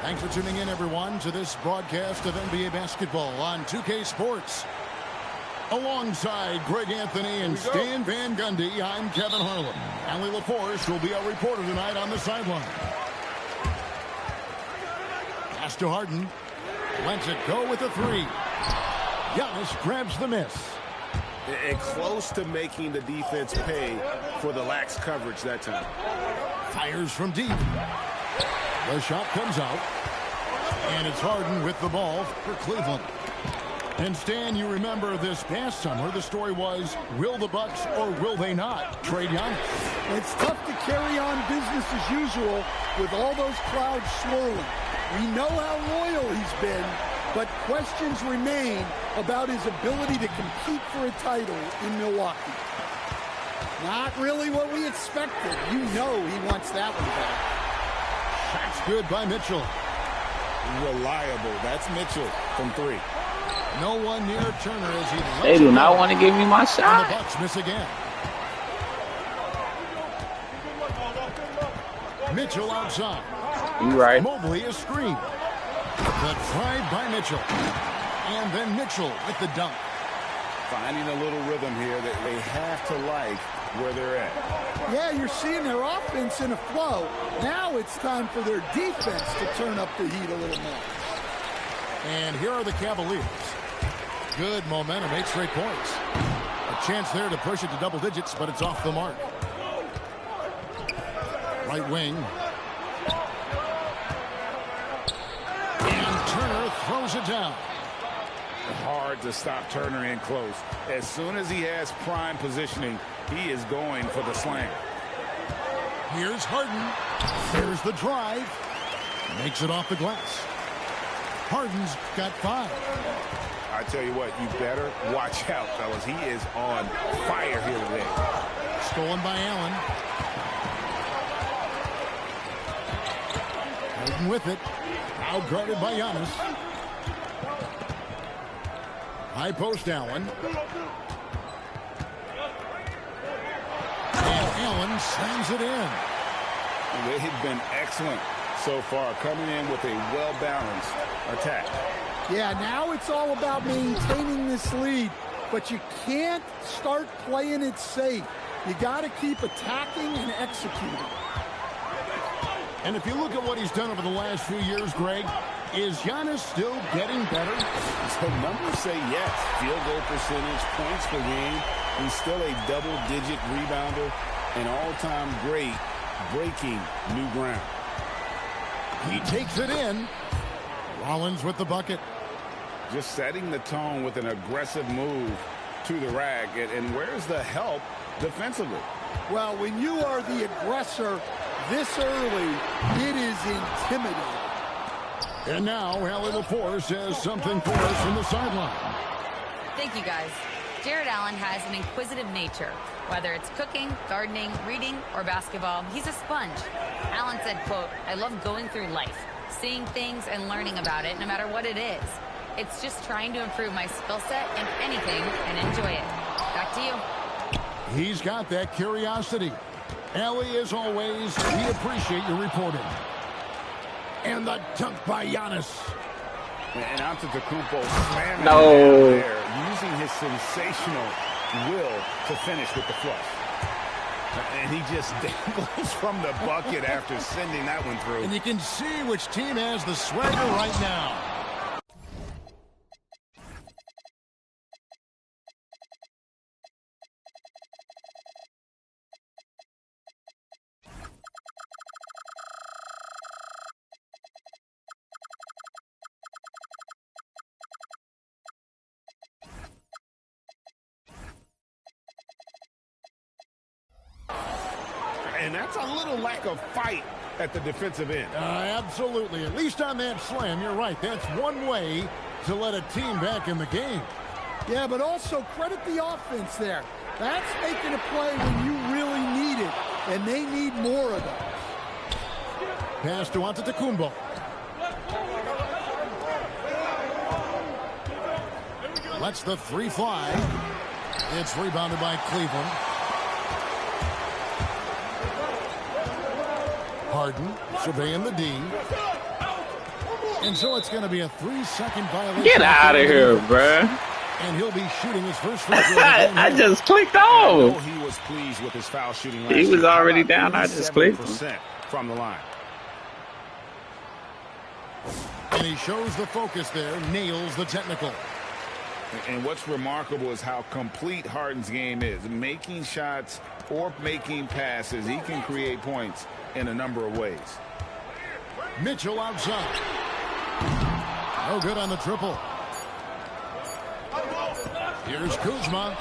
Thanks for tuning in, everyone, to this broadcast of NBA basketball on 2K Sports. Alongside Greg Anthony and Stan Van Gundy, I'm Kevin Harlan. Allie LaForce will be our reporter tonight on the sideline. Pass to Harden. Lets it go with a three. Giannis grabs the miss. And close to making the defense pay for the lax coverage that time. Fires from deep. The shot comes out. And it's Harden with the ball for Cleveland. And Stan, you remember this past summer, the story was, will the Bucks or will they not trade Giannis? It's tough to carry on business as usual with all those clouds swirling. We know how loyal he's been, but questions remain about his ability to compete for a title in Milwaukee. Not really what we expected. You know he wants that one back. Shot's good by Mitchell. Reliable. That's Mitchell from three. No one near Turner as he... They do not want to give me my shot. And the Bucks miss again. Mitchell outside. You right. Mobley a screen. The drive by Mitchell. And then Mitchell with the dunk. Finding a little rhythm here that they have to like where they're at. Yeah, you're seeing their offense in a flow. Now it's time for their defense to turn up the heat a little more. And here are the Cavaliers. Good momentum, 8 straight points. A chance there to push it to double digits, but it's off the mark. Right wing. And Turner throws it down. Hard to stop Turner in close. As soon as he has prime positioning, he is going for the slam. Here's Harden. Here's the drive. Makes it off the glass. Harden's got 5. I tell you what, you better watch out, fellas. He is on fire here today. Stolen by Allen. Harden with it. Now guarded by Giannis. High post Allen. And Allen slams it in. They've been excellent so far, coming in with a well-balanced attack. Yeah, now it's all about maintaining this lead, but you can't start playing it safe. You got to keep attacking and executing. And if you look at what he's done over the last few years, Greg, is Giannis still getting better? So numbers say yes. Field goal percentage, points per game. He's still a double-digit rebounder, an all-time great, breaking new ground. He takes it in. Rollins with the bucket. Just setting the tone with an aggressive move to the rack. And where's the help defensively? Well, when you are the aggressor this early, it is intimidating. And now, Allie LaForce has something for us from the sideline. Thank you, guys. Jared Allen has an inquisitive nature. Whether it's cooking, gardening, reading, or basketball, he's a sponge. Allen said, quote, "I love going through life, seeing things and learning about it, no matter what it is. It's just trying to improve my skill set in anything and enjoy it." Back to you. He's got that curiosity. Allie, as always, we appreciate your reporting. And the dunk by Giannis. And Antetokounmpo slamming No. there, using his sensational will to finish with the flush. And he just dangles from the bucket after sending that one through. And you can see which team has the swagger right now. And that's a little lack of fight at the defensive end. Absolutely. At least on that slam, you're right. That's one way to let a team back in the game. Yeah, but also credit the offense there. That's making a play when you really need it, and they need more of those. Pass to Antetokounmpo. Lets the 3 fly. It's rebounded by Cleveland. Harden surveying the D. And so it's going to be a 3-second violation. Get out of here, bruh. And he'll be shooting his first free throw. I just clicked off. He was pleased with his foul shooting. He was already down. I just clicked from the line. And he shows the focus there, nails the technical. And what's remarkable is how complete Harden's game is. Making shots or making passes, he can create points in a number of ways. Mitchell outside. No good on the triple. Here's Kuzma.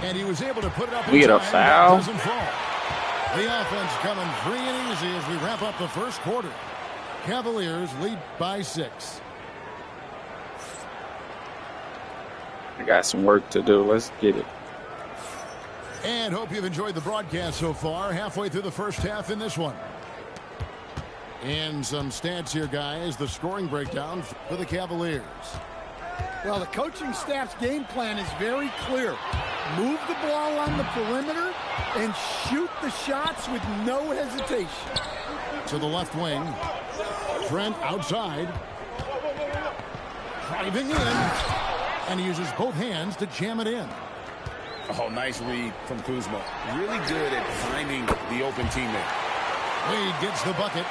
And he was able to put it up. We get a foul. Doesn't fall. The offense coming free and easy as we wrap up the first quarter. Cavaliers lead by 6. I got some work to do. Let's get it. And hope you've enjoyed the broadcast so far. Halfway through the first half in this one. And some stats here, guys. The scoring breakdown for the Cavaliers. Well, the coaching staff's game plan is very clear. Move the ball on the perimeter and shoot the shots with no hesitation. To the left wing. Trent outside. Driving in. And he uses both hands to jam it in. Oh, nice read from Kuzma. Really good at finding the open teammate. Wade gets the bucket.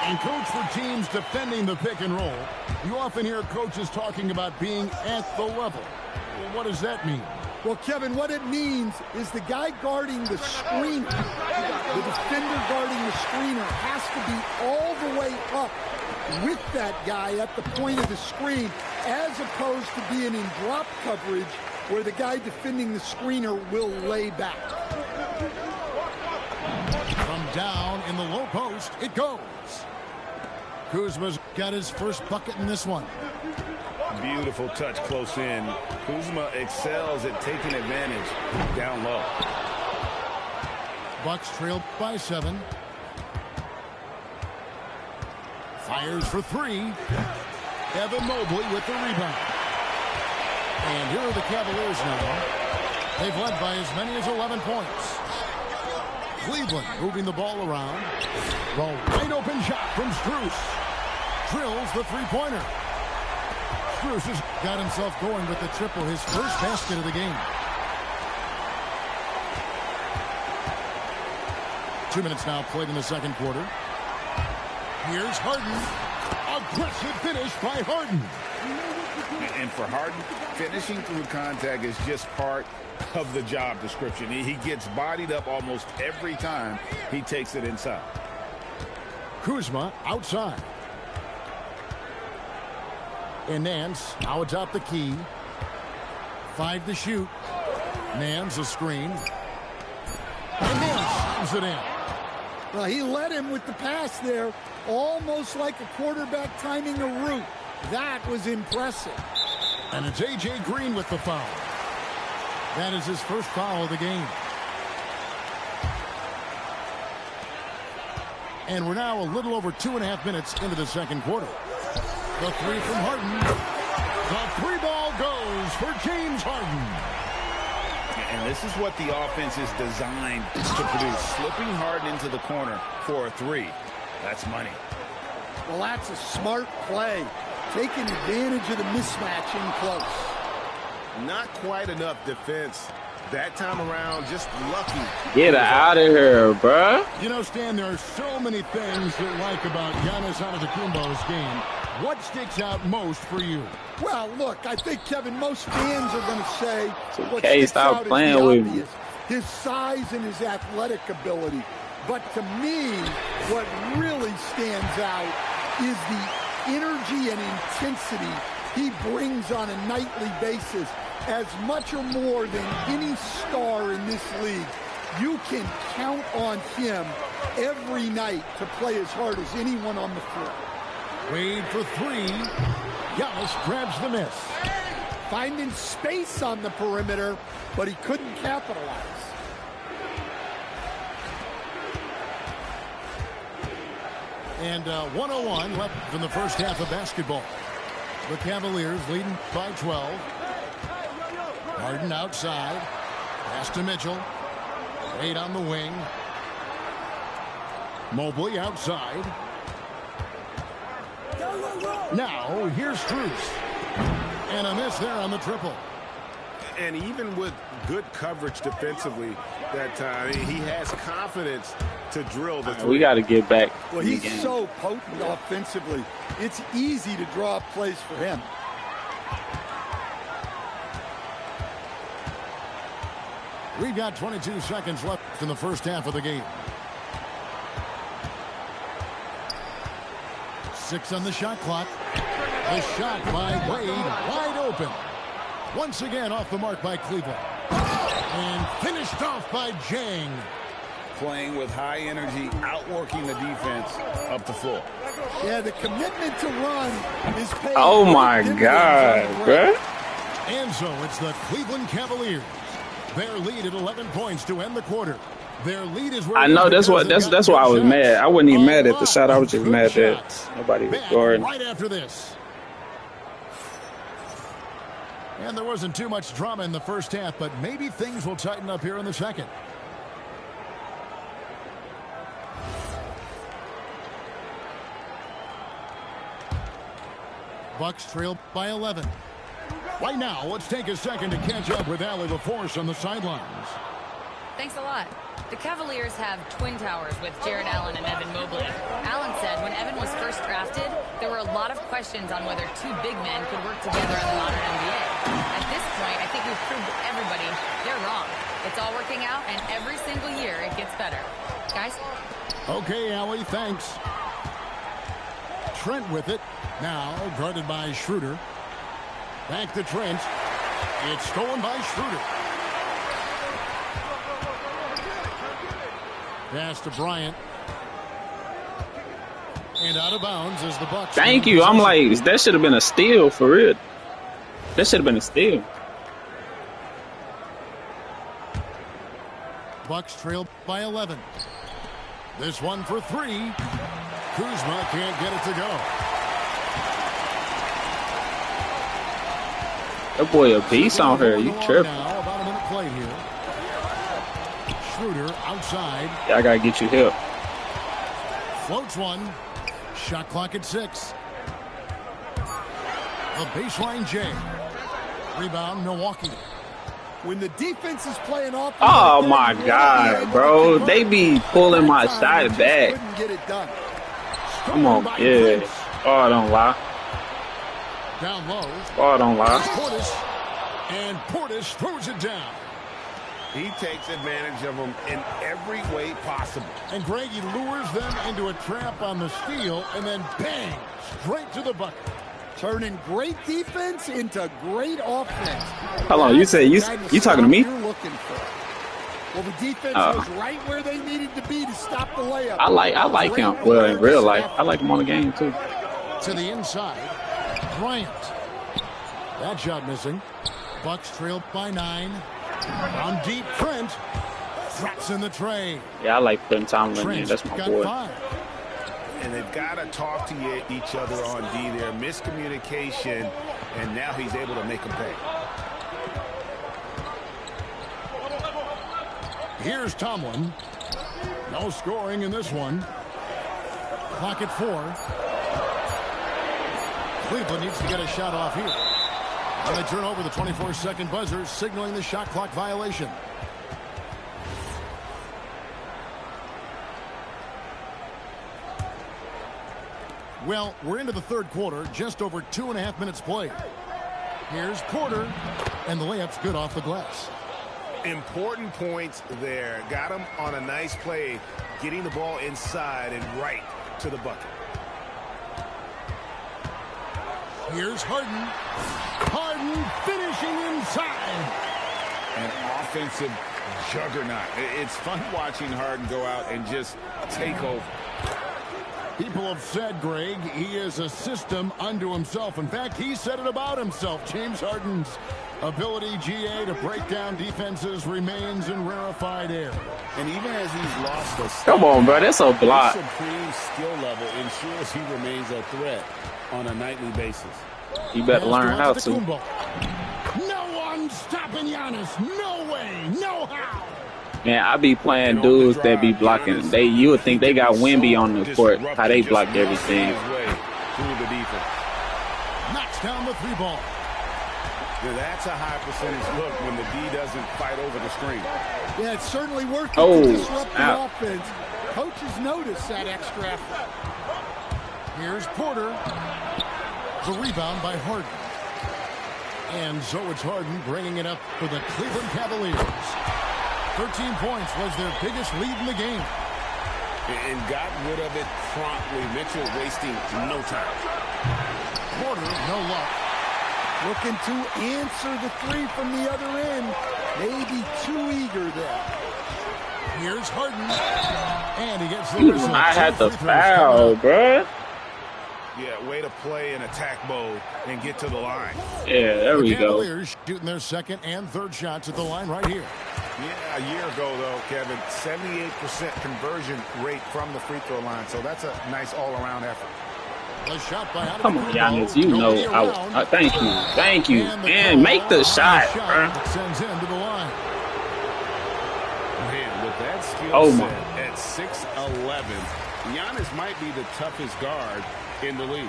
And coach, for teams defending the pick and roll, you often hear coaches talking about being at the level. Well, what does that mean? Well, Kevin, what it means is the guy guarding the screener, the defender guarding the screener, has to be all the way up with that guy at the point of the screen, as opposed to being in drop coverage where the guy defending the screener will lay back. From down in the low post, it goes. Kuzma's got his first bucket in this one. Beautiful touch close in. Kuzma excels at taking advantage down low. Bucks trail by 7. Fires for 3. Evan Mobley with the rebound. And here are the Cavaliers now. They've led by as many as 11 points. Cleveland moving the ball around. The wide open shot from Strus. Drills the three-pointer. Strus has got himself going with the triple, his first basket of the game. 2 minutes now played in the second quarter. Here's Harden. Aggressive finish by Harden. And for Harden, finishing through contact is just part of the job description. He gets bodied up almost every time he takes it inside. Kuzma outside. And Nance now atop the key. 5 to shoot. Nance a screen. And Nance slams it in. Well, he led him with the pass there, almost like a quarterback timing a route. That was impressive. And it's A.J. Green with the foul. That is his first foul of the game. And we're now a little over 2.5 minutes into the second quarter. The three from Harden. The three ball goes for James Harden. And this is what the offense is designed to produce. Slipping Harden into the corner for a 3. That's money. Well, that's a smart play. Taking advantage of the mismatch in close. Not quite enough defense that time around. Just lucky. Get out of here, bruh. You know, Stan, there are so many things to like about Giannis Antetokounmpo's game. What sticks out most for you? Well, look, I think, Kevin, most fans are going to say what Okay, sticks stop out playing is the with obvious, his size and his athletic ability. But to me, what really stands out is the energy and intensity he brings on a nightly basis, as much or more than any star in this league. You can count on him every night to play as hard as anyone on the floor. Wade for 3. Giannis grabs the miss. Finding space on the perimeter, but he couldn't capitalize. And 1:01 left in the first half of basketball. The Cavaliers leading by 12. Harden outside. Pass to Mitchell. Wade on the wing. Now, here's Strus. And a miss there on the triple. And even with good coverage defensively that time, he has confidence to drill the three. We got to get back. Well, he's so potent offensively. It's easy to draw up plays for him. We've got 22 seconds left in the first half of the game. 6 on the shot clock. The shot by Wade, wide open. Once again off the mark by Cleveland. And finished off by Jang. Playing with high energy, outworking the defense up the floor. Yeah, the commitment to run is paying. Oh, my God, bro. And so it's the Cleveland Cavaliers. Their lead at 11 points to end the quarter. Their lead is where I know that's why I was mad. I wasn't even mad at the shot. I was just mad that nobody was guarding. Right after this. And there wasn't too much drama in the first half, but maybe things will tighten up here in the second. Bucks trail by 11. Right now, let's take a second to catch up with Allie LaForce on the sidelines. Thanks a lot. The Cavaliers have twin towers with Jared Allen and Evan Mobley. Allen said when Evan was first drafted, there were a lot of questions on whether two big men could work together in the modern NBA. At this point, I think we've proved to everybody they're wrong. It's all working out, and every single year it gets better. Guys? Okay, Allie, thanks. Trent with it. Now guarded by Schroeder. Back to Trent. It's stolen by Schroeder. Pass to Bryant. And out of bounds as the Bucks. Thank you. I'm like, that should have been a steal for real. That should have been a steal. Bucks trail by 11. This one for 3. Kuzma can't get it to go. That boy a beast on her. You tripping. Now, about a minute played here. Schroeder outside. Yeah, I gotta get you here. Floats one. Shot clock at 6. The baseline J. Rebound Milwaukee. When the defense is playing off. Oh my God, bro. They be pulling my shot back. Couldn't get it done. Come on, yeah. Oh, don't lie. Down low. Oh, don't lie. Portis. And Portis throws it down. He takes advantage of them in every way possible. And Greg, he lures them into a trap on the steal, and then bang, straight to the bucket. Turning great defense into great offense. Hold on, you say you talking to me? You're looking for. Well, the defense was right where they needed to be to stop the layup. I like him. Well, in real life, I like him on the game too. To the inside, Bryant. That shot missing. Bucks trail by 9. On deep, Trent traps in the tray. Yeah, I like putting Tomlin in. That's my boy. 5. And they've got to talk to each other on D there. Miscommunication, and now he's able to make them pay. Here's Tomlin. No scoring in this one. Clock at 4. Cleveland needs to get a shot off here. And they turn over the 24-second buzzer, signaling the shot clock violation. Well, we're into the third quarter, just over 2.5 minutes played. Here's Porter, and the layup's good off the glass. Important points there. Got him on a nice play, getting the ball inside and right to the bucket. Here's Harden. Harden finishing inside. An offensive juggernaut. It's fun watching Harden go out and just take over. People have said, Greg, he is a system unto himself. In fact, he said it about himself. James Harden's ability, GA, to break down defenses remains in rarefied air. And even as he's lost a step, Come on, bro. That's a block. his supreme skill level ensures he remains a threat on a nightly basis. You better learn how to. No one stopping Giannis. No way. No how. Man, I be playing dudes that be blocking. You would think they got Wemby on the court. How they blocked everything. Through the knocks down the 3 ball. Now that's a high percentage look when the D doesn't fight over the screen. Yeah, it's certainly working to disrupt the offense. Coaches notice that extra effort. Here's Porter. The rebound by Harden. And so it's Harden bringing it up for the Cleveland Cavaliers. 13 points was their biggest lead in the game. And got rid of it promptly. Mitchell wasting no time. Porter, no luck. Looking to answer the 3 from the other end. Maybe too eager there. Here's Harden. And he gets the result. I had the foul, bruh. Yeah, way to play in attack mode and get to the line. Yeah, there we go. Cavaliers shooting their second and third shots at the line right here. Yeah, a year ago, though, Kevin, 78% conversion rate from the free throw line. So that's a nice all-around effort. A shot by Come on, Giannis, you know. Thank you. And make the shot, bro. Sends him to the line. Man, with that skill set at 6'11", Giannis might be the toughest guard in the league.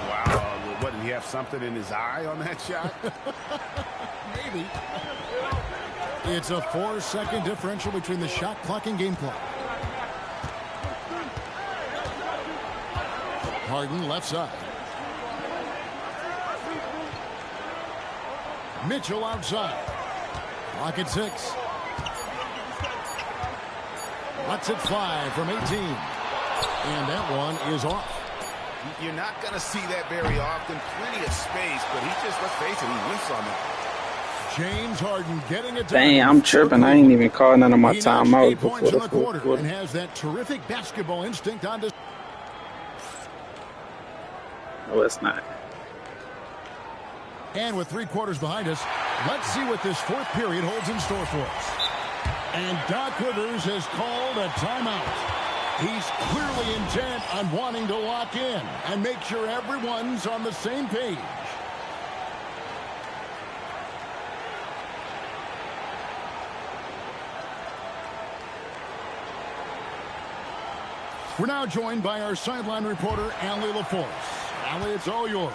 Wow, what, did he have something in his eye on that shot? Maybe. It's a 4-second differential between the shot clock and game clock. Harden left side. Mitchell outside. Clock at 6. Lets it fly from 18. And that one is off. You're not going to see that very often. Plenty of space, but he just, let's face it, he whiffs on it. James Harden getting it. Dang, I'm tripping. I ain't even calling none of my timeouts before the fourth quarter. And has that terrific basketball instinct on display. No, it's not. And with 3 quarters behind us, let's see what this 4th period holds in store for us. And Doc Rivers has called a timeout. He's clearly intent on wanting to lock in and make sure everyone's on the same page. We're now joined by our sideline reporter, Allie LaForce. Allie, it's all yours.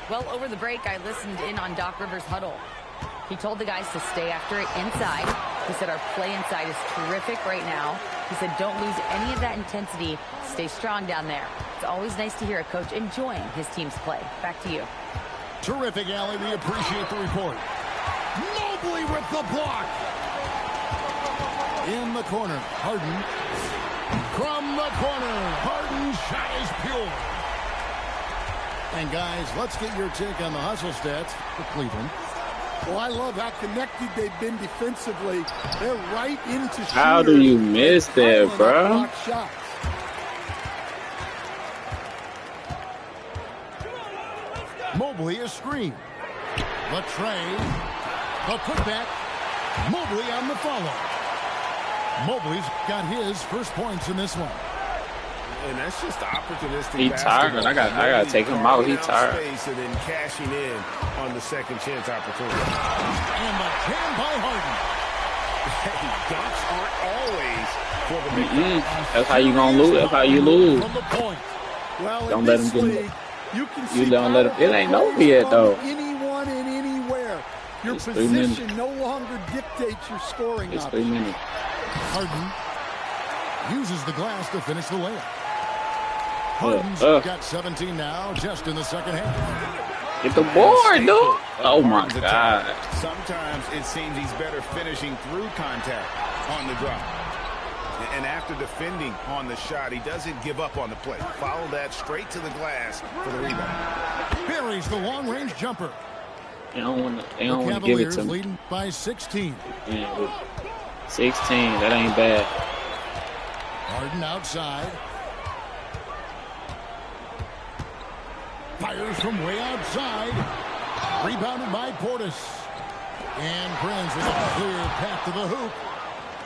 Well, over the break, I listened in on Doc Rivers' huddle. He told the guys to stay after it inside. He said our play inside is terrific right now. He said don't lose any of that intensity. Stay strong down there. It's always nice to hear a coach enjoying his team's play. Back to you. Terrific, Allie. We appreciate the report. Mobley with the block. In the corner, Harden. From the corner, Harden's shot is pure. And guys, let's get your take on the hustle stats for Cleveland. Well, I love how connected they've been defensively. They're right into shooters. How do you miss that, bro? Mobley is screen. The tray. The putback. Mobley on the follow. Mobley's got his first points in this one. And that's just opportunistic. He tired. I gotta take him out. He tired. And then cashing in on the second chance opportunity. And the jam by Harden. Dunks aren't always for the big. That's how you gonna lose. That's how you lose. From the point. Well, don't let him get. You don't let him. It ain't over yet though. Anyone and anywhere. Your position no longer dictates your scoring. It's 3 minutes. Harden uses the glass to finish the layup. Harden's got 17 now, just in the second half. Get the board, dude. Oh, my God. Sometimes it seems he's better finishing through contact on the drop. And after defending on the shot, he doesn't give up on the play. Follow that straight to the glass for the rebound. Buries the long-range jumper. They don't want to give it to me. Leading by 16. Yeah, 16, that ain't bad. Harden outside. Fires from way outside. Rebounded by Portis. And Prince with a clear path to the hoop.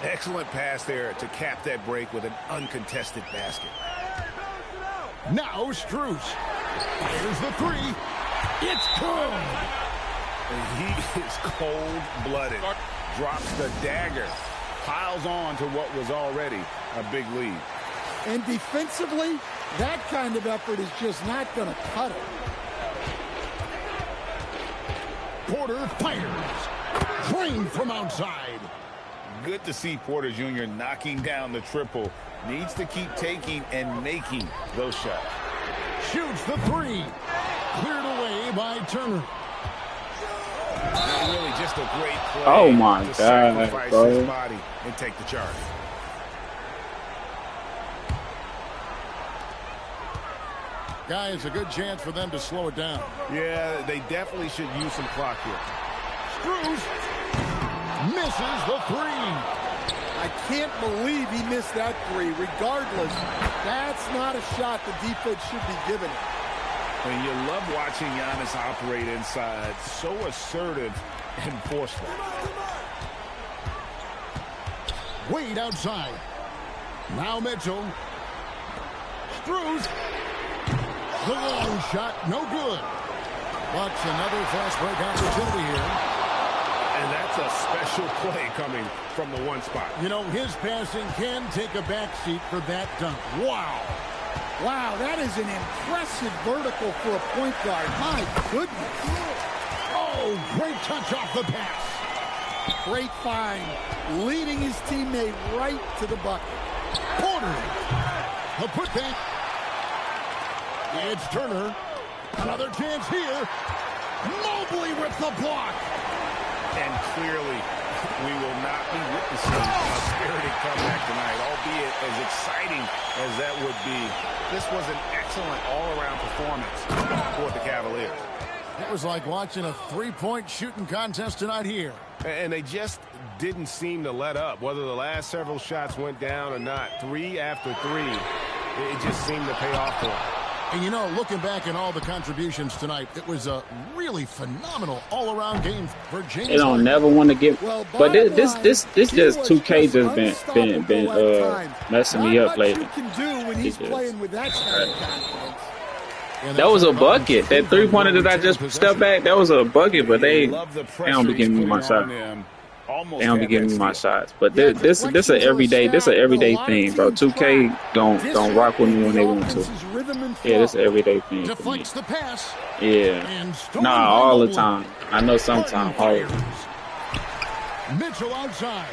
Excellent pass there to cap that break with an uncontested basket. Now Strus. Fires the 3. It's good. And he is cold-blooded. Drops the dagger. Piles on to what was already a big lead. And defensively, that kind of effort is just not going to cut it. quarter fires. Drained from outside. Good to see Porter Jr. knocking down the triple. Needs to keep taking and making those shots. Shoots the three. Cleared away by Turner. Really just a great play. Oh my to God, sacrifice bro. his body and take the charge. Guys, a good chance for them to slow it down. Yeah, they definitely should use some clock here. Strus misses the three. I can't believe he missed that three. Regardless, that's not a shot the defense should be giving it. And you love watching Giannis operate inside. So assertive and forceful. Wade outside. Now Mitchell. Strus. The long shot, no good. Bucks another fast break opportunity here. And that's a special play coming from the one spot. You know, his passing can take a backseat for that dunk. Wow. Wow, that is an impressive vertical for a point guard. My goodness. Oh, great touch off the pass. Great find. Leading his teammate right to the bucket. Porter. The putback. It's Turner. Another chance here. Mobley with the block. And clearly, we will not be witnessing a spirited comeback tonight, albeit as exciting as that would be. This was an excellent all-around performance for the Cavaliers. It was like watching a three-point shooting contest tonight here. And they just didn't seem to let up. Whether the last several shots went down or not, three after three, it just seemed to pay off for them. And, you know, looking back at all the contributions tonight, it was a really phenomenal all-around game for James. They don't never want to get, but this just 2K just been messing me up lately. That was a bucket. That three-pointer that I just stepped back, that was a bucket, but they don't be giving me my shot. They don't be giving me my shots. But this a everyday thing, bro. 2K don't rock with me when they want to. Yeah, this is an everyday thing for me. Deflects the pass. Yeah. Nah, all the time. I know sometimes. Mitchell outside.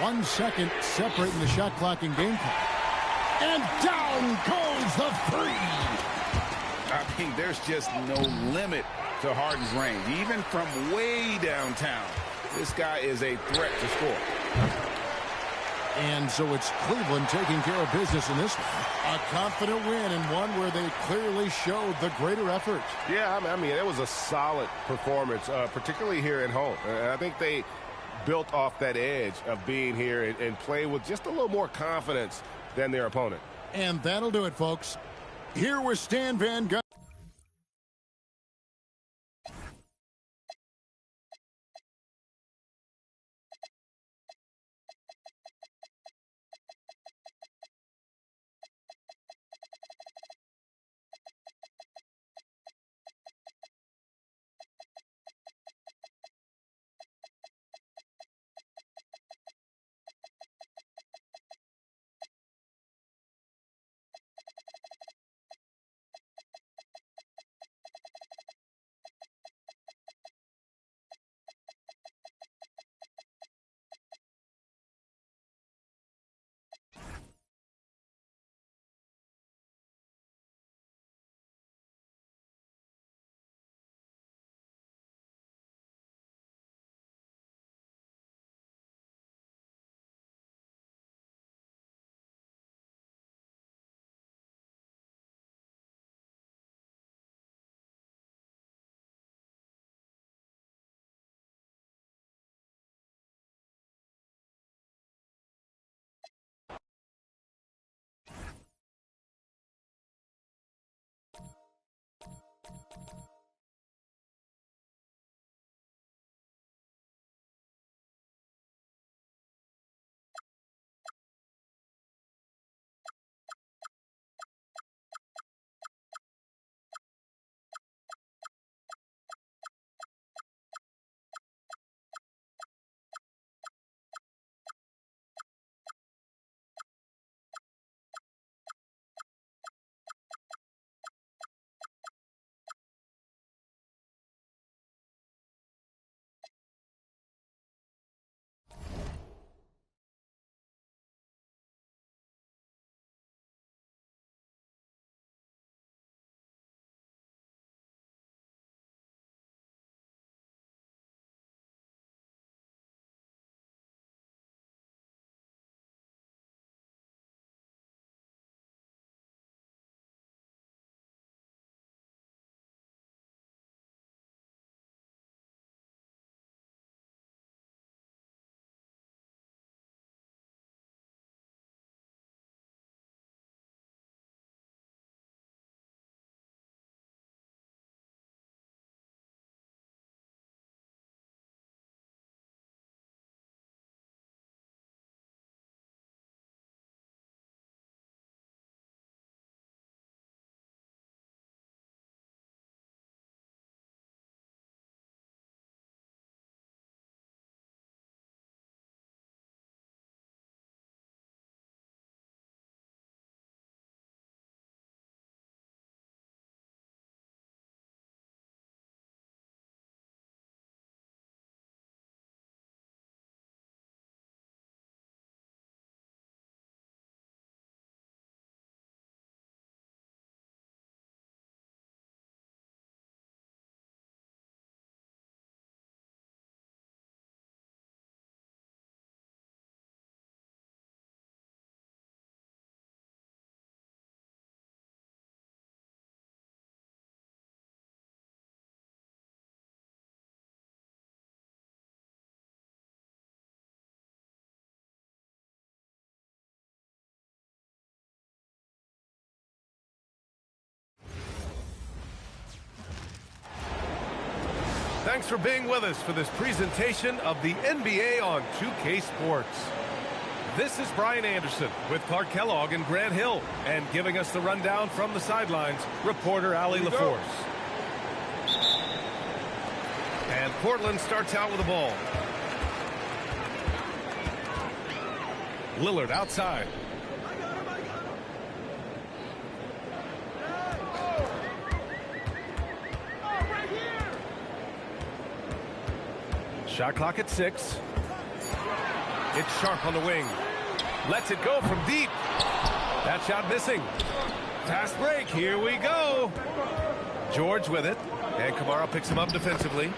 1 second separating the shot clock and game clock. And down goes the three. I mean, there's just no limit to Harden's range, even from way downtown. This guy is a threat to score. And so it's Cleveland taking care of business in this one. A confident win and one where they clearly showed the greater effort. Yeah, I mean, it was a solid performance, particularly here at home. And I think they built off that edge of being here and play with just a little more confidence than their opponent. And that'll do it, folks. Here was Stan Van Gundy. Thanks for being with us for this presentation of the NBA on 2K Sports. This is Brian Anderson with Clark Kellogg and Grant Hill. And giving us the rundown from the sidelines, reporter Allie LaForce. And Portland starts out with the ball. Lillard outside. Shot clock at 6. It's Sharp on the wing. Lets it go from deep. That shot missing. Fast break. Here we go. George with it. And Kamara picks him up defensively.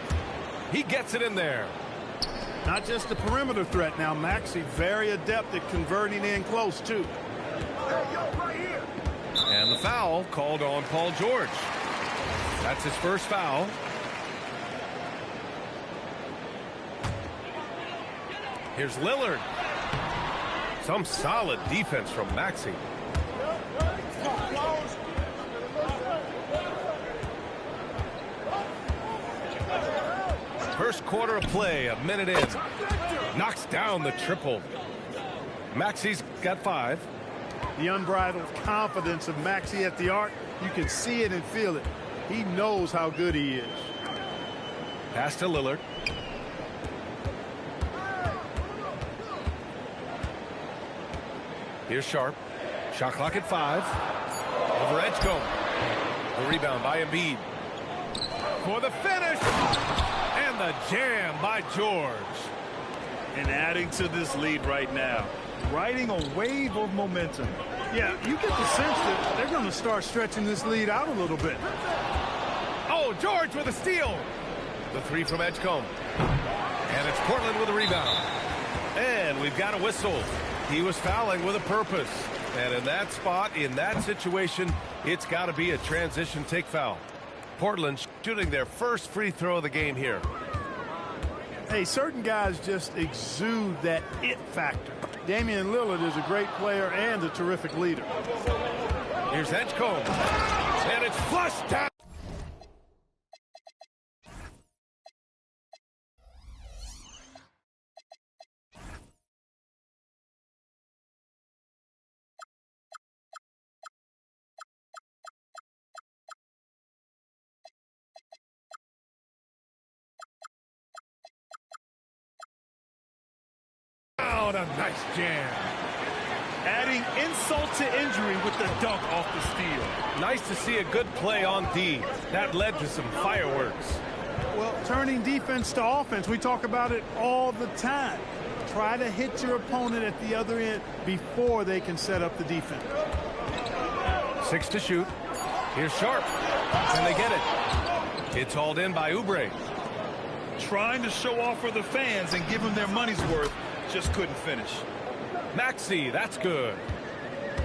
He gets it in there. Not just a perimeter threat now. Maxey very adept at converting in close, too. And the foul called on Paul George. That's his first foul. Here's Lillard. Some solid defense from Maxey. First quarter of play, a minute in. Knocks down the triple. Maxey's got 5. The unbridled confidence of Maxey at the arc, you can see it and feel it. He knows how good he is. Pass to Lillard. Here's Sharp. Shot clock at 5. Over Edgecombe. The rebound by Embiid. For the finish. And the jam by George. And adding to this lead right now. Riding a wave of momentum. Yeah, you get the sense that they're going to start stretching this lead out a little bit. Oh, George with a steal. The 3 from Edgecombe. And it's Portland with a rebound. And we've got a whistle. He was fouling with a purpose. And in that spot, in that situation, it's got to be a transition take foul. Portland shooting their first free throw of the game here. Hey, certain guys just exude that it factor. Damian Lillard is a great player and a terrific leader. Here's Edgecombe. And it's flushed down. A nice jam. Adding insult to injury with the dunk off the steal. Nice to see a good play on D. That led to some fireworks. Well, turning defense to offense, we talk about it all the time. Try to hit your opponent at the other end before they can set up the defense. 6 to shoot. Here's Sharp. And they get it. It's hauled in by Oubre. Trying to show off for the fans and give them their money's worth. Just couldn't finish. Maxey, that's good.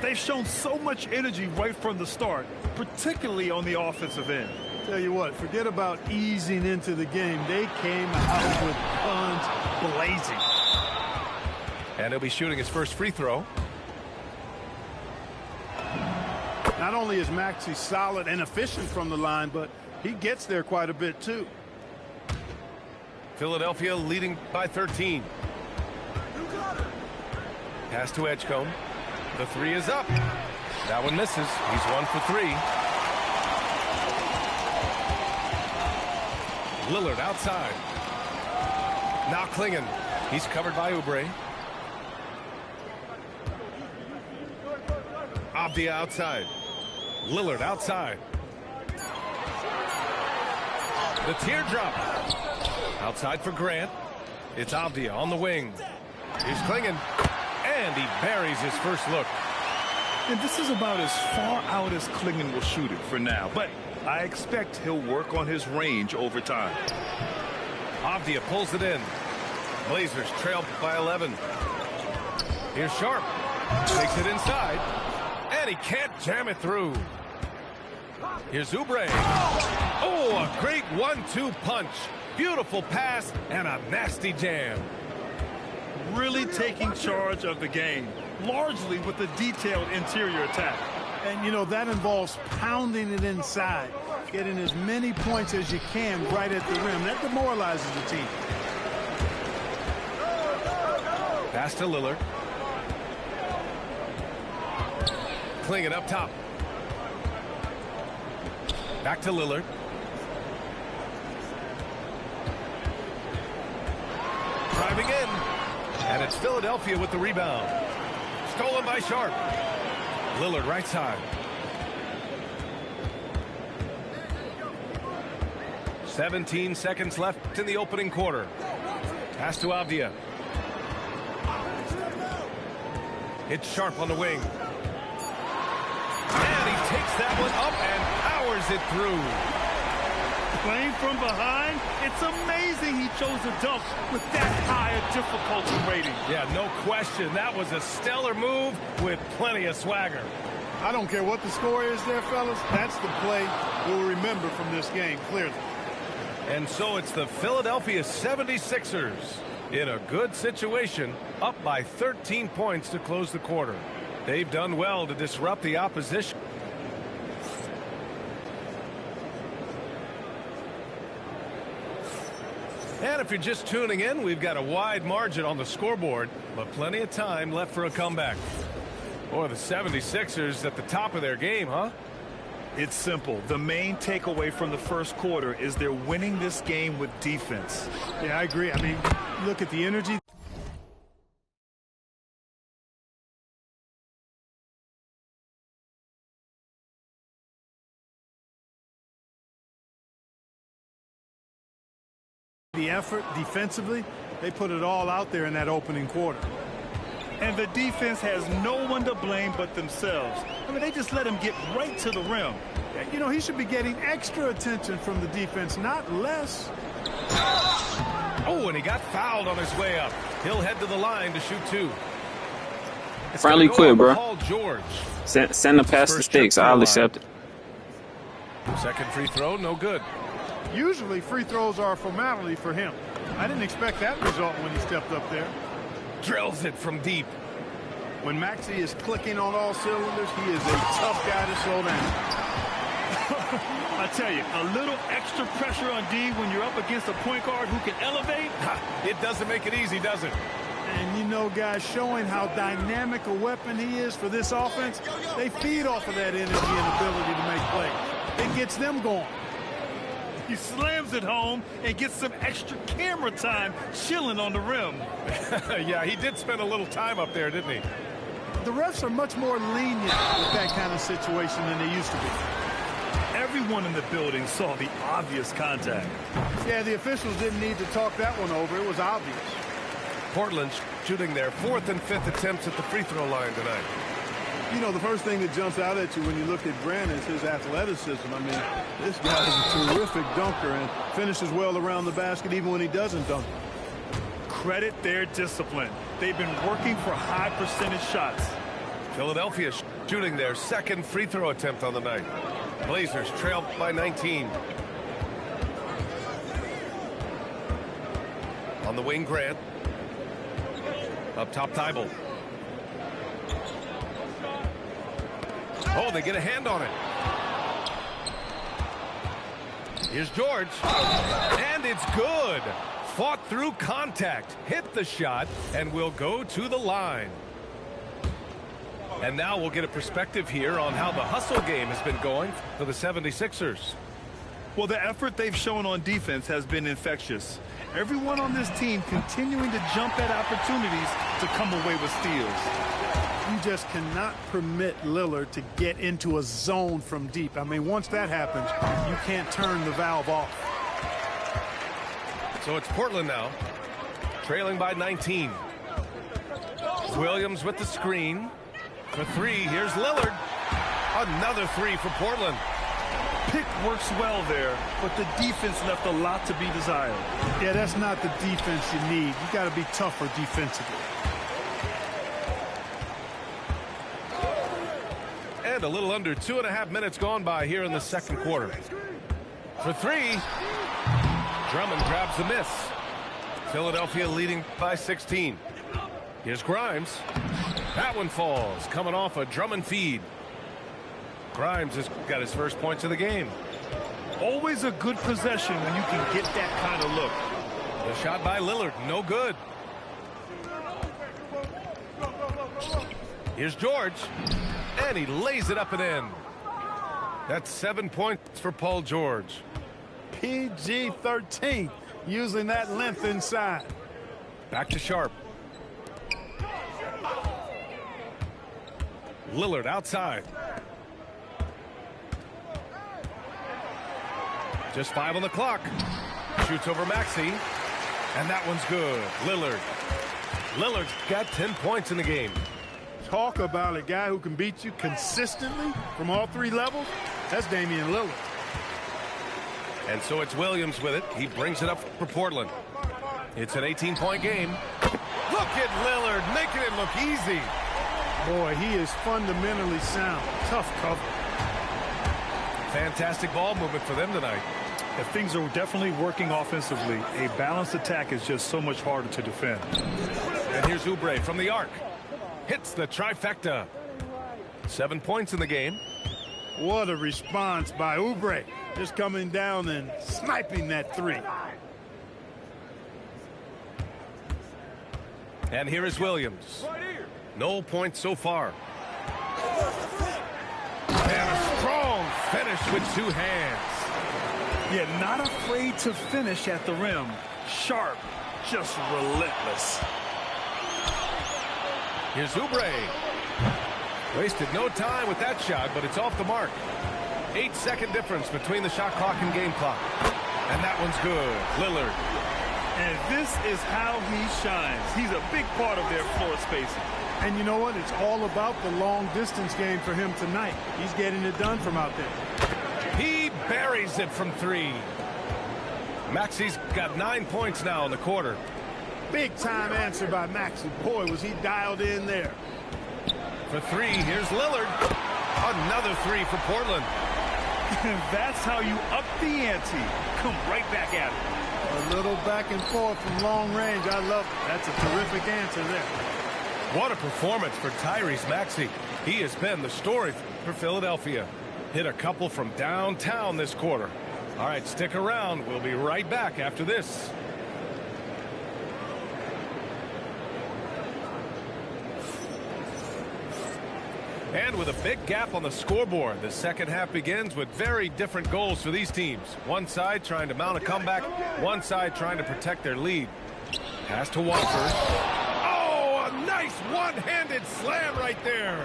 They've shown so much energy right from the start, particularly on the offensive end. Tell you what, forget about easing into the game. They came out with guns blazing. And he'll be shooting his first free throw. Not only is Maxey solid and efficient from the line, but he gets there quite a bit too. Philadelphia leading by 13. Pass to Edgecombe. The 3 is up. That one misses. He's 1 for 3. Lillard outside. Now Klingon. He's covered by Oubre. Avdia outside. Lillard outside. The teardrop. Outside for Grant. It's Avdia on the wing. Here's Klingon. And he buries his first look. And this is about as far out as Klingon will shoot it for now. But I expect he'll work on his range over time. Avdia pulls it in. Blazers trail by 11. Here's Sharp. Takes it inside. And he can't jam it through. Here's Oubre. Oh, a great 1-2 punch. Beautiful pass and a nasty jam. Really taking charge of the game, largely with a detailed interior attack. And, you know, that involves pounding it inside, Getting as many points as you can right at the rim. That demoralizes the team. Pass to Lillard. Klingin up top. Back to Lillard. Driving in. And it's Philadelphia with the rebound. Stolen by Sharp. Lillard right side. 17 seconds left in the opening quarter. Pass to Avdia. It's Sharp on the wing. And he takes that one up and powers it through. Playing from behind, it's amazing he chose a dunk with that high a difficulty rating. Yeah, no question. That was a stellar move with plenty of swagger. I don't care what the score is there, fellas. That's the play we'll remember from this game, clearly. And so it's the Philadelphia 76ers in a good situation, up by 13 points to close the quarter. They've done well to disrupt the opposition. And if you're just tuning in, we've got a wide margin on the scoreboard, but plenty of time left for a comeback. Boy, the 76ers at the top of their game, huh? It's simple. The main takeaway from the first quarter is they're winning this game with defense. Yeah, I agree. I mean, look at the energy. The effort defensively, they put it all out there in that opening quarter. And the defense has no one to blame but themselves. I mean, they just let him get right to the rim. You know, he should be getting extra attention from the defense, not less. Oh, and he got fouled on his way up. He'll head to the line to shoot two. Friendly quit, bro. Paul George. Send the pass to Sticks. I'll accept it. Second free throw, no good. Usually free throws are a formality for him. I didn't expect that result when he stepped up there. Drills it from deep. When Maxey is clicking on all cylinders, he is a tough guy to slow down. I tell you, a little extra pressure on D when you're up against a point guard who can elevate. It doesn't make it easy, does it? And you know, guys, showing how dynamic a weapon he is for this offense, they feed off of that energy and ability to make plays. It gets them going. He slams it home and gets some extra camera time chilling on the rim. Yeah, he did spend a little time up there, didn't he? The refs are much more lenient with that kind of situation than they used to be. Everyone in the building saw the obvious contact. Yeah, the officials didn't need to talk that one over. It was obvious. Portland shooting their fourth and fifth attempts at the free throw line tonight. You know, the first thing that jumps out at you when you look at Grant is his athleticism. I mean, this guy is a terrific dunker and finishes well around the basket even when he doesn't dunk. Credit their discipline. They've been working for high percentage shots. Philadelphia shooting their second free throw attempt on the night. Blazers trail by 19. On the wing, Grant. Up top, Thibault. Oh, they get a hand on it. Here's George. And it's good. Fought through contact, hit the shot, and will go to the line. And now we'll get a perspective here on how the hustle game has been going for the 76ers. Well, the effort they've shown on defense has been infectious. Everyone on this team continuing to jump at opportunities to come away with steals. You just cannot permit Lillard to get into a zone from deep. I mean, once that happens, you can't turn the valve off. So it's Portland now, trailing by 19. Williams with the screen. For three, here's Lillard. Another three for Portland. Pick works well there, but the defense left a lot to be desired. Yeah, that's not the defense you need. You got to be tougher defensively. And a little under 2.5 minutes gone by here in the second quarter. For three, Drummond grabs the miss. Philadelphia leading by 16. Here's Grimes. That one falls, coming off a Drummond feed. Grimes has got his first points of the game. Always a good possession when you can get that kind of look. The shot by Lillard, no good. Here's George, and he lays it up and in. That's 7 points for Paul George. PG-13, using that length inside. Back to Sharp. Lillard outside. Just 5 on the clock. Shoots over Maxey, and that one's good. Lillard's got 10 points in the game. Talk about a guy who can beat you consistently from all 3 levels. That's Damian Lillard. And so it's Williams with it. He brings it up for Portland. It's an 18-point game. Look at Lillard making it look easy. Boy, he is fundamentally sound. Tough cover. Fantastic ball movement for them tonight. If things are definitely working offensively, a balanced attack is just so much harder to defend. And here's Oubre from the arc. Hits the trifecta. 7 points in the game. What a response by Oubre. Just coming down and sniping that 3. And here is Williams. No points so far. And a strong finish with 2 hands. Yeah, not afraid to finish at the rim. Sharp, just relentless. Here's Oubre. Wasted no time with that shot, but it's off the mark. 8-second difference between the shot clock and game clock. And that one's good. Lillard. And this is how he shines. He's a big part of their floor spacing. And you know what? It's all about the long distance game for him tonight. He's getting it done from out there. He buries it from 3. Maxey's got 9 points now in the quarter. Big time answer by Maxey. Boy, was he dialed in there. For 3, here's Lillard. Another 3 for Portland. That's how you up the ante. Come right back at it. A little back and forth from long range. I love it. That's a terrific answer there. What a performance for Tyrese Maxey. He has been the story for Philadelphia. Hit a couple from downtown this quarter. All right, stick around. We'll be right back after this. And with a big gap on the scoreboard, the second half begins with very different goals for these teams. One side trying to mount a comeback, one side trying to protect their lead. Pass to Watford. Oh, a nice one-handed slam right there.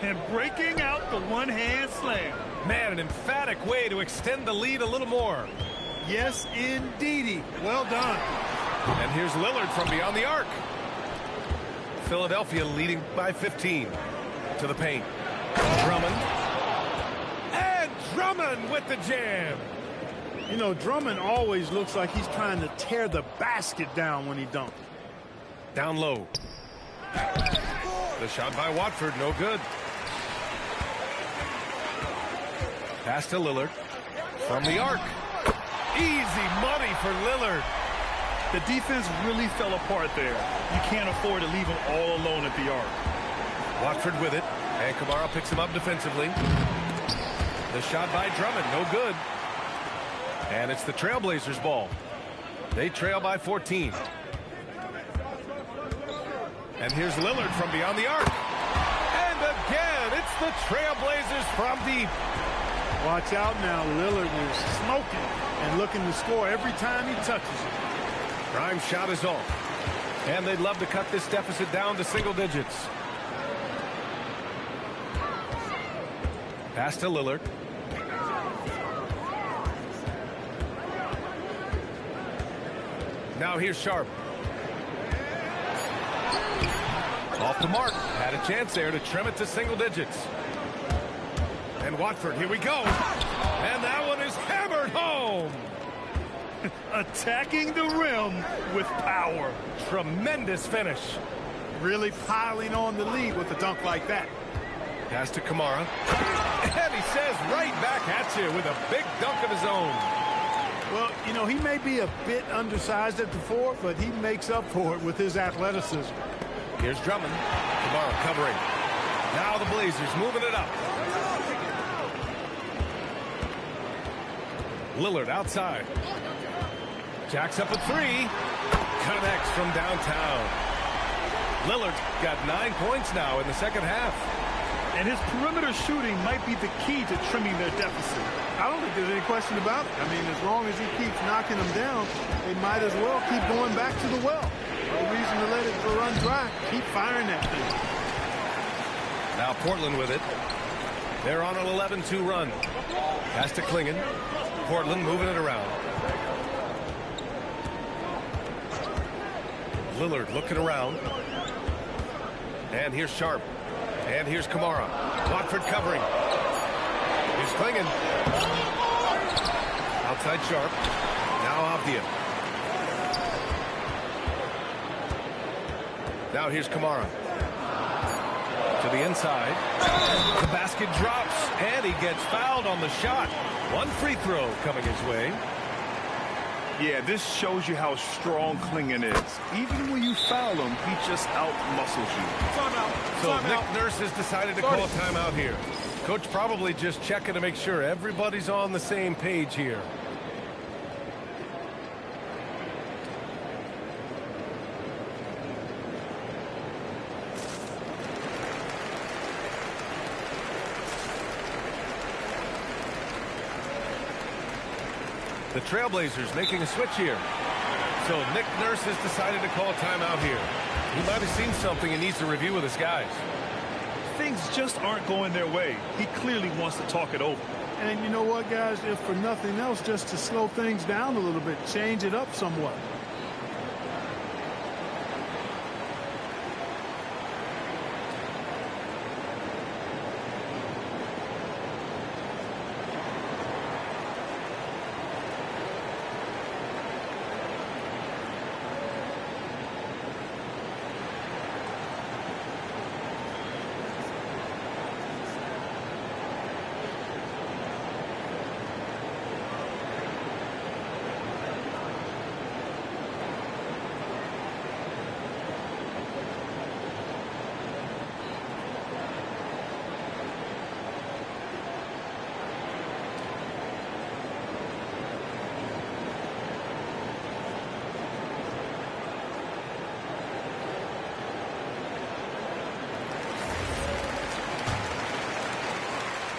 And breaking out the one-hand slam. Man, an emphatic way to extend the lead a little more. Yes, indeedy. Well done. And here's Lillard from beyond the arc. Philadelphia leading by 15. To the paint. Drummond. And Drummond with the jam. You know, Drummond always looks like he's trying to tear the basket down when he dunks. Down low. The shot by Watford, no good. Pass to Lillard. From the arc. Easy money for Lillard. The defense really fell apart there. You can't afford to leave him all alone at the arc. Watford with it, and Kamara picks him up defensively. The shot by Drummond, no good. And it's the Trailblazers' ball. They trail by 14. And here's Lillard from beyond the arc. And again, it's the Trailblazers from deep. Watch out now, Lillard is smoking and looking to score every time he touches it. Grimes' shot is off. And they'd love to cut this deficit down to single digits. Pass to Lillard. Now here's Sharp. Off the mark. Had a chance there to trim it to single digits. And Watford, here we go. And that one is hammered home. Attacking the rim with power. Tremendous finish. Really piling on the lead with a dunk like that. Pass to Kamara. And he says right back at you with a big dunk of his own. Well, you know, he may be a bit undersized at the 4, but he makes up for it with his athleticism. Here's Drummond. Kamara covering. Now the Blazers moving it up. Lillard outside. Jacks up a three. Connects from downtown. Lillard got 9 points now in the second half. And his perimeter shooting might be the key to trimming their deficit. I don't think there's any question about it. I mean, as long as he keeps knocking them down, they might as well keep going back to the well. No reason to let it run dry. Keep firing that thing. Now Portland with it. They're on an 11-2 run. Pass to Klingon. Portland moving it around. Lillard looking around. And here's Sharp. And here's Kamara. Watford covering. Here's Klingon. Outside Sharp. Now Avdia. Now here's Kamara. To the inside. The basket drops. And he gets fouled on the shot. One free throw coming his way. Yeah, this shows you how strong Klingon is. Even when you foul him, he just out-muscles you. Timeout. So Nick Nurse has decided to call a timeout here. Coach probably just checking to make sure everybody's on the same page here. The Trailblazers making a switch here. So Nick Nurse has decided to call a timeout here. He might have seen something and needs to review with his guys. Things just aren't going their way. He clearly wants to talk it over. And you know what, guys? If for nothing else, just to slow things down a little bit, change it up somewhat.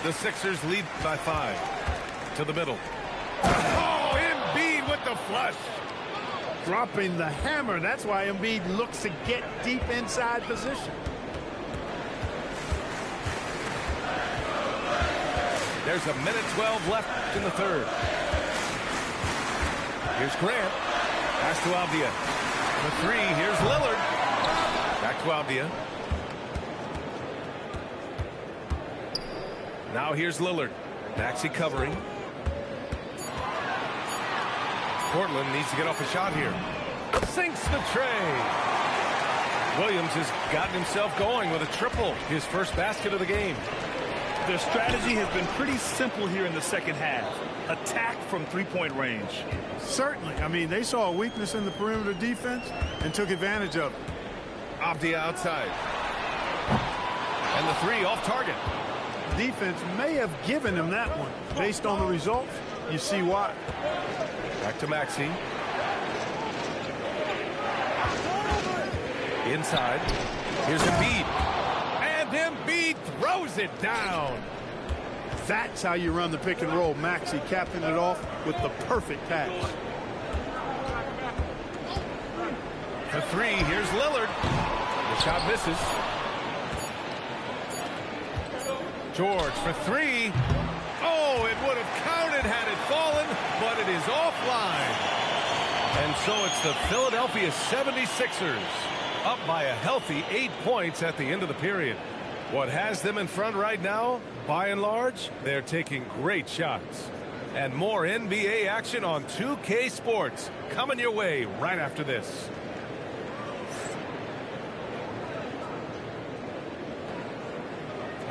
The Sixers lead by 5. To the middle. Oh, Embiid with the flush. Dropping the hammer. That's why Embiid looks to get deep inside position. There's a minute 12 left in the third. Here's Grant. Pass to Avdia. The three. Here's Lillard. Back to Avdia. Now here's Lillard. Maxey covering. Portland needs to get off a shot here. Sinks the tray. Williams has gotten himself going with a triple. His first basket of the game. Their strategy has been pretty simple here in the second half. Attack from three-point range. Certainly. I mean, they saw a weakness in the perimeter defense and took advantage of it. Avdia outside. And the three off target. Defense may have given him that one. Based on the results, you see why. Back to Maxey. Inside. Here's Embiid. And Embiid throws it down. That's how you run the pick and roll. Maxey capping it off with the perfect pass. For three, here's Lillard. The shot misses. George for three. Oh, it would have counted had it fallen, but it is offline. And so it's the Philadelphia 76ers up by a healthy 8 points at the end of the period. What has them in front right now, by and large, they're taking great shots. And more NBA action on 2K Sports coming your way right after this.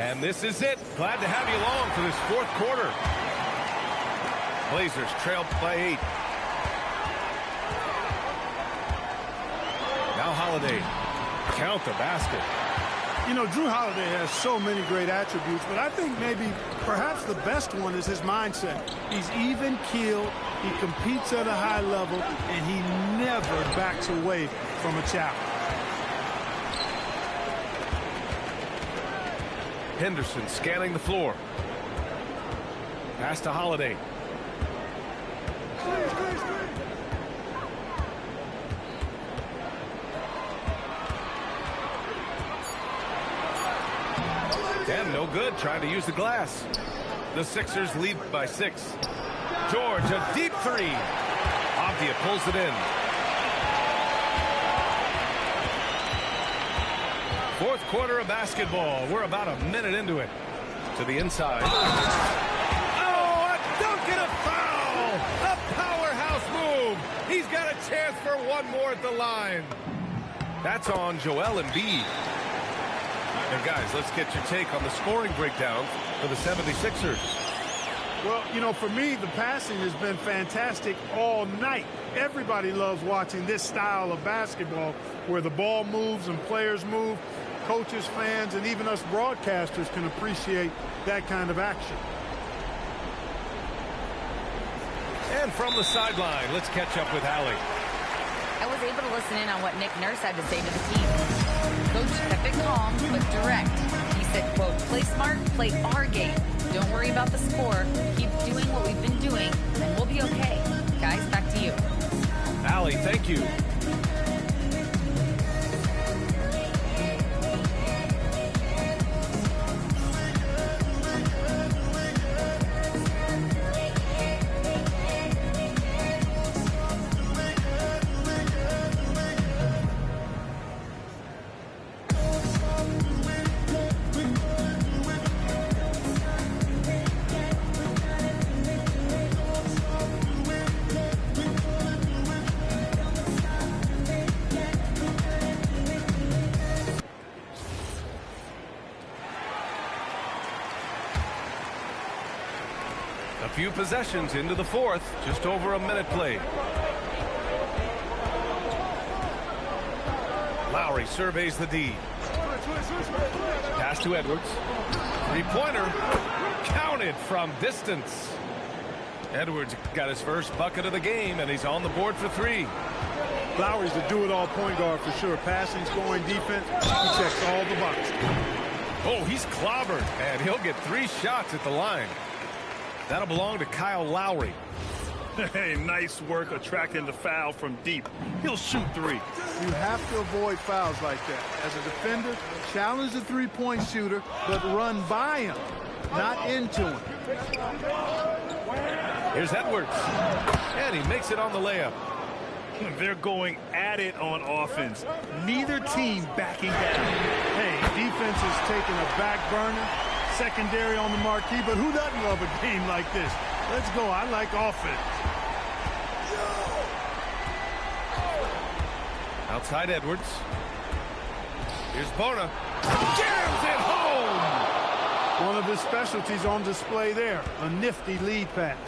And this is it. Glad to have you along for this fourth quarter. Blazers trail by 8. Now Holiday. Count the basket. You know, Jrue Holiday has so many great attributes, but I think maybe perhaps the best one is his mindset. He's even-keeled, he competes at a high level, and he never backs away from a challenge. Henderson scanning the floor. Pass to Holiday. And no good, trying to use the glass. The Sixers lead by 6. George, a deep three. Avdija pulls it in. Fourth quarter of basketball. We're about a minute into it. To the inside. Oh, a dunk and a foul! A powerhouse move! He's got a chance for one more at the line. That's on Joel Embiid. And guys, let's get your take on the scoring breakdown for the 76ers. Well, you know, for me, the passing has been fantastic all night. Everybody loves watching this style of basketball where the ball moves and players move. Coaches, fans, and even us broadcasters can appreciate that kind of action. And from the sideline, let's catch up with Allie. I was able to listen in on what Nick Nurse had to say to the team. Coach kept it calm but direct. He said, quote, play smart, play our game. Don't worry about the score. Keep doing what we've been doing, and we'll be okay. Guys, back to you. Allie, thank you. Few possessions into the fourth, just over a minute played. Lowry surveys the D. Pass to Edwards. Three-pointer counted from distance. Edwards got his first bucket of the game, and he's on the board for 3. Lowry's a do-it-all point guard for sure. Passing, scoring, defense, he checks all the boxes. Oh, he's clobbered, and he'll get 3 shots at the line. That'll belong to Kyle Lowry. Hey, nice work attracting the foul from deep. He'll shoot 3. You have to avoid fouls like that. As a defender, challenge the three-point shooter, but run by him, not into him. Here's Edwards. And he makes it on the layup. They're going at it on offense. Neither team backing down. Hey, defense is taking a back burner. Secondary on the marquee, but who doesn't love a game like this? Let's go. I like offense. Outside Edwards. Here's Bona. Jams it home! One of his specialties on display there. A nifty lead pass.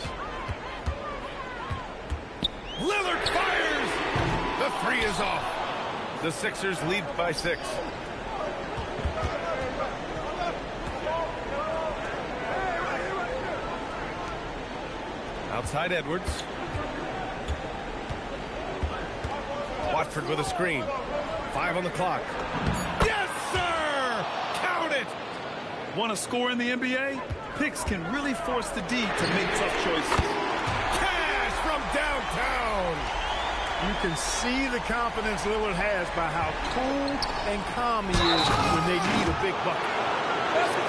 Lillard fires! The 3 is off. The Sixers lead by 6. Outside Edwards. Watford with a screen. 5 on the clock. Yes, sir! Count it! Want to score in the NBA? Picks can really force the D to make tough choices. Cash from downtown! You can see the confidence Lillard has by how cool and calm he is when they need a big bucket.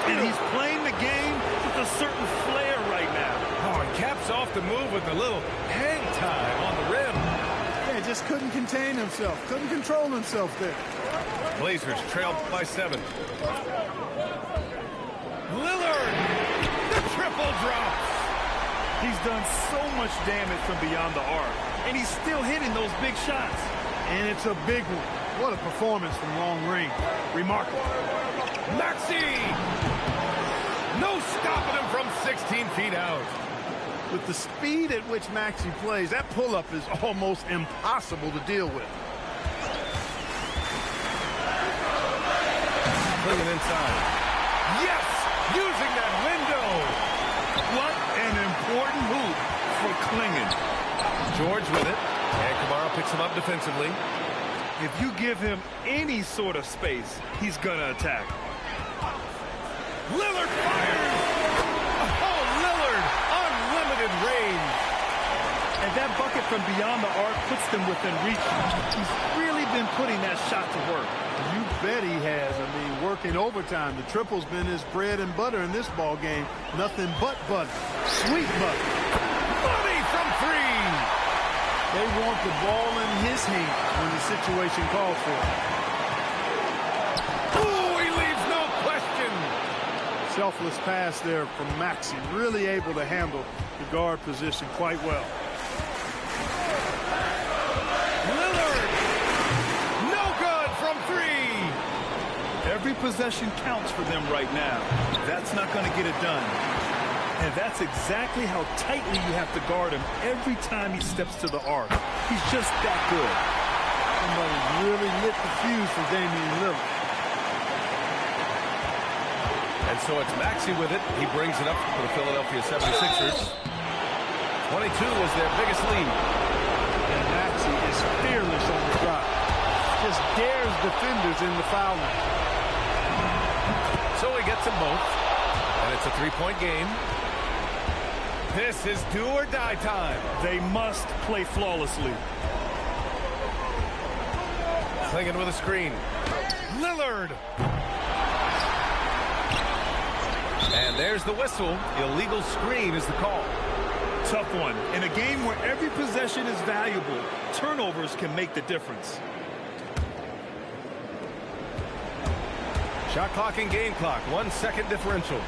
And he's playing the game with a certain flair right now. Oh, and caps off the move with a little hang time on the rim. Yeah, just couldn't contain himself. Couldn't control himself there. Blazers trailed by 7. Lillard! The triple drops! He's done so much damage from beyond the arc, and he's still hitting those big shots. And it's a big one. What a performance from long range. Remarkable. Maxey! No stopping him from 16 feet out. With the speed at which Maxey plays, that pull-up is almost impossible to deal with. Clinging inside. Yes! Using that window! What an important move for Clingan. George with it. And Kamara picks him up defensively. If you give him any sort of space, he's going to attack. Lillard fires! Oh, Lillard! Unlimited range. And that bucket from beyond the arc puts them within reach. He's really been putting that shot to work. You bet he has. I mean, working overtime. The triple's been his bread and butter in this ball game. Nothing but butter. Sweet butter. Money from three! They want the ball in his hand when the situation calls for it. Ooh, he leaves no question. Selfless pass there from Maxey. Really able to handle the guard position quite well. Lillard! No good from three! Every possession counts for them right now. That's not going to get it done. And that's exactly how tightly you have to guard him every time he steps to the arc. He's just that good. Somebody really lit the fuse for Damian Lillard. And so it's Maxey with it. He brings it up for the Philadelphia 76ers. 22 was their biggest lead. And Maxey is fearless on the drop. Just dares defenders in the foul line. So he gets them both. And it's a three-point game. This is do or die time. They must play flawlessly. Clingan with a screen. Lillard. And there's the whistle. Illegal screen is the call. Tough one. In a game where every possession is valuable, turnovers can make the difference. Shot clock and game clock. 1 second differential.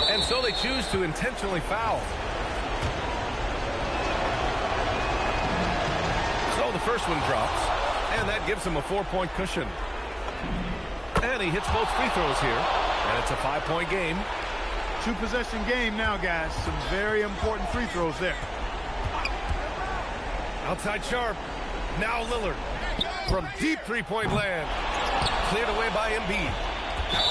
And so they choose to intentionally foul. So the first one drops. And that gives him a 4-point cushion. And he hits both free throws here. And it's a 5-point game. Two-possession game now, guys. Some very important free throws there. Outside Sharp. Now Lillard. From deep three-point land. Cleared away by Embiid.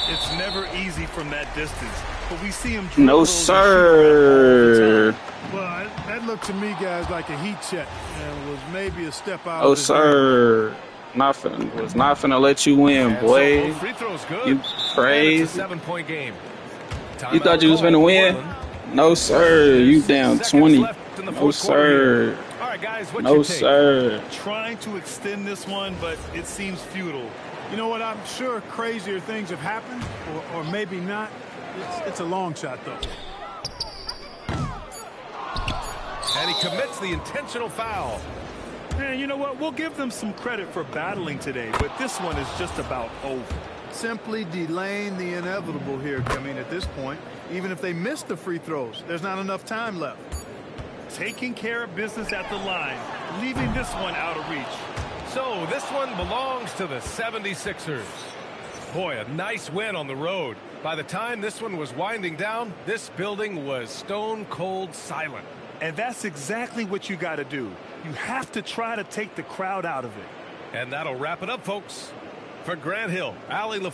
It's never easy from that distance. But we see him. No, sir. Well, that looked to me, guys, like a heat check. And was maybe a step out. Oh, sir. Was not finna let you win, boy. So free throws good. You crazy. It's a 7-point game. You thought you was finna win? No, sir. You down 20. No, sir. All right, guys, what's no, sir. Trying to extend this one, but it seems futile. You know what? I'm sure crazier things have happened, or maybe not. It's a long shot, though. And he commits the intentional foul. And you know what? We'll give them some credit for battling today, but this one is just about over. Simply delaying the inevitable here, coming at this point. Even if they miss the free throws, there's not enough time left. Taking care of business at the line, leaving this one out of reach. So this one belongs to the 76ers. Boy, a nice win on the road. By the time this one was winding down, this building was stone cold silent. And that's exactly what you got to do. You have to try to take the crowd out of it. And that'll wrap it up, folks. For Grant Hill, Allie LaFleur.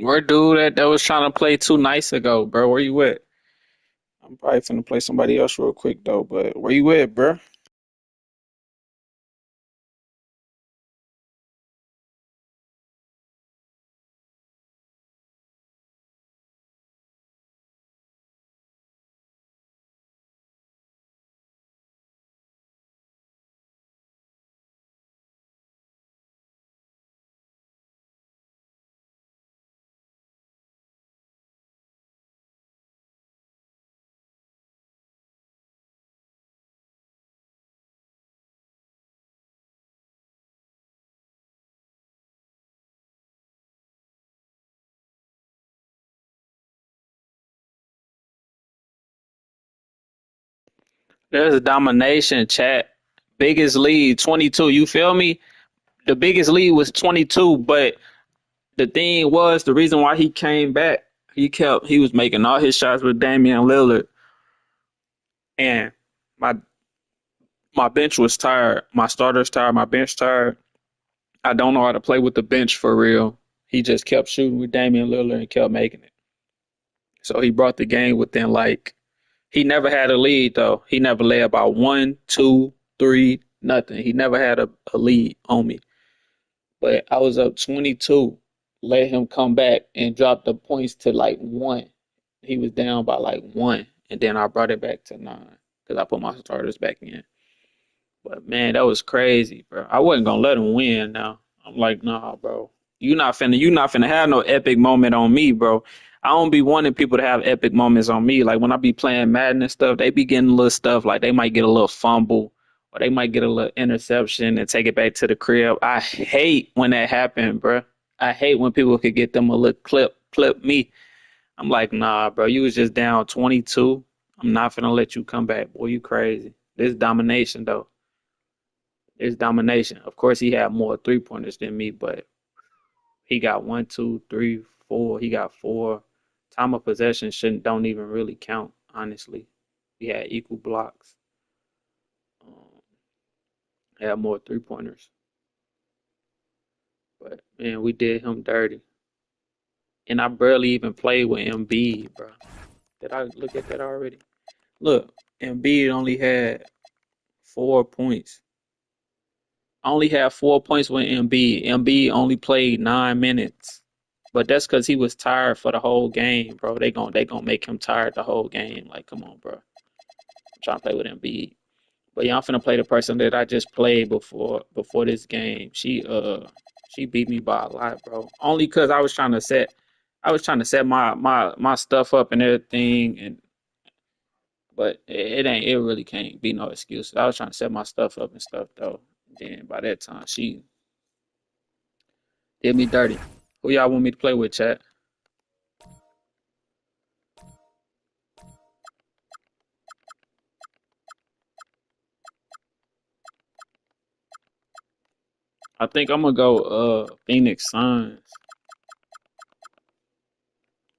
Where dude that was trying to play 2 nights ago, bro? Where you at? I'm probably finna play somebody else real quick though, but where you at, bro? There's a domination chat. Biggest lead 22. You feel me? The biggest lead was 22, but the thing was the reason why he came back. He was making all his shots with Damian Lillard, and my my bench was tired. My starters tired. My bench tired. I don't know how to play with the bench for real. He just kept shooting with Damian Lillard and kept making it. So he brought the game within like he never had a lead though. He never led about 1, 2, 3, nothing. He never had a lead on me. But I was up 22. Let him come back and drop the points to like 1. He was down by like 1, and then I brought it back to 9 because I put my starters back in. But man, that was crazy, bro. I wasn't gonna let him win. Now I'm like, nah, bro. You not finna have no epic moment on me, bro. I don't be wanting people to have epic moments on me. Like when I be playing Madden and stuff, they be getting little stuff. Like they might get a little fumble, or they might get a little interception and take it back to the crib. I hate when that happen, bro. I hate when people could get them a little clip me. I'm like, nah, bro. You was just down 22. I'm not finna let you come back, boy. You crazy. This domination though. It's domination. Of course, he had more 3 pointers than me, but he got 1, 2, 3, 4. He got 4. Time of possession shouldn't don't even really count, honestly. He had equal blocks. Um, had more 3 pointers, but man, we did him dirty. And I barely even played with Embiid, bro. Did I look at that already? Look, Embiid only had 4 points. I only had 4 points with Embiid. Embiid only played 9 minutes. But that's because he was tired for the whole game, bro. They gonna make him tired the whole game. Like, come on, bro. I'm trying to play with Embiid. But yeah, I'm finna play the person that I just played before this game. She beat me by a lot, bro. Only because I was trying to set my stuff up and everything, and but it really can't be no excuse. I was trying to set my stuff up and stuff though. Then by that time she did me dirty. Who y'all want me to play with, chat? I think I'm gonna go Phoenix Suns.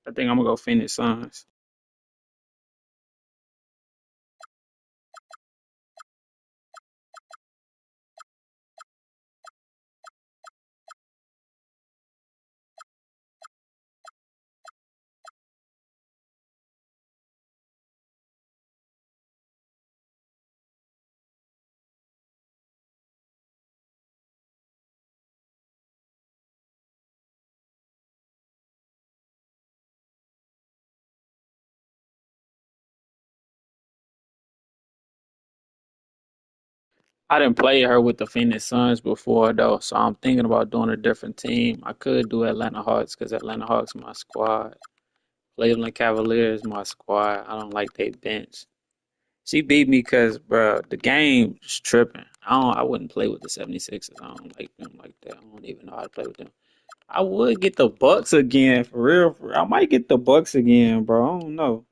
I think I'm gonna go Phoenix Suns. I didn't play her with the Phoenix Suns before though, so I'm thinking about doing a different team. I could do Atlanta Hawks because Atlanta Hawks my squad. Cleveland Cavaliers my squad. I don't like their bench. She beat me because, bro, the game is tripping. I wouldn't play with the 76ers. I don't like them like that. I don't even know how to play with them. I would get the Bucks again, for real. For real. I might get the Bucks again, bro. I don't know.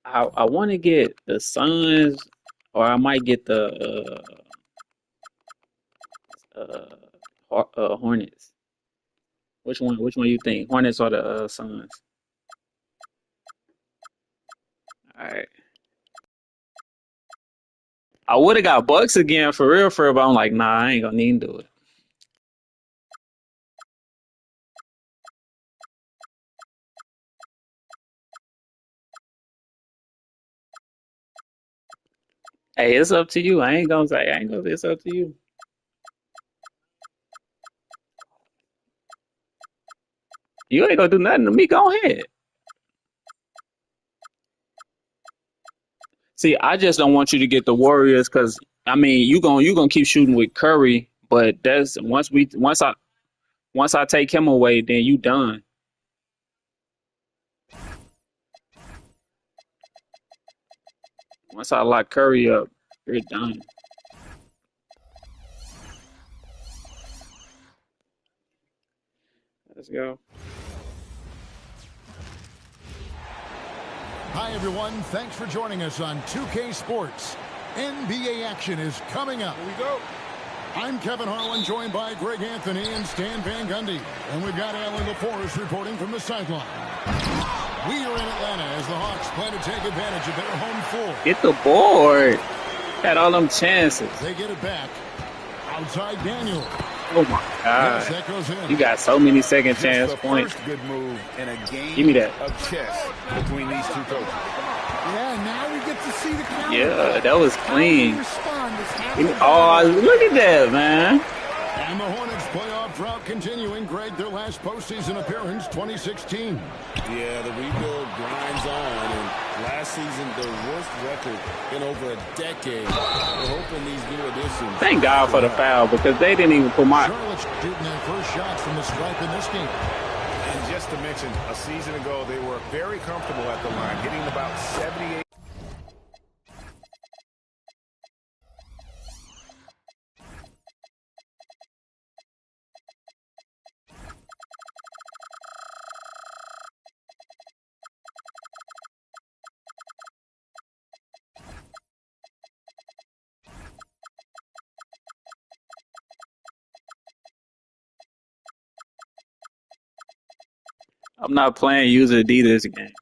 I want to get the Suns, or I might get the Hornets. Which one? Which one you think? Hornets or the Suns? All right. I would have got Bucks again for real, but I'm like, nah, I ain't gonna need to do it. Hey, it's up to you. I ain't gonna say. I ain't gonna say it's up to you. You ain't gonna do nothing to me. Go ahead. See, I just don't want you to get the Warriors because I mean you gonna keep shooting with Curry, but that's once I take him away, then you done. Once I lock Curry up, you're done. Let's go. Hi, everyone. Thanks for joining us on 2K Sports. NBA action is coming up. Here we go. I'm Kevin Harlan, joined by Greg Anthony and Stan Van Gundy. And we've got Alan LaForest reporting from the sideline. We are in Atlanta as the Hawks plan to take advantage of their home floor. Get the board. Had all them chances. They get it back. Outside Daniel. Oh my God! Yes, that goes in. You got so many second chance points. First good move in a game Give me that. of chess between these two coaches. Yeah, now we get to see the counter. Yeah, that was clean. Oh, look at that, man. And the Hornets playoff drought continuing. Greg, their last postseason appearance, 2016. Yeah, the rebuild grinds on, and last season, their worst record in over a decade. We're hoping these new additions. Thank God for the foul because they didn't even put my. Charlotte's shooting their first shots from the stripe in this game. And just to mention, a season ago, they were very comfortable at the line, hitting about 78. I'm not playing user Adidas again.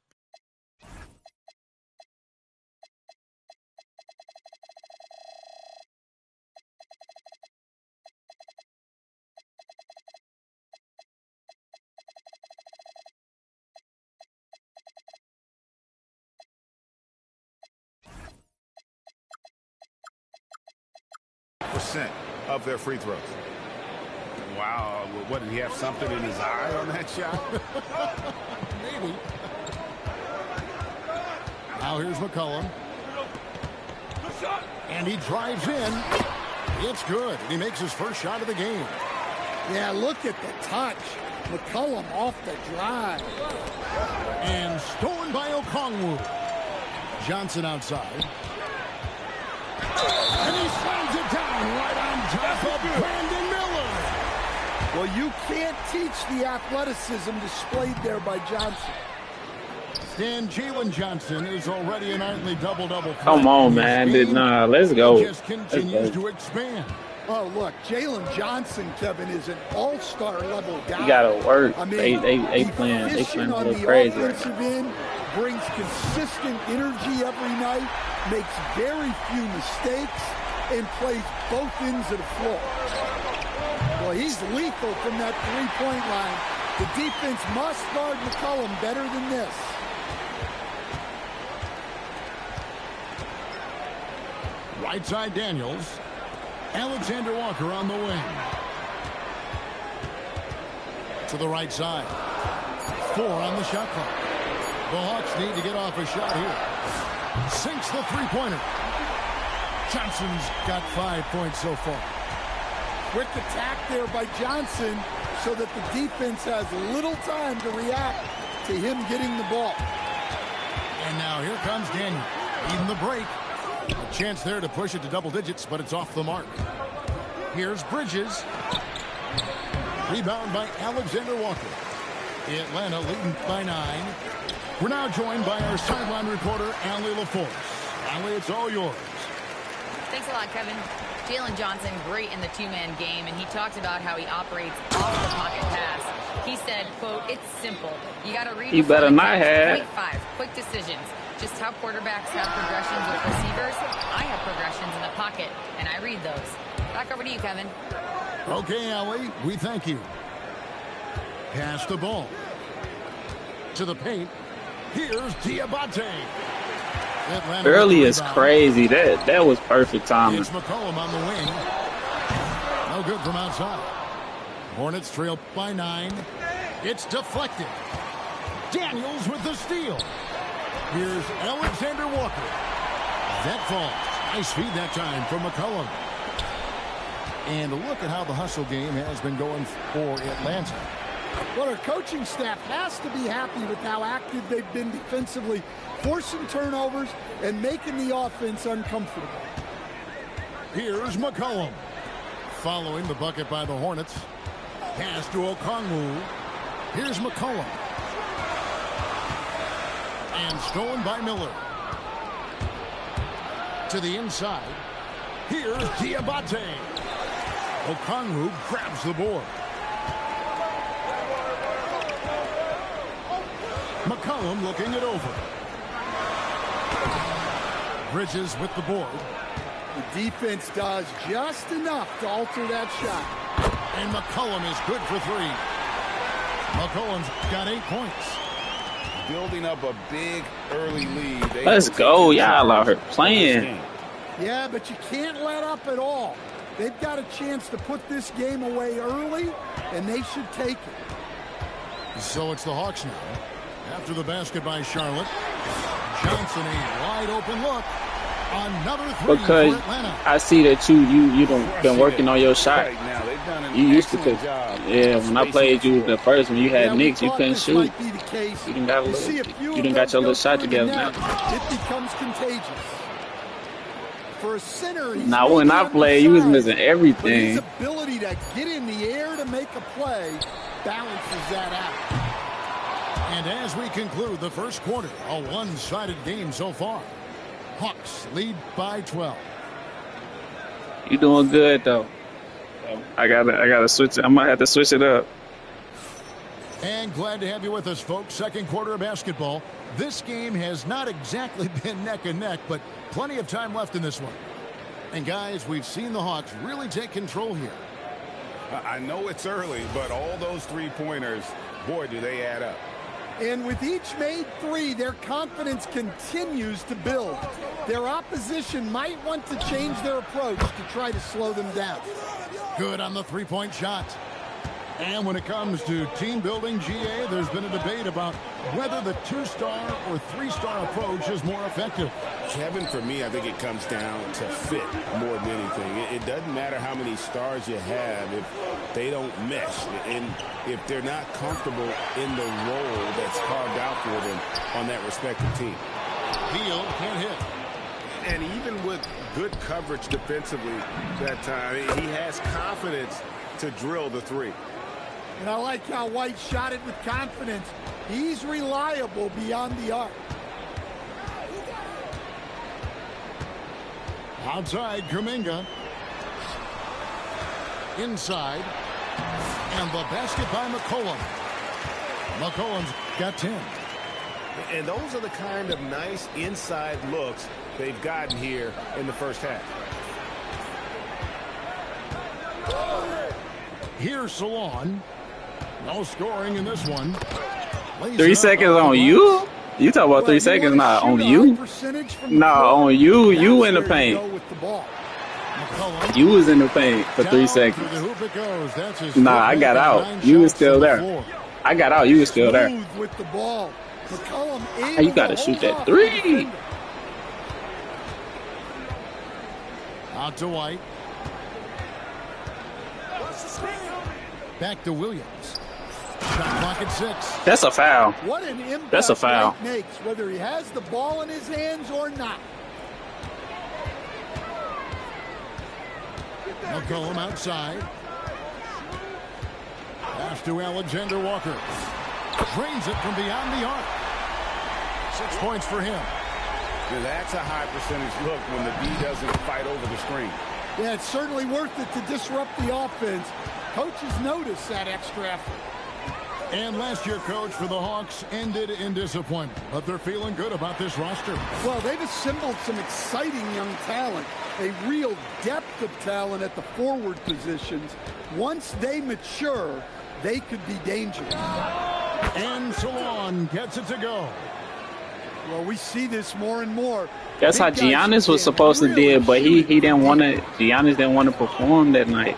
Percent of their free throws. Wow, what, did he have something in his eye on that shot? Maybe. Now here's McCollum. And he drives in. It's good. And he makes his first shot of the game. Yeah, look at the touch. McCollum off the drive. And stolen by Okongwu. Johnson outside. And he slams it down right on top of Brandon Miller. Well, you can't teach the athleticism displayed there by Johnson. And Jalen Johnson is already a nightly double-double. Come on, man. Nah, let's go. He just continues to expand. Oh, look, Jalen Johnson, Kevin, is an all-star level guy. You gotta work. I mean, they playing a on little the crazy. offensive end, brings consistent energy every night, makes very few mistakes, and plays both ends of the floor. Well, he's lethal from that three-point line. The defense must guard McCollum better than this. Right side Daniels. Alexander Walker on the wing. To the right side. 4 on the shot clock. The Hawks need to get off a shot here. Sinks the three-pointer. Johnson's got 5 points so far. Quick attack there by Johnson so that the defense has little time to react to him getting the ball. And now here comes Daniel. Even the break. A chance there to push it to double digits, but it's off the mark. Here's Bridges. Rebound by Alexander Walker. Atlanta leading by 9. We're now joined by our sideline reporter, Allie LaForce. Allie, it's all yours. Thanks a lot, Kevin. Jalen Johnson, great in the two-man game, and he talked about how he operates off the pocket pass. He said, quote, it's simple. You got to read. You better not have. Point 5, quick decisions. Just how quarterbacks have progressions with receivers, I have progressions in the pocket, and I read those. Back over to you, Kevin. Okay, Allie, we thank you. Pass the ball. To the paint. Here's Diabate. Early is crazy. That was perfect timing. It's McCollum on the wing. No good from outside. Hornets trail by 9. It's deflected. Daniels with the steal. Here's Alexander Walker. That falls. Nice feed that time from McCollum. And look at how the hustle game has been going for Atlanta. Well, our coaching staff has to be happy with how active they've been defensively, forcing turnovers and making the offense uncomfortable. Here's McCollum. Following the bucket by the Hornets. Pass to Okongwu. Here's McCollum. And stolen by Miller. To the inside. Here's Diabate. Okongwu grabs the board. McCollum looking it over. Bridges with the board. The defense does just enough to alter that shot. And McCollum is good for 3. McCollum's got 8 points. Building up a big early lead. Let's go. Y'all out here playing. Yeah, but you can't let up at all. They've got a chance to put this game away early, and they should take it. So it's the Hawks now. After the basket by Charlotte. Johnson, a wide open look. Another 3 because for Atlanta. I see that you don't been working on your shot. Right now, they've done an you used to excellent cook. job. Yeah, when I played you the first when you had Knicks, you couldn't shoot. You didn't got your little shot together now. It becomes contagious. For a center, now when I played, you was missing everything. But his ability to get in the air to make a play balances that out. And as we conclude the first quarter, a one-sided game so far. Hawks lead by 12. You doing good though. I gotta switch it. I might have to switch it up. And glad to have you with us, folks. Second quarter of basketball. This game has not exactly been neck and neck, but plenty of time left in this one. And guys, we've seen the Hawks really take control here. I know it's early, but all those three-pointers, boy, do they add up. And with each made 3, their confidence continues to build. Their opposition might want to change their approach to try to slow them down. Good on the three-point shot. And when it comes to team building, GA, there's been a debate about whether the 2-star or 3-star approach is more effective. Kevin, for me, I think it comes down to fit more than anything. It doesn't matter how many stars you have if they don't mesh and if they're not comfortable in the role that's carved out for them on that respective team. Beal can't hit. And even with good coverage defensively that time, he has confidence to drill the 3. And I like how White shot it with confidence. He's reliable beyond the arc. Outside, Kuminga. Inside. And the basket by McCollum. McCollum's got 10. And those are the kind of nice inside looks they've gotten here in the first half. Here's Salon. No scoring in this one. 3 seconds on you? You talk about 3 seconds, not on you. Nah, on you. You in the paint. You was in the paint for 3 seconds. Nah, I got out. You was still there. I got out. You was still there. You got to shoot that 3. Out to White. Back to Williams. Shot clock at 6. That's a foul. What an impact that's a foul. White makes, whether he has the ball in his hands or not. McCollum outside. Pass to Alexander Walker. Drains it from beyond the arc. 6 points for him. Yeah, that's a high percentage look when the D doesn't fight over the screen. Yeah, it's certainly worth it to disrupt the offense. Coaches notice that extra effort. And last year, Coach, for the Hawks ended in disappointment, but they're feeling good about this roster. Well, they've assembled some exciting young talent, a real depth of talent at the forward positions. Once they mature, they could be dangerous. And Salon gets it to go. Well, we see this more and more. That's how Giannis was supposed to do it, but he didn't want to. Giannis didn't want to perform that night.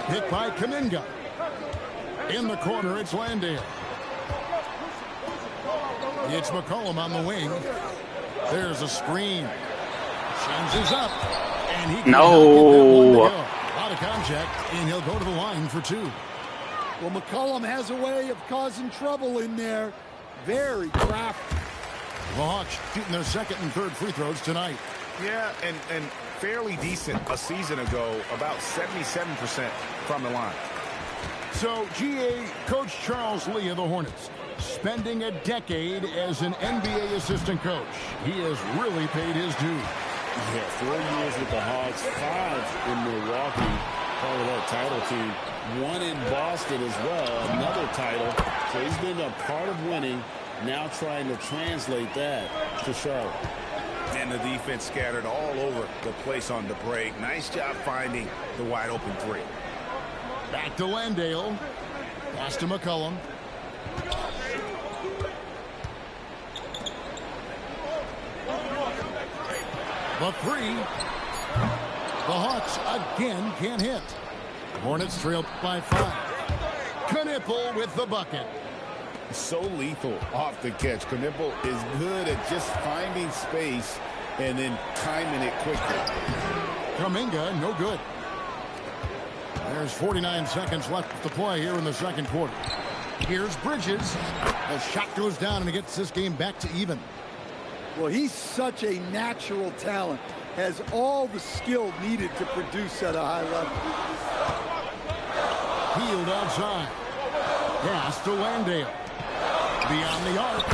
Hit by Kuminga. In the corner, it's Landale. It's McCollum on the wing. There's a screen. Changes up. And he no. A lot of contact, and he'll go to the line for 2. Well, McCollum has a way of causing trouble in there. Very crafty. The Hawks shooting their second and third free throws tonight. Yeah, and fairly decent a season ago, about 77% from the line. So, GA, Coach Charles Lee of the Hornets, spending a decade as an NBA assistant coach. He has really paid his dues. Yeah, 4 years with the Hawks, 5 in Milwaukee, part of that title team. 1 in Boston as well, another title. So he's been a part of winning, now trying to translate that to Charlotte. And the defense scattered all over the place on the break. Nice job finding the wide open 3. Back to Landale. Pass to McCollum. The 3. The Hawks again can't hit. Hornets trail by 5. Knipple with the bucket. So lethal off the catch. Knipple is good at just finding space and then timing it quickly. Kuminga, no good. There's 49 seconds left to play here in the second quarter. Here's Bridges. The shot goes down and he gets this game back to even. Well, he's such a natural talent. Has all the skill needed to produce at a high level. Hield outside. Pass to Landale. Beyond the arc.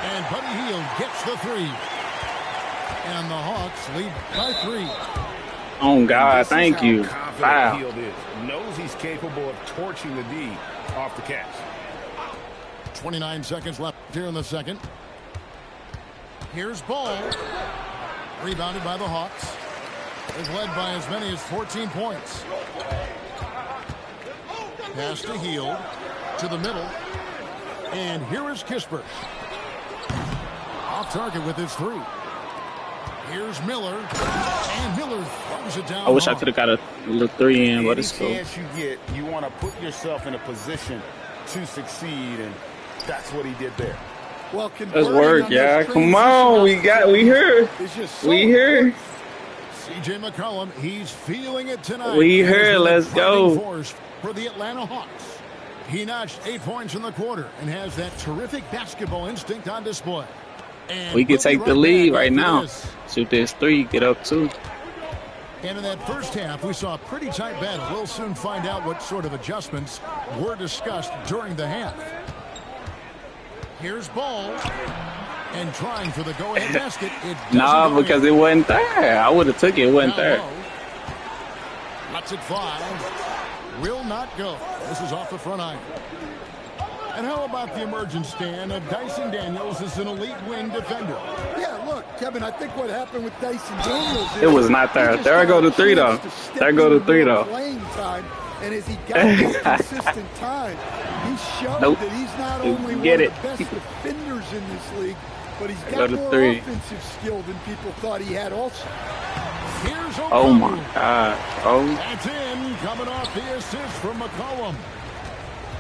And Buddy Hield gets the 3. And the Hawks lead by 3. Oh, God, thank you. Wow. Hield is. Knows he's capable of torching the D off the catch. 29 seconds left here in the second. Here's Ball. Rebounded by the Hawks. Is led by as many as 14 points. Pass to Hield. To the middle. And here is Kispert. Off target with his 3. Here's Miller. And Miller throws it down. I wish I could have got a little 3 in, but it's cool. Any chance you get, you want to put yourself in a position to succeed, and that's what he did there. Well, let's work, yeah. Come on, we here. We here. CJ McCollum, he's feeling it tonight. We here. Let's go. For the Atlanta Hawks. He notched 8 points in the quarter and has that terrific basketball instinct on display. And we can take the lead right now. Shoot this 3, get up 2. And in that first half, we saw a pretty tight battle. We'll soon find out what sort of adjustments were discussed during the half. Here's Ball. And trying for the go-ahead basket. Nah, because it wasn't there. I would have took it. It wasn't there. Lets it fly. Will not go. This is off the front iron. And how about the emergence, Stan, of Dyson Daniels as an elite wing defender? Yeah, look, Kevin, I think what happened with Dyson Daniels is it was not there. There go to 3, though. There go to 3, though. Playing time, and as he got consistent time, he showed that he's not only one of the best defenders in this league, but he's got more offensive skill than people thought he had also. Here's oh, my God. Oh. That's in, coming off the assist from McCollum.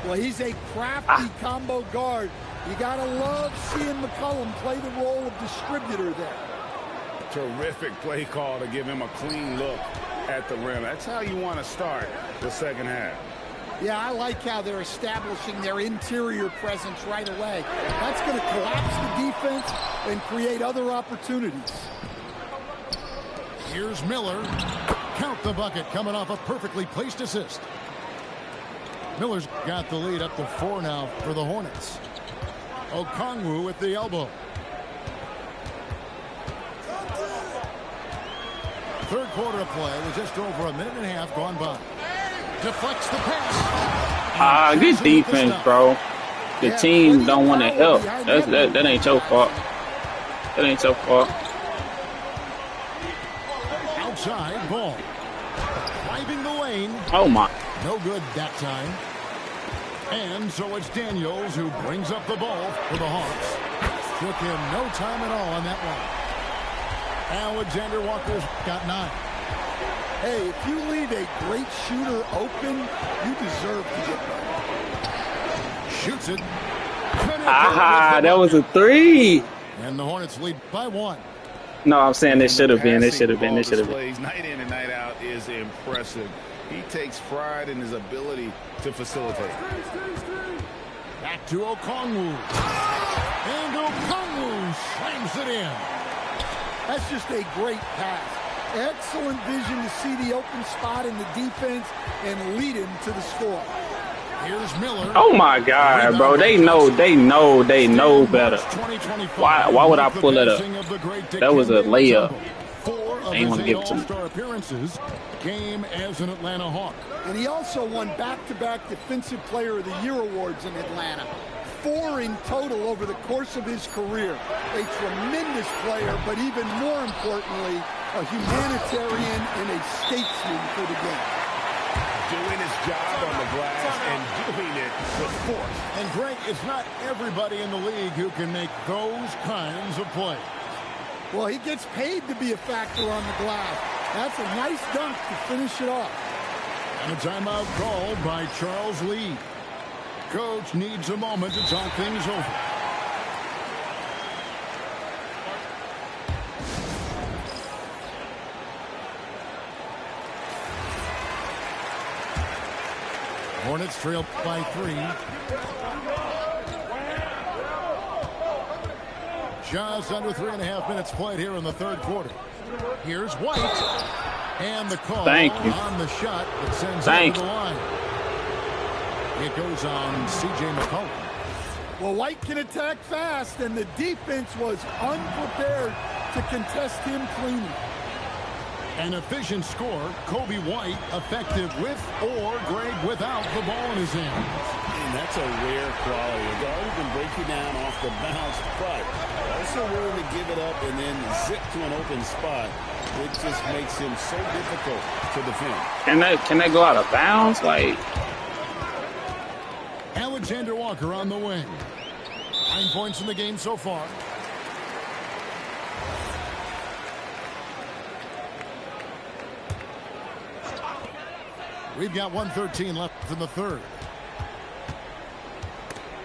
Well, he's a crafty combo guard. You got to love seeing McCollum play the role of distributor there. Terrific play call to give him a clean look at the rim. That's how you want to start the second half. Yeah, I like how they're establishing their interior presence right away. That's going to collapse the defense and create other opportunities. Here's Miller. Count the bucket coming off a perfectly placed assist. Miller's got the lead up to 4 now for the Hornets. Okongwu with the elbow. Third quarter of play with just over a minute and a half gone by. Deflects the pass. Good defense, bro. The team don't want to help. That ain't your fault. That ain't your fault. Outside ball. Driving the lane. Oh, my. No good that time. And so it's Daniels who brings up the ball for the Hawks. Took him no time at all on that one. Alexander Walker's got 9. Hey, if you leave a great shooter open, you deserve to get better. Shoots it. That was a 3. And the Hornets lead by 1. No, I'm saying it should have been. It should have been. It should have been. Night in and night out is impressive. He takes pride in his ability to facilitate. Back to Okongwu. And Okongwu slams it in. That's just a great pass. Excellent vision to see the open spot in the defense and lead him to the score. Here's Miller. Oh my God, bro! They know better. Why would I pull it up? That was a layup. I ain't want to give it to me. Appearances came as an Atlanta Hawk. And he also won back-to-back Defensive Player of the Year awards in Atlanta. 4 in total over the course of his career. A tremendous player, but even more importantly, a humanitarian and a statesman for the game. Doing his job on the glass and doing it with force. And Greg, it's not everybody in the league who can make those kinds of plays. Well, he gets paid to be a factor on the glass. That's a nice dunk to finish it off. And a timeout called by Charles Lee. Coach needs a moment to talk things over. Hornets trail by 3. Just under 3.5 minutes played here in the third quarter. Here's White. And the call on the shot that sends it to the line. It goes on C.J. McCollum. Well, White can attack fast, and the defense was unprepared to contest him cleanly. An efficient score, Kobe White, effective with or Greg without the ball in his hands. And that's a rare quality. A guard who can break you down off the bounce, but also willing to give it up and then zip to an open spot. It just makes him so difficult to defend. Can they go out of bounds? Like, Alexander Walker on the wing. 9 points in the game so far. We've got 1:13 left in the third.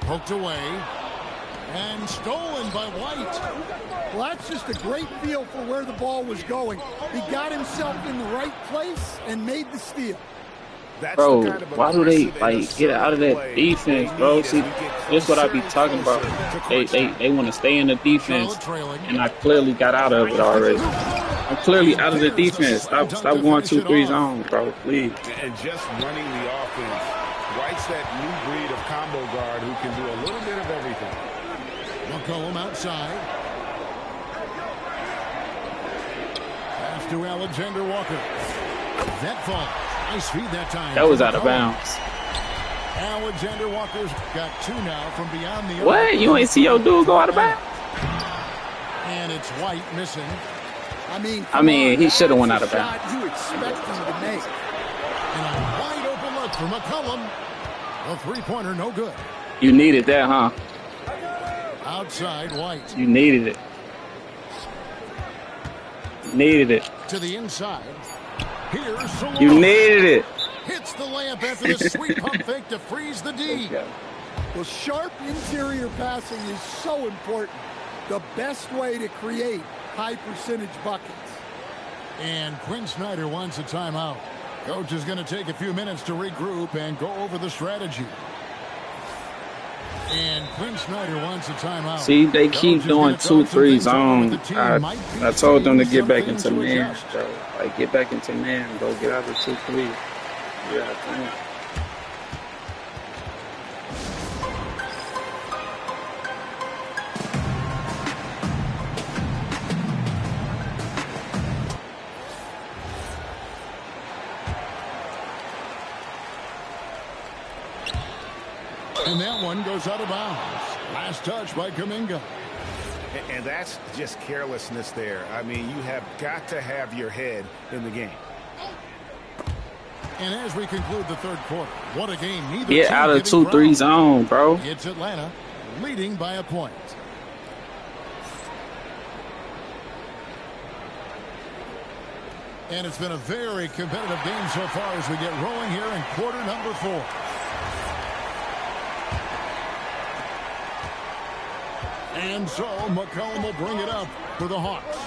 Poked away. And stolen by White. Well, that's just a great feel for where the ball was going. He got himself in the right place and made the steal. Bro, why do they get out of that defense, bro? See, that's what I be talking about. They want to stay in the defense, and I clearly got out of it already. I'm clearly out of the defense. Stop going 2-3 zone, bro, please. And just running the offense. White's that new breed of combo guard who can do a little bit of everything. McCollum outside. Pass to Alexander Walker. That fall. Nice feed that time. That was out of bounds. Alexander Walker's got 2 now from beyond the. What? You ain't see your dude go out of bounds? And it's White missing. I mean, he should have went out of bounds. You expect him to make. And a wide open look for McCollum. A 3-pointer, no good. You needed that, huh? Outside White. You needed it. Needed it. To the inside. Here's Salone. You needed it. Hits the layup after the sweet pump fake to freeze the D. Well, sharp interior passing is so important. The best way to create high percentage buckets. And Quinn Snyder wants a timeout. Coach is going to take a few minutes to regroup and go over the strategy. And Quinn Snyder wants a timeout. See, they keep doing 2-3 zone. I told them to get back into man, bro. Like, get back into man, bro. Get out of 2-3. Yeah, And that one goes out of bounds. Last touch by Kuminga. And that's just carelessness there. I mean, you have got to have your head in the game. And as we conclude the third quarter, what a game. Neither Get out of 2-3 zone, bro. It's Atlanta leading by a point. And it's been a very competitive game so far as we get rolling here in quarter number 4. And so McCollum will bring it up for the Hawks.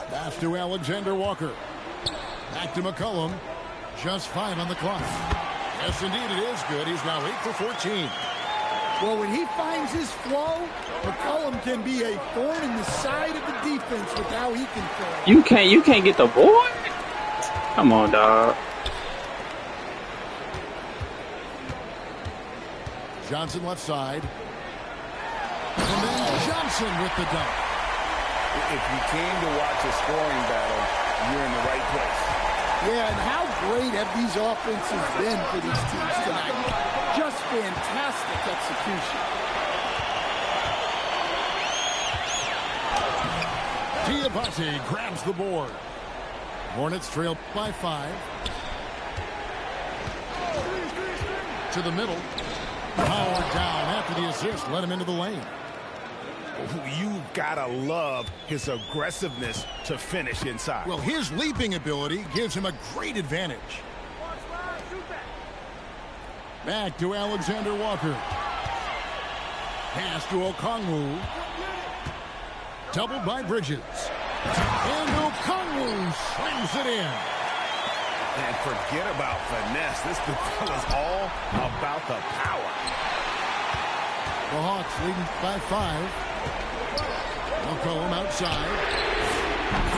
Pass to Alexander Walker. Back to McCollum. Just 5 on the clock. Yes, indeed, it is good. He's now 8 for 14. Well, when he finds his flow, McCollum can be a thorn in the side of the defense with how he can play. You can't get the board? Come on, dog. Johnson left side. And then Johnson with the dunk. If you came to watch a scoring battle, you're in the right place. Yeah, and how great have these offenses been for these teams tonight? Just fantastic execution. Diabate grabs the board. Hornets trail by 5. To the middle. Powered down after the assist. Let him into the lane. You've got to love his aggressiveness to finish inside. Well, his leaping ability gives him a great advantage. Back to Alexander Walker. Pass to Okongwu. Doubled by Bridges. And Okongwu slams it in. And forget about finesse. This is all about the power. The Hawks leading by 5. McCollum outside.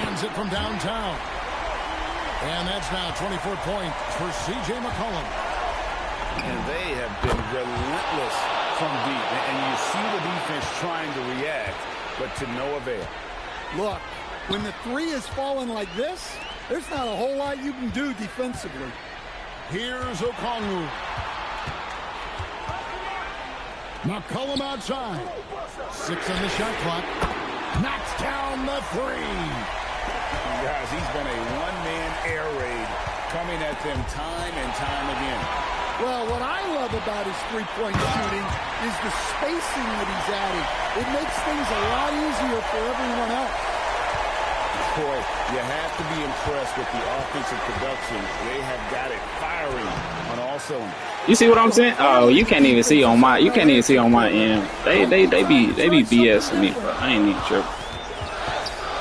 Hands it from downtown. And that's now 24 points for C.J. McCollum. And they have been relentless from deep. And you see the defense trying to react, but to no avail. Look, when the 3 is falling like this, there's not a whole lot you can do defensively. Here's Okongwu. McCollum outside. 6 on the shot clock. Knocks down the 3. Guys, he's been a one-man air raid coming at them time and time again. Well, what I love about his three-point shooting is the spacing that he's adding. It makes things a lot easier for everyone else. Boy, you have to be impressed with the offensive production. They have got it firing on all cylinders. You see what I'm saying? Oh, you can't even see on my end. They be BSing me, bro. I ain't even tripping.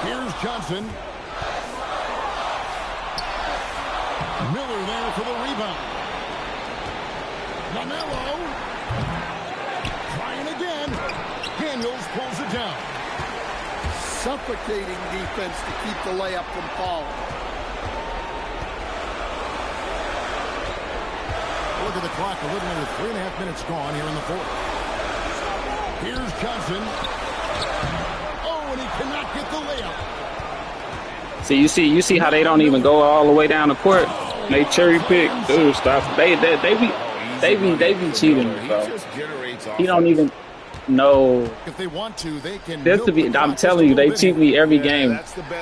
Here's Johnson. Miller there for the rebound. LaMelo. Trying again. Daniels pulls it down. Suffocating defense to keep the layup from falling. Look at the clock, a little under 3.5 minutes gone here in the fourth. Here's Johnson. Oh, and he cannot get the layup. See, you see how they don't even go all the way down the court. They cherry pick. Dude, stop. They be cheating, bro. He don't even know. If they want to, they can. I'm telling you, they cheat me every game.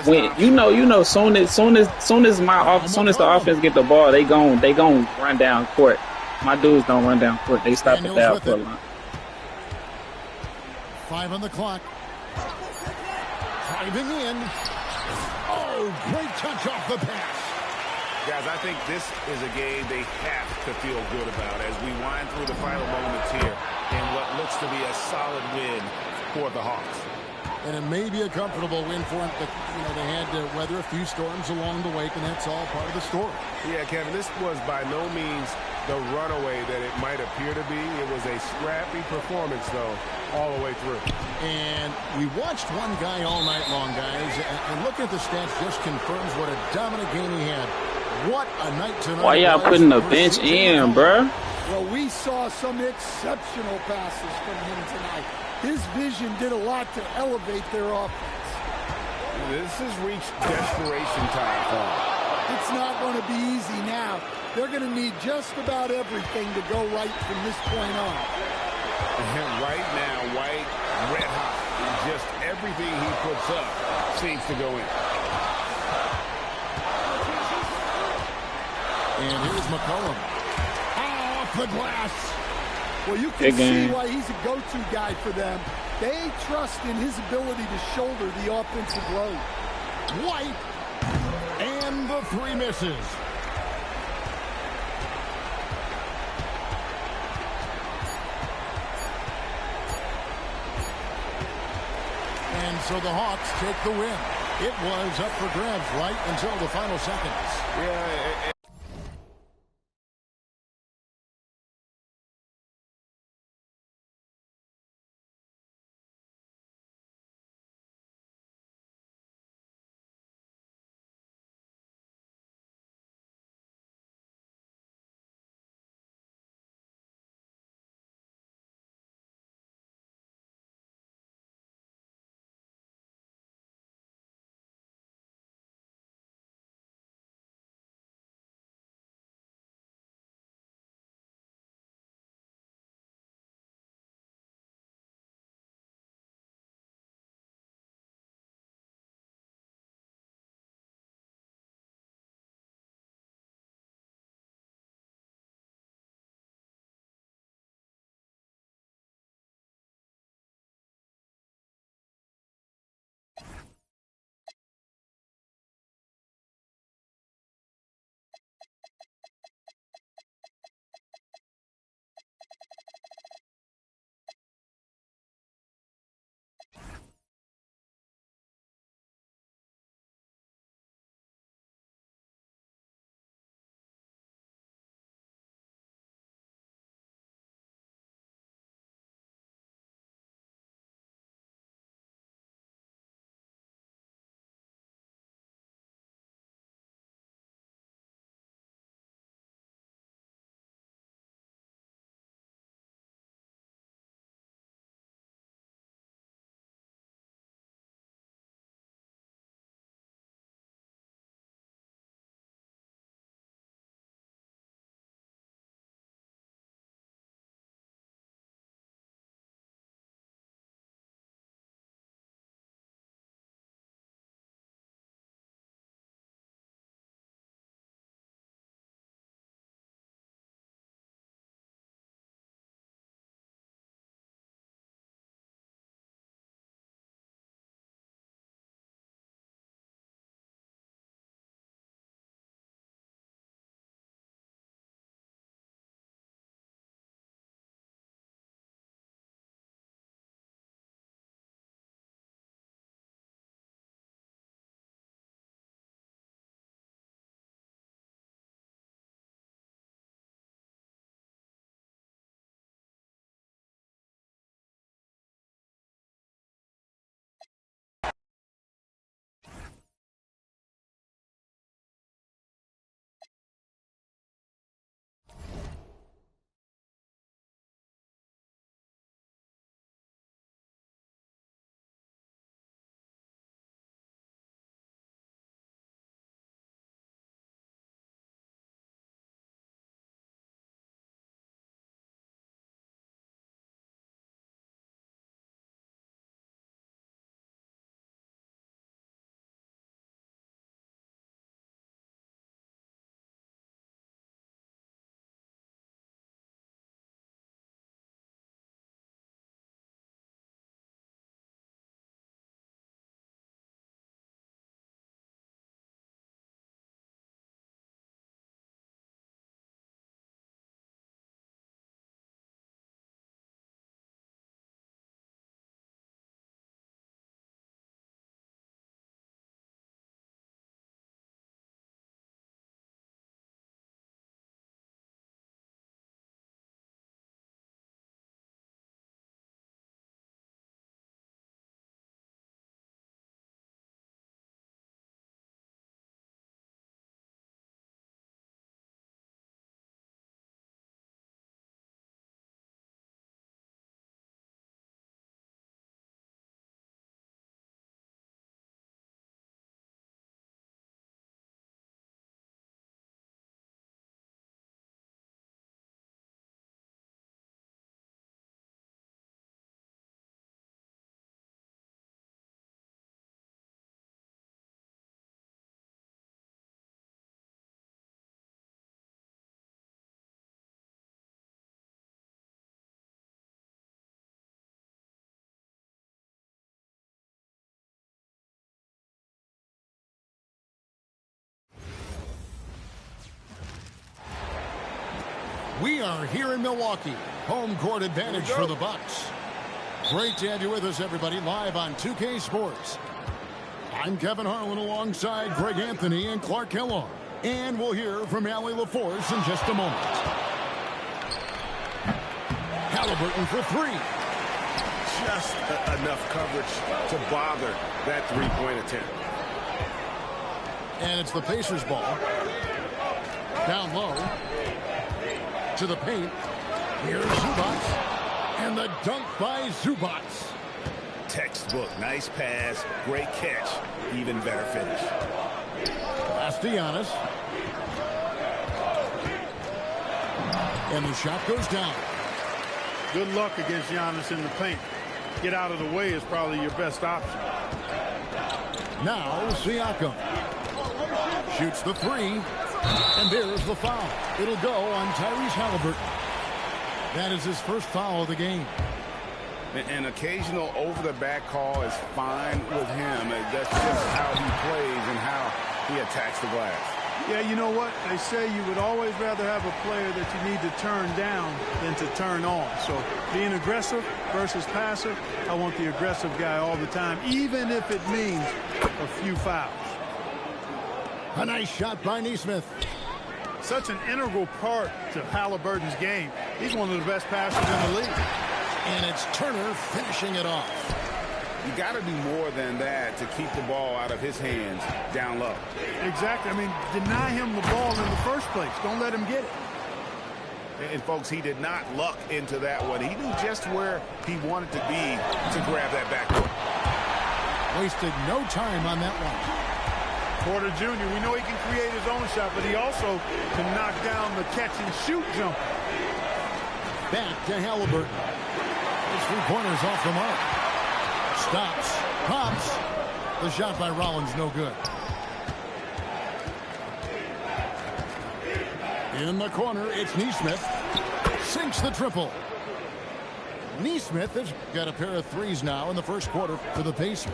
When you know, soon as the offense get the ball, they gon' run down court. My dudes don't run down court. They stop at that court line. 5 on the clock. Driving in. Oh, great touch off the pass. Guys, I think this is a game they have to feel good about as we wind through the final moments here in what looks to be a solid win for the Hawks. And it may be a comfortable win for them, but they had to weather a few storms along the way, and that's all part of the story. Yeah, Kevin, this was by no means the runaway that it might appear to be. It was a scrappy performance, though, all the way through. And we watched one guy all night long, guys, and looking at the stats just confirms what a dominant game he had. What a night tonight. Why y'all putting the bench in, bruh? Well, we saw some exceptional passes from him tonight. His vision did a lot to elevate their offense. This has reached desperation time for them. It's not going to be easy now. They're going to need just about everything to go right from this point on. And right now, White, red hot. Just everything he puts up seems to go in. And here's McCollum. Off the glass. Well, you can see why he's a go-to guy for them. They trust in his ability to shoulder the offensive load. White. And the three misses. And so the Hawks take the win. It was up for grabs right until the final seconds. Yeah. We are here in Milwaukee. Home court advantage for the Bucks. Great to have you with us, everybody, live on 2K Sports. I'm Kevin Harlan alongside Greg Anthony and Clark Kellogg. And we'll hear from Allie LaForce in just a moment. Halliburton for three. Just enough coverage to bother that three-point attempt. And it's the Pacers ball. Down low. To the paint. Here's Zubac. And the dunk by Zubac. Textbook. Nice pass. Great catch. Even better finish. Pass to Giannis. And the shot goes down. Good luck against Giannis in the paint. Get out of the way is probably your best option. Now Siakam. Shoots the three. And there's the foul. It'll go on Tyrese Halliburton. That is his first foul of the game. An occasional over-the-back call is fine with him. That's just how he plays and how he attacks the glass. Yeah, you know what? They say you would always rather have a player that you need to turn down than to turn on. So being aggressive versus passive, I want the aggressive guy all the time, even if it means a few fouls. A nice shot by Nesmith. Such an integral part to Halliburton's game. He's one of the best passers in the league. And it's Turner finishing it off. You got to do more than that to keep the ball out of his hands down low. Exactly. I mean, deny him the ball in the first place. Don't let him get it. And, folks, he did not luck into that one. He knew just where he wanted to be to grab that backcourt. Wasted no time on that one. Porter Jr., we know he can create his own shot, but he also can knock down the catch-and-shoot jumper. Back to Halliburton. His three-pointers off the mark. Stops. Pops. The shot by Rollins, no good. In the corner, it's Nesmith. Sinks the triple. Nesmith has got a pair of threes now in the first quarter for the Pacers.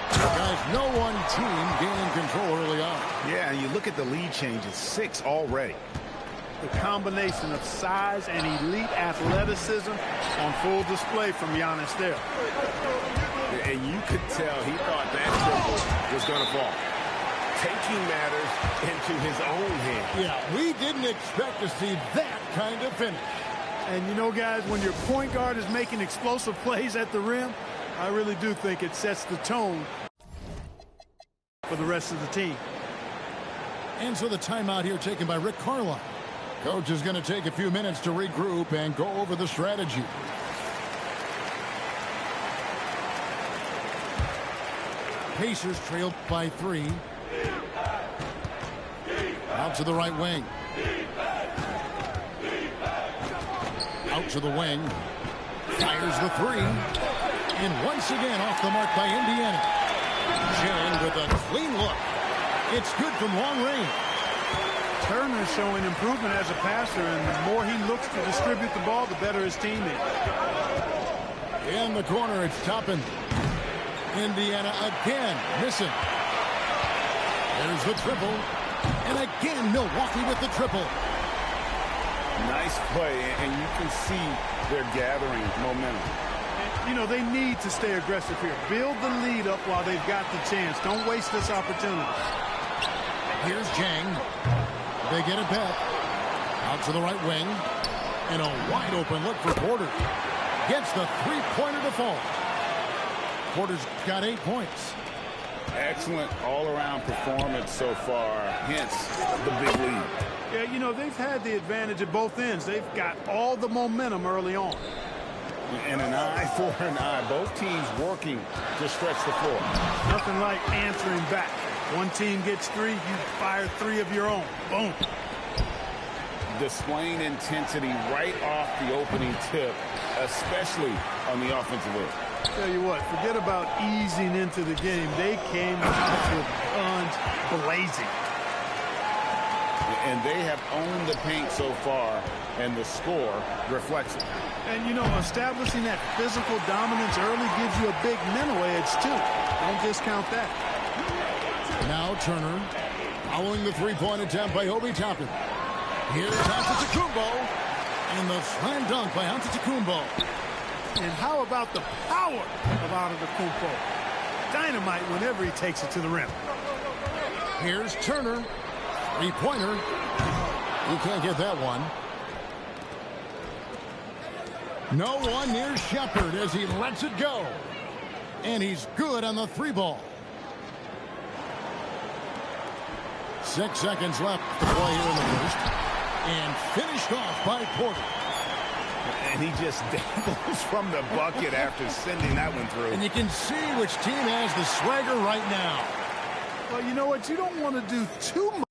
Guys, no one team gaining control early on. Yeah, and you look at the lead changes, 6 already. The combination of size and elite athleticism on full display from Giannis there. And you could tell he thought that triple was going to fall. Taking matters into his own hands. Yeah, we didn't expect to see that kind of finish. And you know, guys, when your point guard is making explosive plays at the rim, I really do think it sets the tone for the rest of the team. And so the timeout here taken by Rick Carlisle. Coach is going to take a few minutes to regroup and go over the strategy. Pacers trailed by 3. Out to the right wing. Out to the wing. Fires the 3. And once again off the mark by Indiana. Jang with a clean look. It's good from long range. Turner showing improvement as a passer, and the more he looks to distribute the ball, the better his team is. In the corner, it's Toppin. Indiana again missing. There's the triple. And again, Milwaukee with the triple. Nice play, and you can see they're gathering momentum. You know, they need to stay aggressive here. Build the lead up while they've got the chance. Don't waste this opportunity. Here's Jang. They get it back. Out to the right wing. And a wide open look for Porter. Gets the three-pointer to fall. Porter's got 8 points. Excellent all-around performance so far. Hence the big lead. Yeah, you know, they've had the advantage at both ends. They've got all the momentum early on. And an eye for an eye. Both teams working to stretch the floor. Nothing like answering back. One team gets 3, you fire 3 of your own. Boom. Displaying intensity right off the opening tip, especially on the offensive end. Tell you what, forget about easing into the game. They came out with guns blazing. And they have owned the paint so far, and the score reflects it. And, you know, establishing that physical dominance early gives you a big mental edge, too. Don't discount that. Now Turner, following the three-point attempt by Obi Toppin. Here's Antetokounmpo. And the slam dunk by Antetokounmpo. And how about the power of Antetokounmpo? Dynamite whenever he takes it to the rim. Here's Turner. Three-pointer. He can't get that one. No one near Shepherd as he lets it go. And he's good on the three ball. 6 seconds left to play here in the first. And finished off by Porter. And he just dangles from the bucket after sending that one through. And you can see which team has the swagger right now. Well, you know what? You don't want to do too much.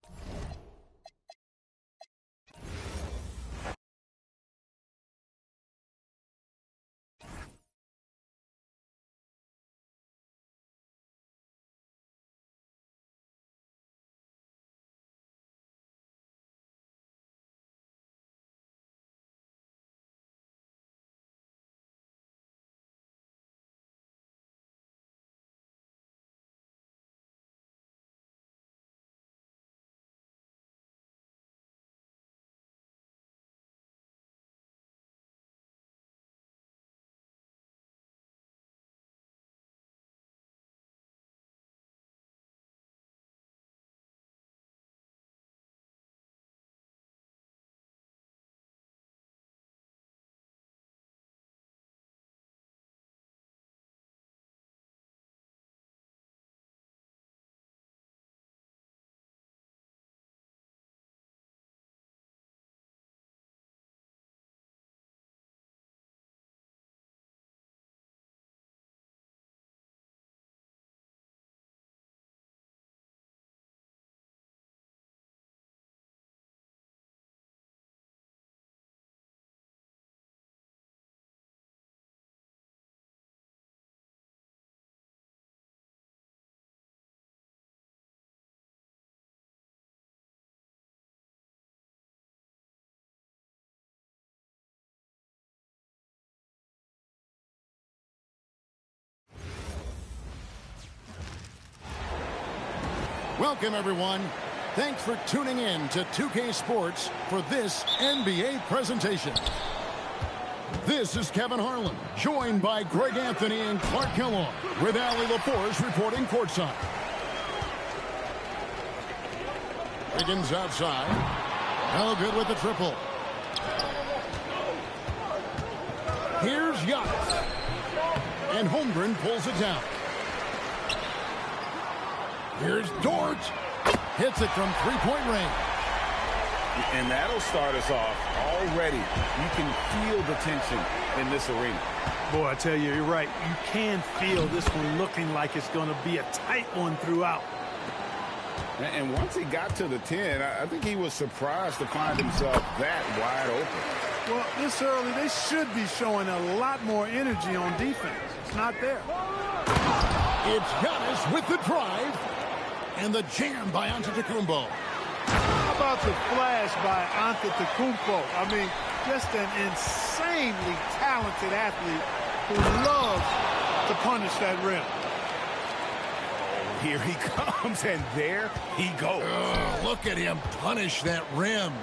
Welcome, everyone. Thanks for tuning in to 2K Sports for this NBA presentation. This is Kevin Harlan, joined by Greg Anthony and Clark Kellogg, with Allie LaForce reporting courtside. Wiggins outside. No good with the triple. Here's Giannis. And Holmgren pulls it down. Here's Dort. Hits it from three-point range. And that'll start us off already. You can feel the tension in this arena. Boy, I tell you, you're right. You can feel this one looking like it's going to be a tight one throughout. And once he got to the 10, I think he was surprised to find himself that wide open. Well, this early, they should be showing a lot more energy on defense. It's not there. It's Giannis with the drive. And the jam by Antetokounmpo. How about the flash by Antetokounmpo? I mean, just an insanely talented athlete who loves to punish that rim. Here he comes, and there he goes. Look at him punish that rim.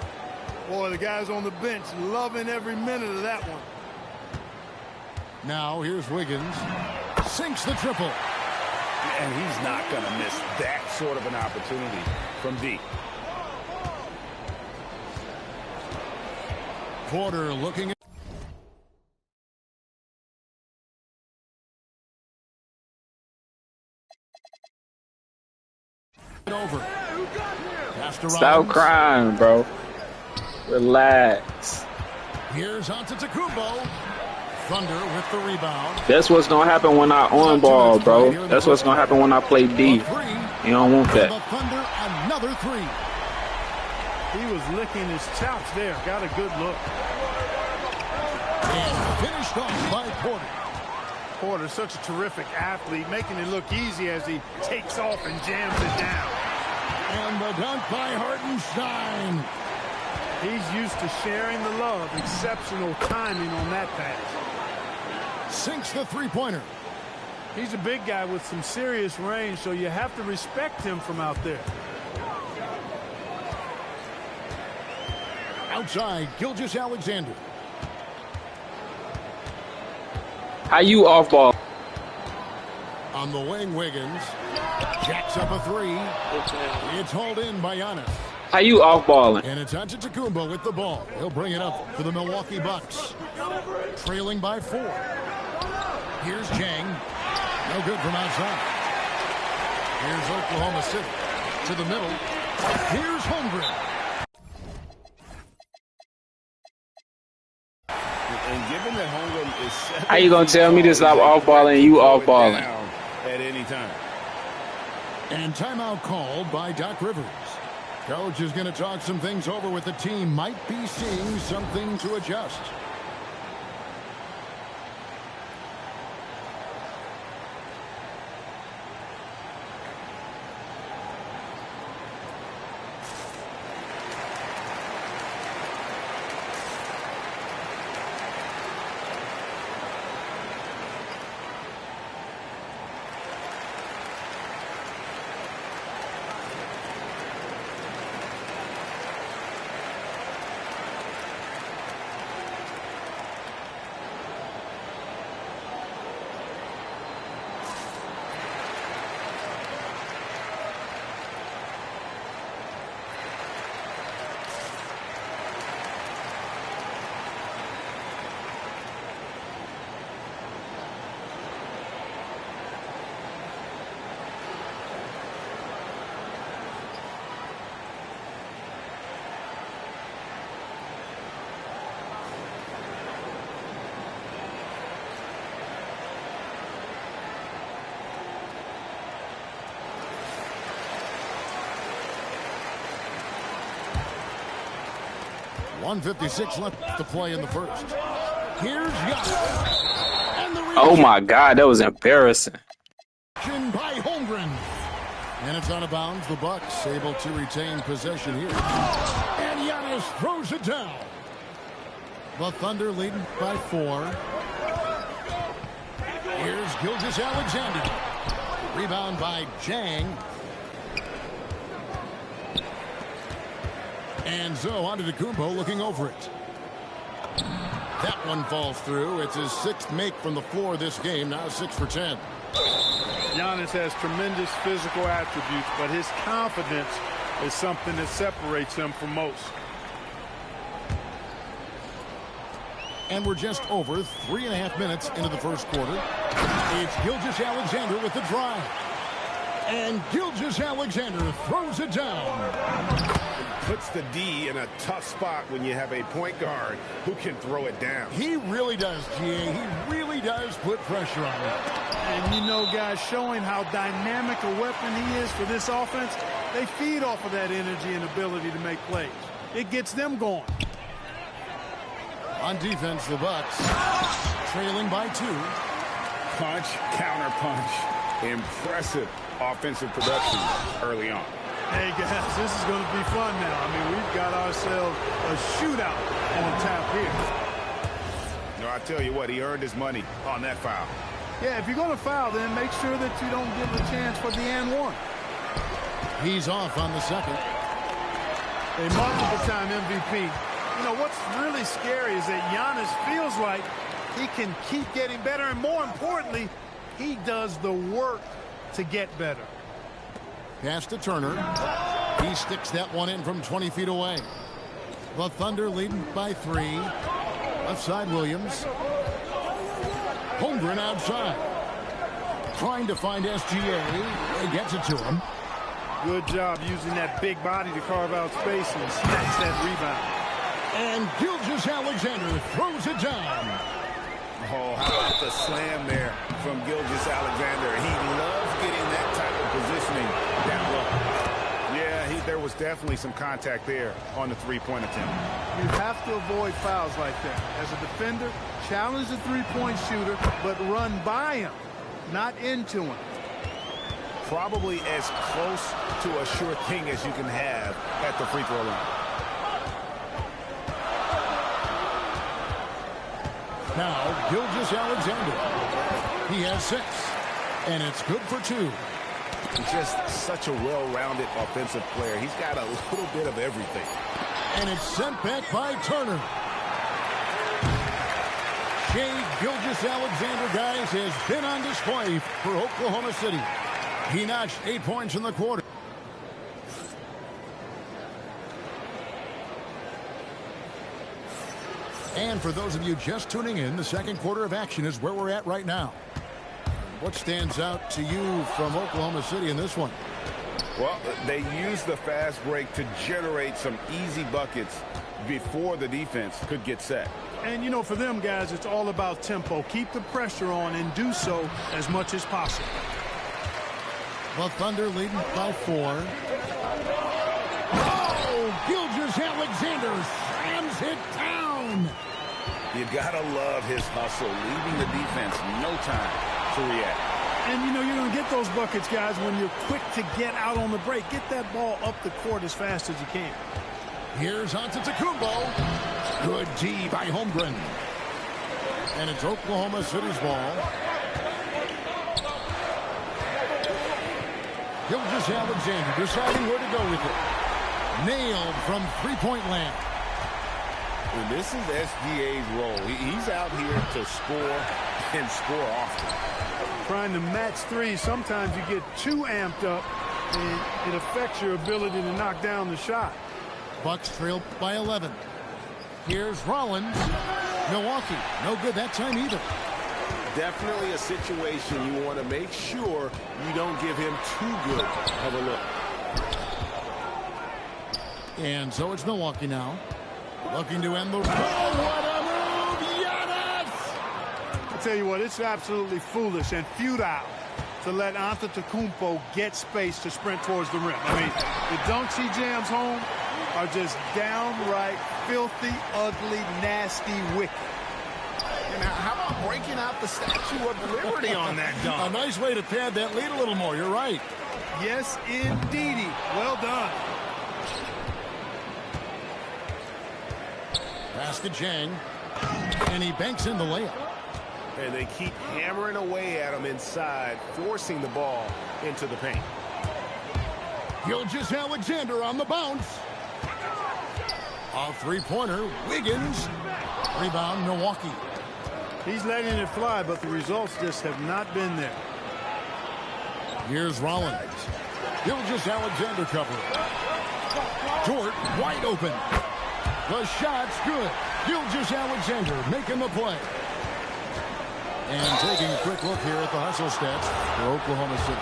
Boy, the guys on the bench loving every minute of that one. Now here's Wiggins. Sinks the triple. And he's not going to miss that sort of an opportunity from deep. Porter looking at over. Stop crying, bro. Relax. Here's Antetokounmpo. Thunder with the rebound. That's what's gonna happen when I on ball, bro. That's what's gonna happen when I play D. You don't want that. The Thunder, another three. He was licking his chops there. Got a good look. And finished off by Porter. Porter, such a terrific athlete, making it look easy as he takes off and jams it down. And the dunk by Hartenstein. He's used to sharing the love. Exceptional timing on that pass. Sinks the three-pointer. He's a big guy with some serious range, so you have to respect him from out there. Outside, Gilgeous-Alexander. How you off ball? On the wing, Wiggins. Jacks up a three. It's hauled in by Giannis. How you off balling? And it's Antetokounmpo with the ball. He'll bring it up for the Milwaukee Bucks. Trailing by 4. Here's Jang. No good from outside. Here's Oklahoma City. To the middle. Here's Holmgren. And given that Holmgren is... How you going to tell me to stop off balling and you off balling? At any time. And timeout called by Doc Rivers. Coach is going to talk some things over with the team. Might be seeing something to adjust. .156 left to play in the first. Here's Giannis. Oh my God, that was embarrassing. By Holmgren. And it's out of bounds. The Bucks able to retain possession here. And Giannis throws it down. The Thunder leading by 4. Here's Gilgeous-Alexander. Rebound by Jang. And so Antetokounmpo looking over it. That one falls through. It's his 6th make from the floor this game. Now 6 for 10. Giannis has tremendous physical attributes, but his confidence is something that separates him from most. And we're just over 3.5 minutes into the first quarter. It's Gilgeous-Alexander with the drive. And Gilgeous-Alexander throws it down. Puts the D in a tough spot when you have a point guard who can throw it down. He really does, GA. He really does put pressure on him. And you know, guys, showing how dynamic a weapon he is for this offense, they feed off of that energy and ability to make plays. It gets them going. On defense, the Bucks trailing by 2. Punch, counter punch. Impressive offensive production early on. Hey, guys, this is going to be fun now. I mean, we've got ourselves a shootout on tap here. No, I tell you what, he earned his money on that foul. Yeah, if you're going to foul, then make sure that you don't give a chance for the and one. He's off on the second. A multiple-time MVP. You know, what's really scary is that Giannis feels like he can keep getting better, and more importantly, he does the work to get better. Pass to Turner. He sticks that one in from 20 feet away. The Thunder leading by 3. Left side, Williams. Holmgren outside. Trying to find SGA. He gets it to him. Good job using that big body to carve out space and snatch that rebound. And Gilgeous-Alexander throws it down. Oh, how about the slam there from Gilgeous-Alexander? He loves getting that type of positioning down low. Yeah, there was definitely some contact there on the three-point attempt. You have to avoid fouls like that. As a defender, challenge the three-point shooter, but run by him, not into him. Probably as close to a sure thing as you can have at the free throw line. Now, Gilgeous-Alexander. He has 6. And it's good for 2. He's just such a well-rounded offensive player. He's got a little bit of everything. And it's sent back by Turner. Shai Gilgeous-Alexander, guys, has been on display for Oklahoma City. He notched 8 points in the quarter. And for those of you just tuning in, the second quarter of action is where we're at right now. What stands out to you from Oklahoma City in this one? Well, they used the fast break to generate some easy buckets before the defense could get set. And, you know, for them, guys, it's all about tempo. Keep the pressure on and do so as much as possible. The Thunder leading by 4. Oh, Gilgeous-Alexander slams it down. You gotta love his hustle, leaving the defense no time to react. And, you know, you're going to get those buckets, guys, when you're quick to get out on the break. Get that ball up the court as fast as you can. Here's Antetokounmpo. Good D by Holmgren. And it's Oklahoma City's ball. Gilgeous-Alexander deciding where to go with it. Nailed from three-point land. And this is SGA's role. He's out here to score and score often. Trying to match threes, sometimes you get too amped up, and it affects your ability to knock down the shot. Bucks trail by 11. Here's Rollins. Milwaukee, no good that time either. Definitely a situation you want to make sure you don't give him too good of a look. And so it's Milwaukee now. Looking to end the... Oh, what a move! Giannis! I tell you what, it's absolutely foolish and futile to let Antetokounmpo get space to sprint towards the rim. I mean, the dunks he jams home are just downright filthy, ugly, nasty, wicked. And how about breaking out the Statue of Liberty on that dunk? A nice way to pad that lead a little more. You're right. Yes, indeedy. Well done. Pass to Jang. And he banks in the layup. And they keep hammering away at him inside, forcing the ball into the paint. Gilgeous-Alexander on the bounce. A three-pointer. Wiggins. Rebound, Milwaukee. He's letting it fly, but the results just have not been there. Here's Rollins. Gilgeous-Alexander cover. Dort wide open. The shot's good. Gilgeous-Alexander making the play. And taking a quick look here at the hustle stats for Oklahoma City.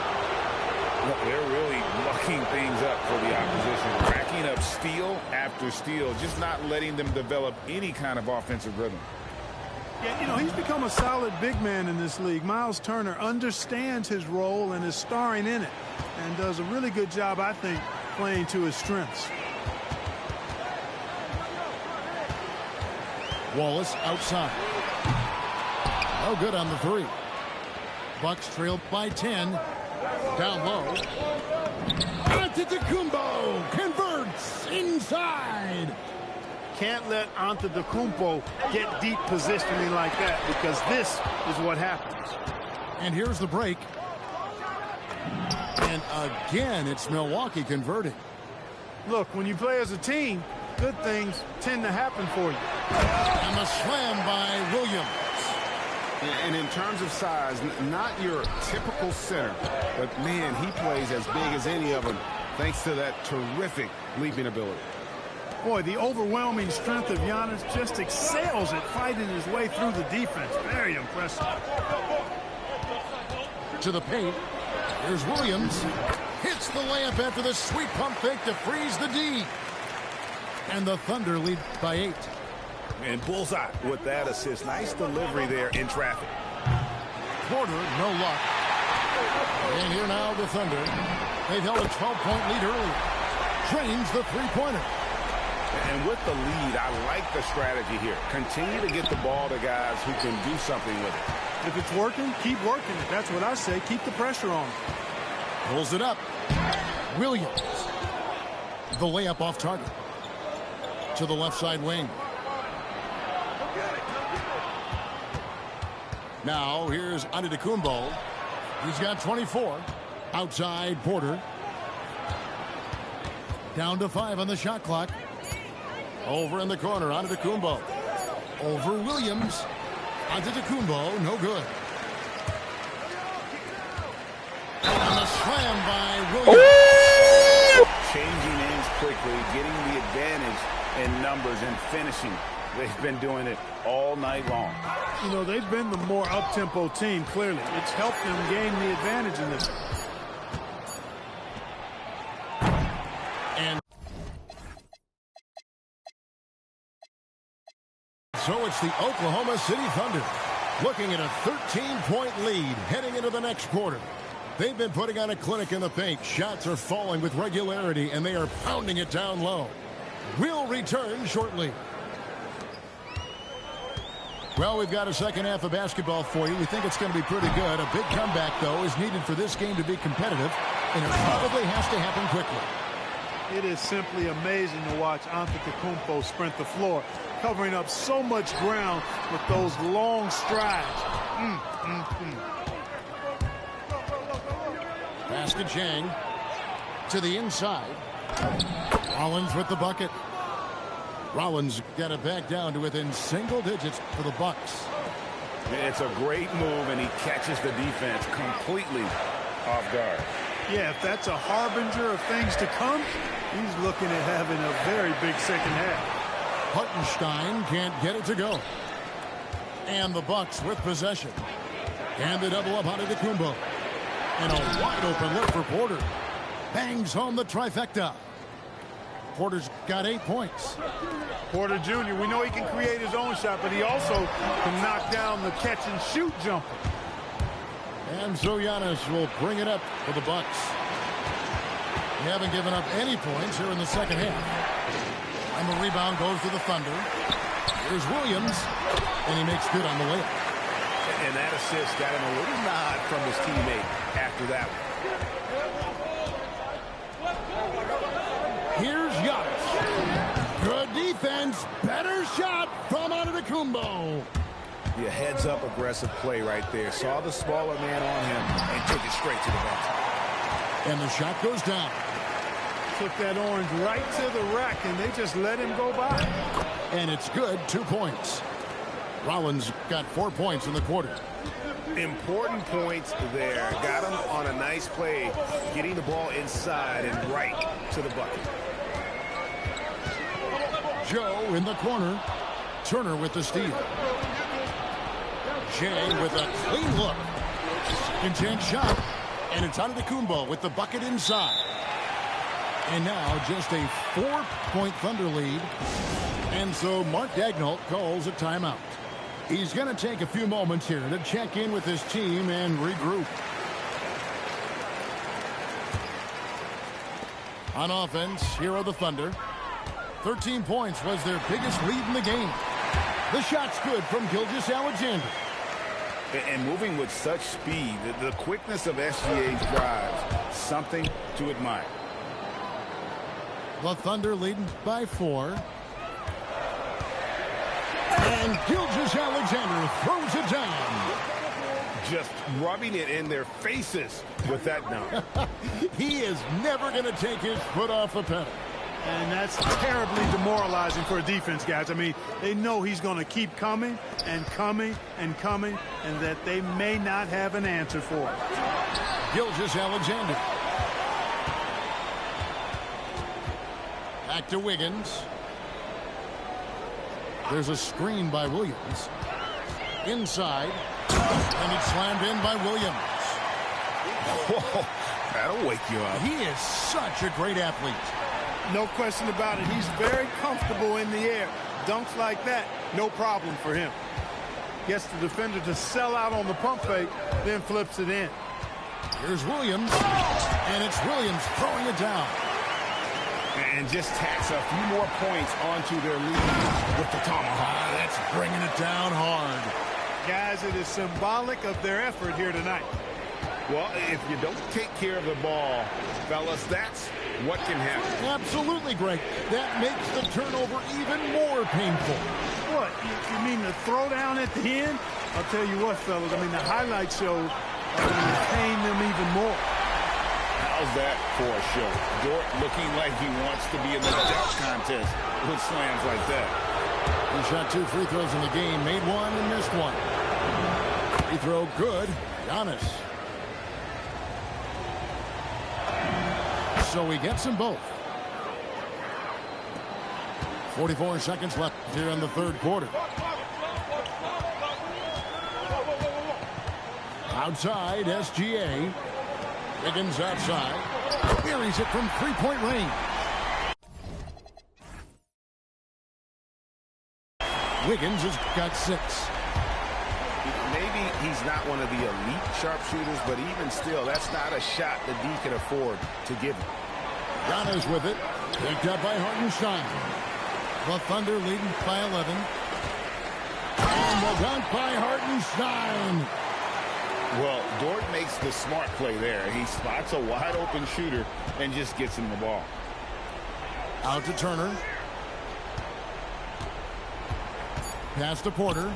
Well, they're really mucking things up for the opposition. Racking up steal after steal, just not letting them develop any kind of offensive rhythm. Yeah, you know, he's become a solid big man in this league. Miles Turner understands his role and is starring in it, and does a really good job, I think, playing to his strengths. Wallace outside. No good on the three. Bucks trailed by 10. Down low. Antetokounmpo converts inside. Can't let Antetokounmpo get deep positioning like that, because this is what happens. And here's the break. And again, it's Milwaukee converting. Look, when you play as a team, good things tend to happen for you. And the slam by Williams. And in terms of size, not your typical center, but man, he plays as big as any of them thanks to that terrific leaping ability. Boy, the overwhelming strength of Giannis just excels at fighting his way through the defense. Very impressive. To the paint. Here's Williams. Hits the layup after the sweet pump fake to freeze the D. And the Thunder lead by 8. And bullseye with that assist. Nice delivery there in traffic. Porter, no luck. And here now the Thunder. They've held a 12-point lead earlier. Drains the three-pointer. And with the lead, I like the strategy here. Continue to get the ball to guys who can do something with it. If it's working, keep working it. That's what I say. Keep the pressure on. Pulls it up. Williams. The layup off target. To the left side wing. Now, here's Antetokounmpo. He's got 24. Outside, Porter. Down to 5 on the shot clock. Over in the corner, Antetokounmpo. Over Williams. Antetokounmpo, no good. And the slam by Williams. Changing ends quickly, getting the advantage in numbers and finishing. They've been doing it all night long. You know, they've been the more up-tempo team, clearly. It's helped them gain the advantage in this. And so it's the Oklahoma City Thunder looking at a 13-point lead heading into the next quarter. They've been putting on a clinic in the paint. Shots are falling with regularity, and they are pounding it down low. We'll return shortly. Well, we've got a second half of basketball for you. We think it's going to be pretty good. A big comeback, though, is needed for this game to be competitive, and it probably has to happen quickly. It is simply amazing to watch Antetokounmpo sprint the floor, covering up so much ground with those long strides. Basket Chang to the inside. Rollins with the bucket. Rollins got it back down to within single digits for the Bucks. It's a great move, and he catches the defense completely off guard. Yeah, if that's a harbinger of things to come, he's looking at having a very big second half. Hartenstein can't get it to go. And the Bucks with possession. And the double up onto Antetokounmpo. And a wide open look for Porter. Bangs home the trifecta. Porter's got 8 points. Porter Jr., we know he can create his own shot, but he also can knock down the catch-and-shoot jumper. And so Giannis will bring it up for the Bucks. They haven't given up any points here in the second half. And the rebound goes to the Thunder. Here's Williams, and he makes good on the layup. And that assist got him a little nod from his teammate after that one. Here's Giannis. Good defense. Better shot from Antetokounmpo. Yeah, heads-up aggressive play right there. Saw the smaller man on him and took it straight to the basket. And the shot goes down. Took that orange right to the rack, and they just let him go by. And it's good. 2 points. Rollins got 4 points in the quarter. Important points there. Got him on a nice play, getting the ball inside and right to the bucket. Joe in the corner. Turner with the steal. Jay with a clean look. Second shot. And it's Antetokounmpo with the bucket inside. And now just a 4-point Thunder lead. And so Mark Daigneault calls a timeout. He's going to take a few moments here to check in with his team and regroup. On offense, here are the Thunder. 13 points was their biggest lead in the game. The shot's good from Gilgeous-Alexander. And moving with such speed, the quickness of SGA's drives, something to admire. The Thunder leading by 4. And Gilgeous-Alexander throws it down. Just rubbing it in their faces with that dunk. He is never going to take his foot off the pedal. And that's terribly demoralizing for a defense, guys. I mean, they know he's going to keep coming and coming and coming, and that they may not have an answer for it. Gilgeous-Alexander. Back to Wiggins. There's a screen by Williams. Inside. And it's slammed in by Williams. Whoa, that'll wake you up. He is such a great athlete. No question about it. He's very comfortable in the air. Dunks like that, no problem for him. Gets the defender to sell out on the pump fake, then flips it in. Here's Williams. And it's Williams throwing it down. And just tacks a few more points onto their lead with the tomahawk. That's bringing it down hard. Guys, it is symbolic of their effort here tonight. Well, if you don't take care of the ball, fellas, that's what can happen. Absolutely, Greg. That makes the turnover even more painful. What? You mean the throwdown at the end? I'll tell you what, fellas. I mean, the highlight shows are going to pain them even more. How's that for a show? Dort looking like he wants to be in the dunk contest with slams like that. He shot 2 free throws in the game, made one and missed one. Free throw good. Giannis. So he gets them both. 44 seconds left here in the third quarter. Outside, SGA. Wiggins outside. Buries it from three-point range. Wiggins has got 6. Maybe he's not one of the elite sharpshooters, but even still, that's not a shot that he can afford to give him. Giannis with it. Picked up by Hartenstein. The Thunder leading by 11. And the dunk by Hartenstein. Well, Dort makes the smart play there. He spots a wide-open shooter and just gets him the ball. Out to Turner. Pass to Porter.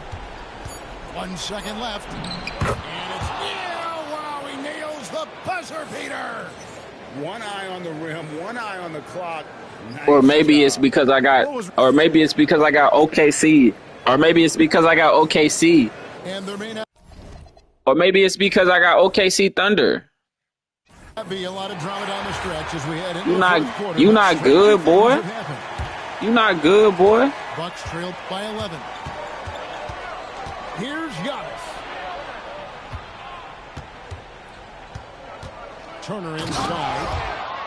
1 second left. And it's... Yeah, wow, he nails the buzzer beater. One eye on the rim, one eye on the clock. Nice or maybe job. It's because I got OKC. Or maybe it's because I got OKC. And there may not Or maybe it's because I got OKC Thunder. be a lot of drama down the stretch as we head into You the not fourth quarter. you not good, boy. You not good, boy. Bucks trailed by 11. Here's Giannis. Turner inside,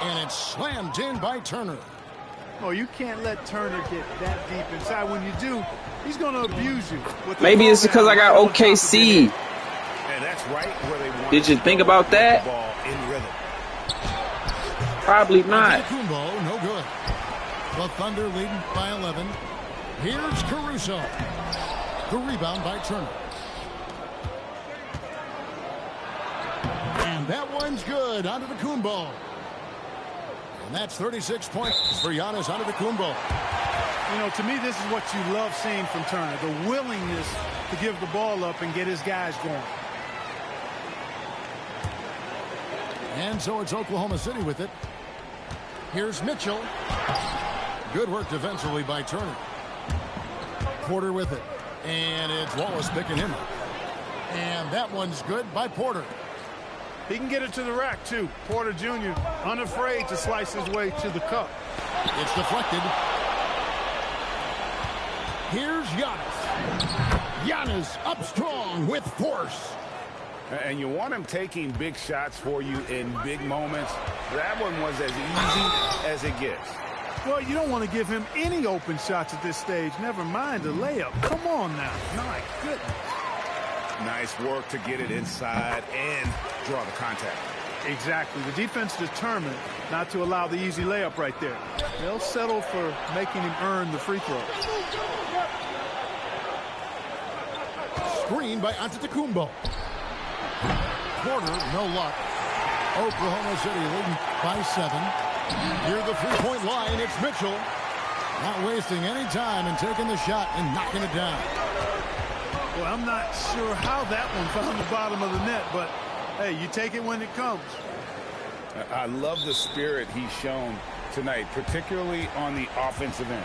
and it's slammed in by Turner. Oh, you can't let Turner get that deep inside. When you do, he's going to abuse you. Maybe it's because I got OKC. And that's right where they want Did you think about that? the ball in rhythm. Probably not. Kumbo, no good. The Thunder leading by 11. Here's Caruso. The rebound by Turner. And that one's good. Antetokounmpo. And that's 36 points for Giannis Antetokounmpo. You know, to me, this is what you love seeing from Turner. The willingness to give the ball up and get his guys going. And so it's Oklahoma City with it. Here's Mitchell. Good work defensively by Turner. Porter with it. And it's Wallace picking him up. And that one's good by Porter. He can get it to the rack, too. Porter Jr. unafraid to slice his way to the cup. It's deflected. Here's Giannis. Giannis up strong with force. And you want him taking big shots for you in big moments. That one was as easy as it gets. Well, you don't want to give him any open shots at this stage. Never mind a layup. Come on now. My goodness. Nice work to get it inside and draw the contact. Exactly. The defense determined not to allow the easy layup right there. They'll settle for making him earn the free throw. Screen by Antetokounmpo. Porter, no luck. Oklahoma City leading by 7. Near the three-point line, it's Mitchell. Not wasting any time and taking the shot and knocking it down. Well, I'm not sure how that one found the bottom of the net, but, hey, you take it when it comes. I love the spirit he's shown tonight, particularly on the offensive end.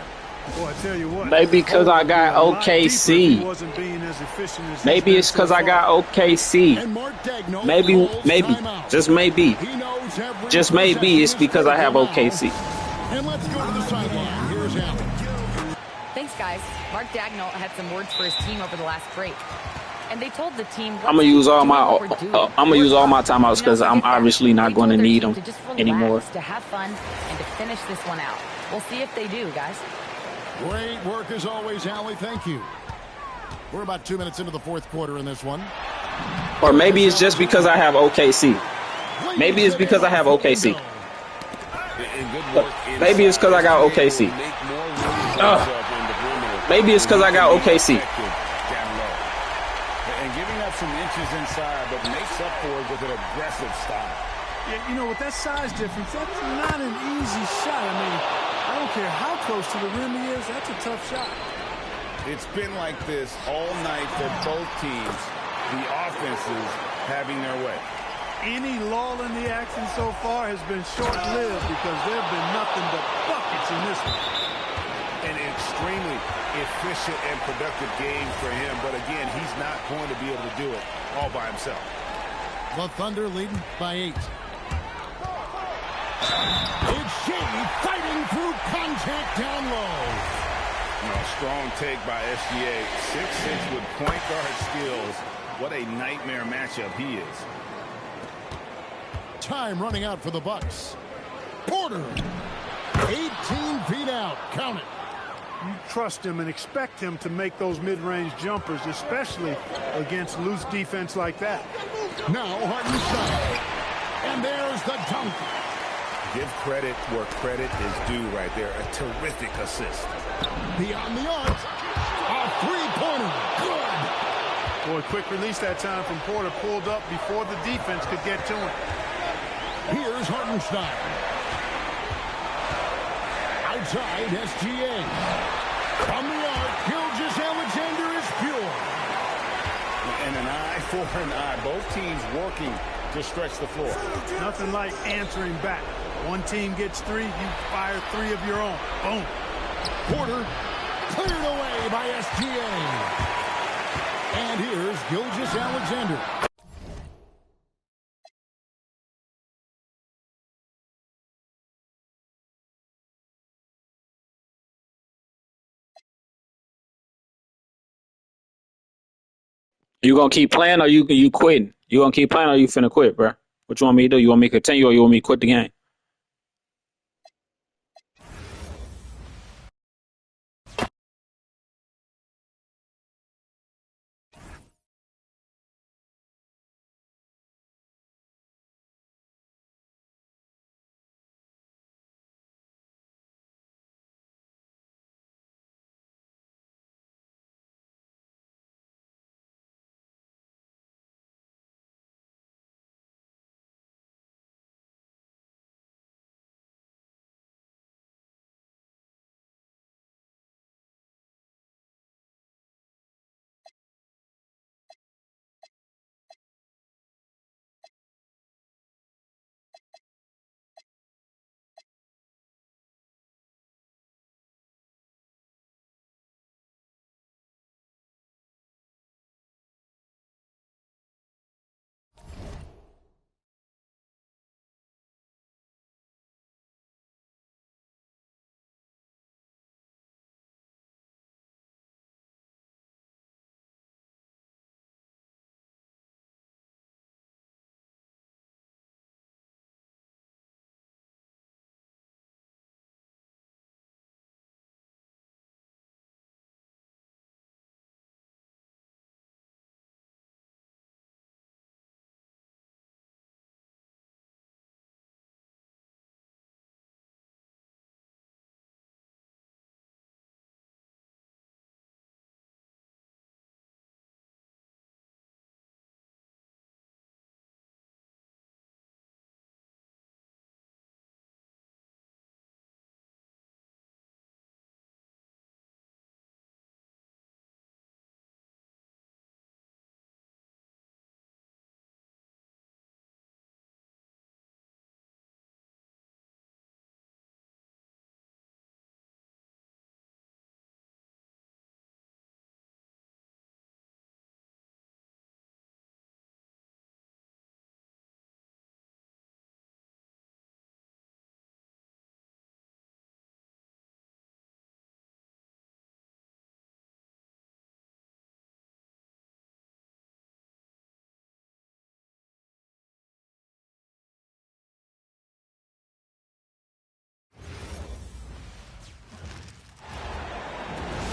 Boy, I tell you what. Maybe because I got OKC. Maybe it's because I got OKC. Maybe, just maybe. Just maybe it's because I have OKC. And let's go to the sideline. Here's Allen. Thanks, guys. Mark Daigneault had some words for his team over the last break. And they told the team I'm gonna use all my timeouts because I'm obviously not going to need them anymore. To have fun and to finish this one out. We'll see if they do, guys. Great work as always, Allie. Thank you. We're about 2 minutes into the fourth quarter in this one. Or maybe it's just because I have OKC. Maybe it's because I have OKC. Maybe it's because I got OKC. Maybe it's because I got OKC. And giving up some inches inside, but makes up for it with an aggressive style. Yeah, you know, with that size difference, that's not an easy shot. I mean, I don't care how close to the rim he is, that's a tough shot. It's been like this all night for both teams. The offenses having their way. Any lull in the action so far has been short-lived because there have been nothing but buckets in this one. An extremely efficient and productive game for him, but again, he's not going to be able to do it all by himself. The Thunder leading by 8. It's Shea fighting through contact down low. Strong take by SGA. 6'6" with point guard skills. What a nightmare matchup he is. Time running out for the Bucks. Porter, 18 feet out. Count it. You trust him and expect him to make those mid-range jumpers, especially against loose defense like that. Now Hartenstein. And there's the dunk. Give credit where credit is due right there. A terrific assist. Beyond the arc. A three-pointer. Good. Boy, quick release that time from Porter. Pulled up before the defense could get to him. Here's Hartenstein. Outside, SGA. From the arc, Gilgeous-Alexander is pure. And an eye for an eye. Both teams working to stretch the floor. Nothing like answering back. One team gets 3, you fire 3 of your own. Boom. Porter cleared away by SGA. And here's Gilgeous-Alexander. You gonna keep playing or you quitting? You gonna keep playing or you finna quit, bro? What you want me to do? You want me to continue or you want me to quit the game?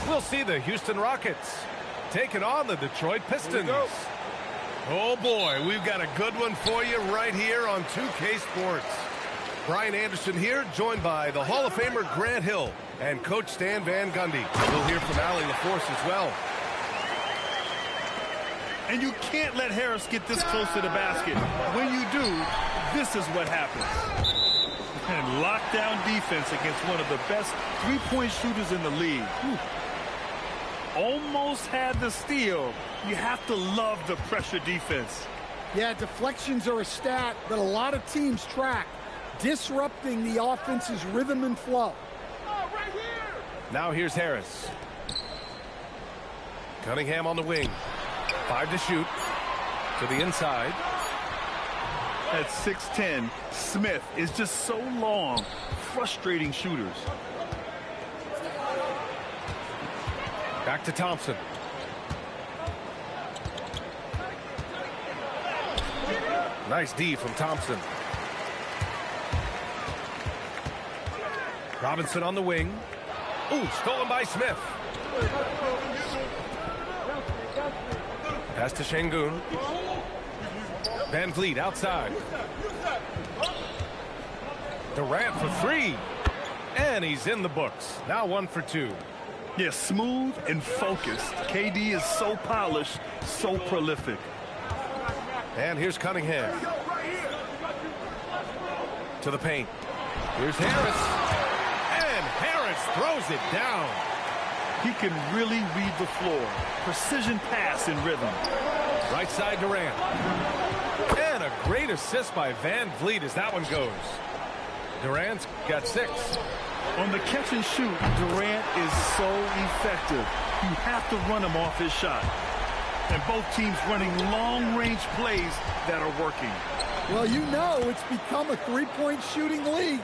We'll see the Houston Rockets taking on the Detroit Pistons. Oh boy, we've got a good one for you right here on 2K Sports. Brian Anderson here, joined by the Hall of Famer Grant Hill and Coach Stan Van Gundy. We'll hear from Allie LaForce as well. And you can't let Harris get this close to the basket. When you do, this is what happens. And lockdown defense against one of the best three-point shooters in the league. Almost had the steal. You have to love the pressure defense. Yeah, deflections are a stat that a lot of teams track, disrupting the offense's rhythm and flow. Now here's Harris. Cunningham on the wing. 5 to shoot. To the inside. At 6'10", Smith is just so long, frustrating shooters. Back to Thompson. Nice D from Thompson. Robinson on the wing. Ooh, stolen by Smith. Pass to Şengün. Van Vliet outside. Durant for 3. And he's in the books. Now 1 for 2. Yeah, smooth and focused. KD is so polished, so prolific. And here's Cunningham. To the paint. Here's Harris. And Harris throws it down. He can really read the floor. Precision pass in rhythm. Right side Durant. And a great assist by Van Vliet as that one goes. Durant's got 6. On the catch and shoot, Durant is so effective. You have to run him off his shot. And both teams running long-range plays that are working. Well, you know it's become a three-point shooting league.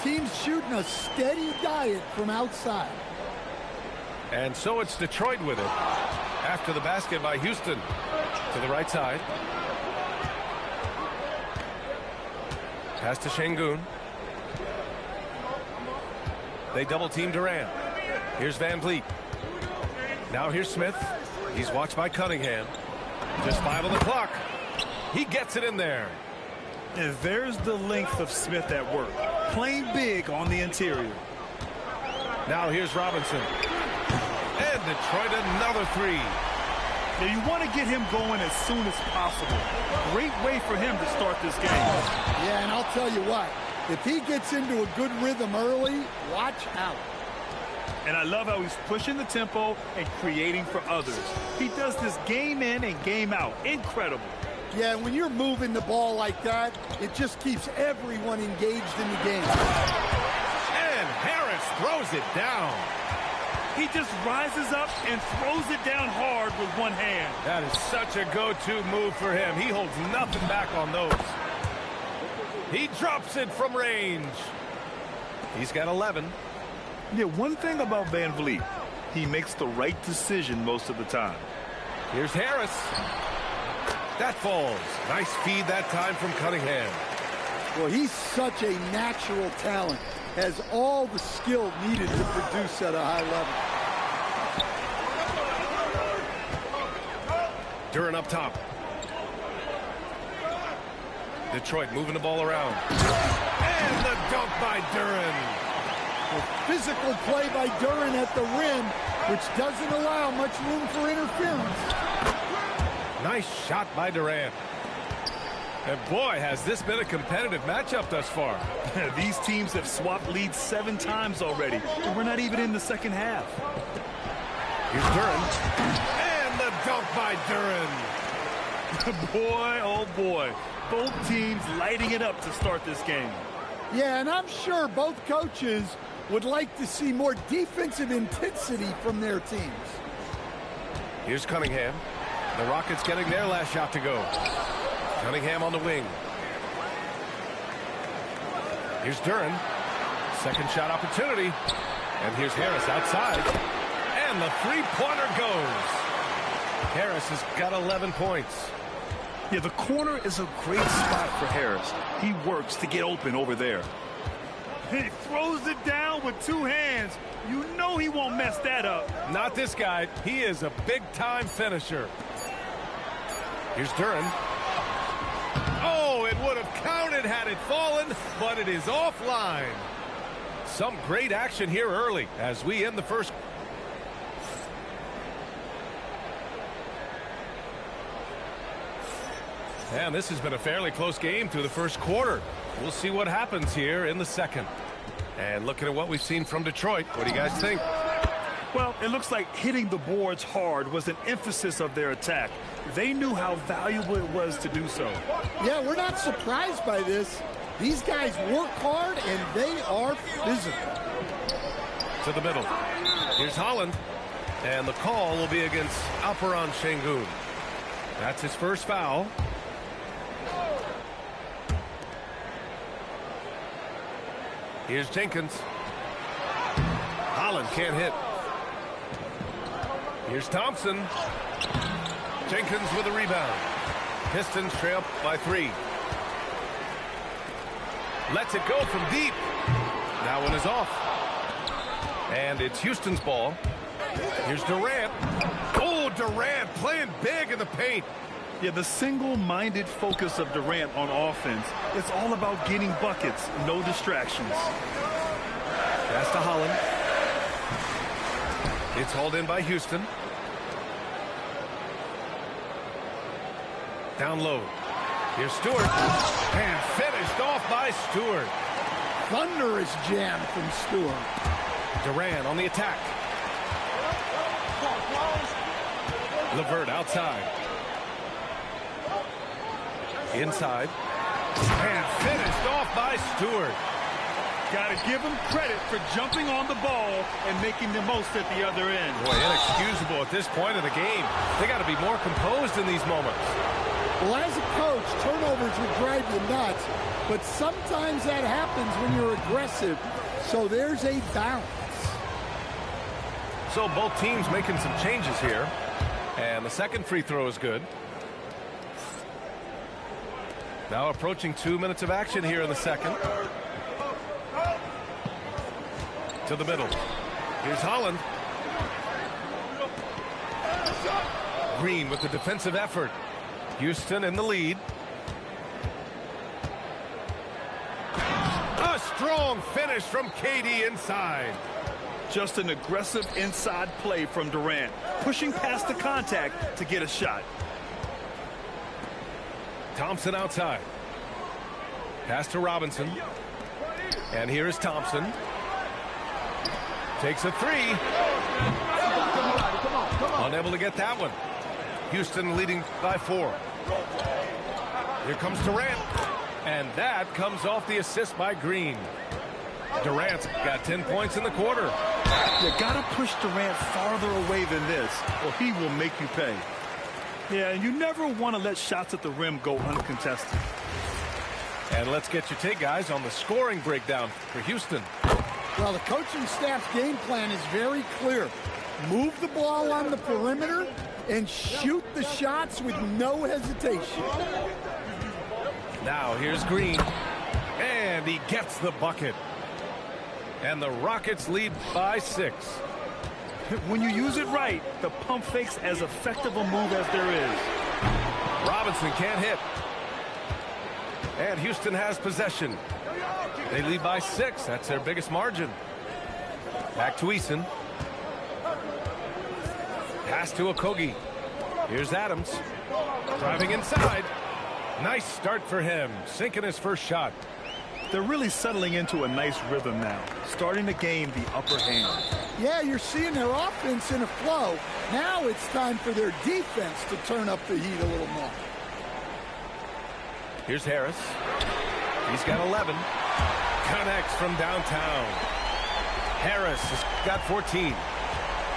Teams shooting a steady diet from outside. And so it's Detroit with it. After the basket by Houston. To the right side. Pass to Şengün. They double-team Durant. Here's Van Vliet. Now here's Smith. He's watched by Cunningham. Just 5 on the clock. He gets it in there. And there's the length of Smith at work. Playing big on the interior. Now here's Robinson. And Detroit another 3. Now you want to get him going as soon as possible. Great way for him to start this game. Yeah, and I'll tell you what. If he gets into a good rhythm early, watch out. And I love how he's pushing the tempo and creating for others. He does this game in and game out. Incredible. Yeah, when you're moving the ball like that, it just keeps everyone engaged in the game. And Harris throws it down. He just rises up and throws it down hard with one hand. That is such a go-to move for him. He holds nothing back on those. He drops it from range. He's got 11. Yeah, one thing about Van Vliet, he makes the right decision most of the time. Here's Harris. That falls. Nice feed that time from Cunningham. Well, he's such a natural talent. Has all the skill needed to produce at a high level. Duren up top. Detroit moving the ball around. And the dunk by Duren. A physical play by Duren at the rim, which doesn't allow much room for interference. Nice shot by Durant. And boy, has this been a competitive matchup thus far. These teams have swapped leads 7 times already, and we're not even in the second half. Here's Duren. And the dunk by Duren. Boy, oh boy. Both teams lighting it up to start this game. Yeah, and I'm sure both coaches would like to see more defensive intensity from their teams. Here's Cunningham. The Rockets getting their last shot to go. Cunningham on the wing. Here's Duren. Second shot opportunity. And here's Harris outside. And the three-pointer goes. Harris has got 11 points. Yeah, the corner is a great spot for Harris. He works to get open over there. He throws it down with 2 hands. You know he won't mess that up. Not this guy. He is a big-time finisher. Here's Duren. Oh, it would have counted had it fallen, but it is offline. Some great action here early as we end the first. And this has been a fairly close game through the first quarter. We'll see what happens here in the second. And looking at what we've seen from Detroit, what do you guys think? Well, it looks like hitting the boards hard was an emphasis of their attack. They knew how valuable it was to do so. Yeah, we're not surprised by this. These guys work hard, and they are physical. To the middle. Here's Holland. And the call will be against Alperen Şengün. That's his first foul. Here's Jenkins. Holland can't hit. Here's Thompson. Jenkins with a rebound. Pistons trail by 3. Lets it go from deep. That one is off. And it's Houston's ball. Here's Durant. Oh, Durant playing big in the paint. Yeah, the single-minded focus of Durant on offense. It's all about getting buckets, no distractions. Pass to Holland. It's hauled in by Houston. Down low. Here's Stewart. And finished off by Stewart. Thunderous jam from Stewart. Durant on the attack. LeVert outside. Inside. And finished off by Stewart. Got to give him credit for jumping on the ball and making the most at the other end. Boy, inexcusable at this point of the game. They got to be more composed in these moments. Well, as a coach, turnovers would drive you nuts, but sometimes that happens when you're aggressive. So there's a balance. So both teams making some changes here. And the second free throw is good. Now approaching 2 minutes of action here in the second. To the middle. Here's Holland. Green with the defensive effort. Houston in the lead. A strong finish from KD inside. Just an aggressive inside play from Durant, pushing past the contact to get a shot. Thompson outside. Pass to Robinson. And here is Thompson. Takes a 3. Unable to get that one. Houston leading by 4. Here comes Durant. And that comes off the assist by Green. Durant's got 10 points in the quarter. You gotta push Durant farther away than this, or he will make you pay. Yeah, and you never want to let shots at the rim go uncontested. And let's get your take, guys, on the scoring breakdown for Houston. Well, the coaching staff's game plan is very clear. Move the ball on the perimeter and shoot the shots with no hesitation. Now here's Green. And he gets the bucket. And the Rockets lead by 6. When you use it right, the pump fake's as effective a move as there is. Robinson can't hit. And Houston has possession. They lead by 6. That's their biggest margin. Back to Eason. Pass to Okogie. Here's Adams. Driving inside. Nice start for him. Sinking his first shot. They're really settling into a nice rhythm now, starting to gain the upper hand. Yeah, you're seeing their offense in a flow. Now it's time for their defense to turn up the heat a little more. Here's Harris. He's got 11. Connects from downtown. Harris has got 14.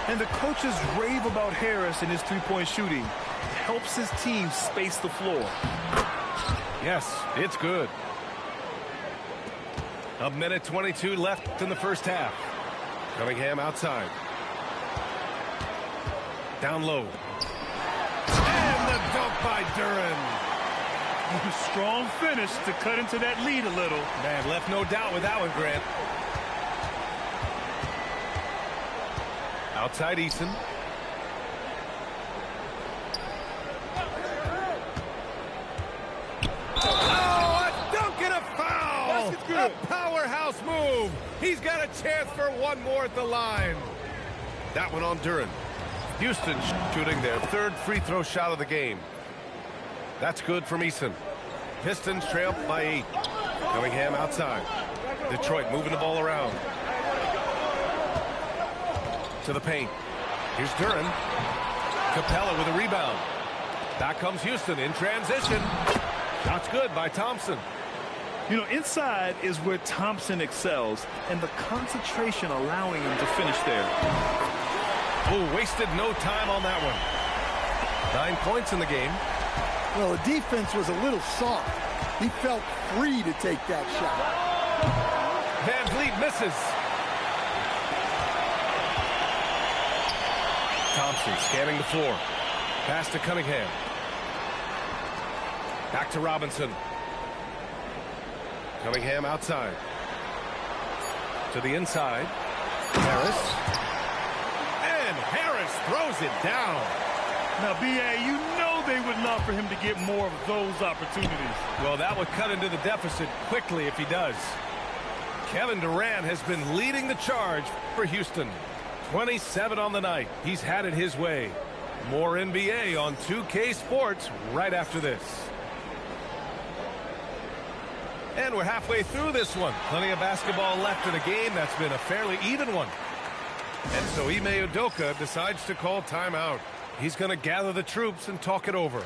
And the coaches rave about Harris and his three-point shooting. It helps his team space the floor. Yes, it's good. 1:22 left in the first half. Cunningham outside. Down low. And the dunk by Duren. Strong finish to cut into that lead a little. Man, left no doubt with that one, Grant. Outside Eason. A powerhouse move. He's got a chance for one more at the line. That one on Duren. Houston shooting their third free throw shot of the game. That's good from Eason. Pistons trail by 8. Cunningham outside. Detroit moving the ball around. To To the paint. Here's Duren. Capella with a rebound. Back comes Houston in transition. Shot's good by Thompson. You know, inside is where Thompson excels, and the concentration allowing him to finish there. Oh, wasted no time on that one. 9 points in the game. Well, the defense was a little soft. He felt free to take that shot. Van Vliet misses. Thompson scanning the floor. Pass to Cunningham. Back to Robinson. Cunningham outside. To the inside. Harris. And Harris throws it down. Now, B.A., you know they would love for him to get more of those opportunities. Well, that would cut into the deficit quickly if he does. Kevin Durant has been leading the charge for Houston. 27 on the night. He's had it his way. More NBA on 2K Sports right after this. And we're halfway through this one. Plenty of basketball left in a game that's been a fairly even one. And so Ime Udoka decides to call timeout. He's going to gather the troops and talk it over.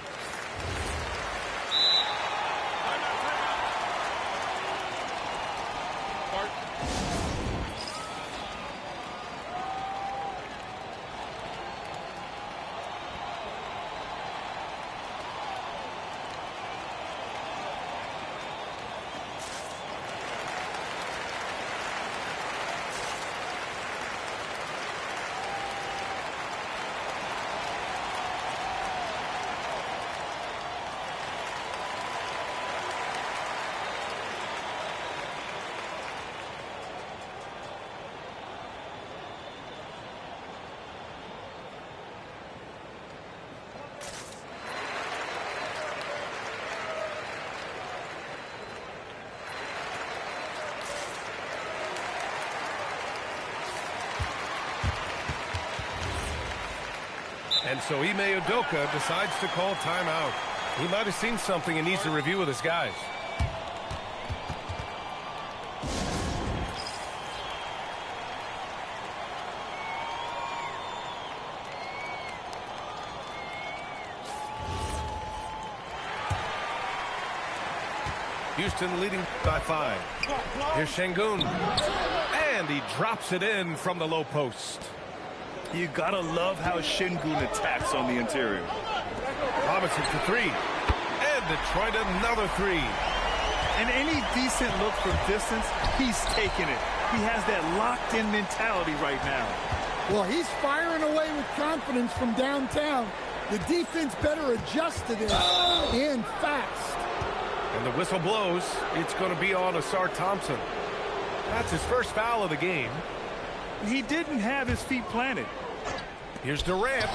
And so Ime Udoka decides to call timeout. He might have seen something and needs to review with his guys. Houston leading by 5. Here's Şengün. And he drops it in from the low post. You gotta love how Şengün attacks on the interior. Robinson for 3. And Detroit another 3. And any decent look from distance, he's taking it. He has that locked-in mentality right now. Well, he's firing away with confidence from downtown. The defense better adjust to this, and fast. And the whistle blows. It's going to be on Ausar Thompson. That's his first foul of the game. He didn't have his feet planted. Here's Durant.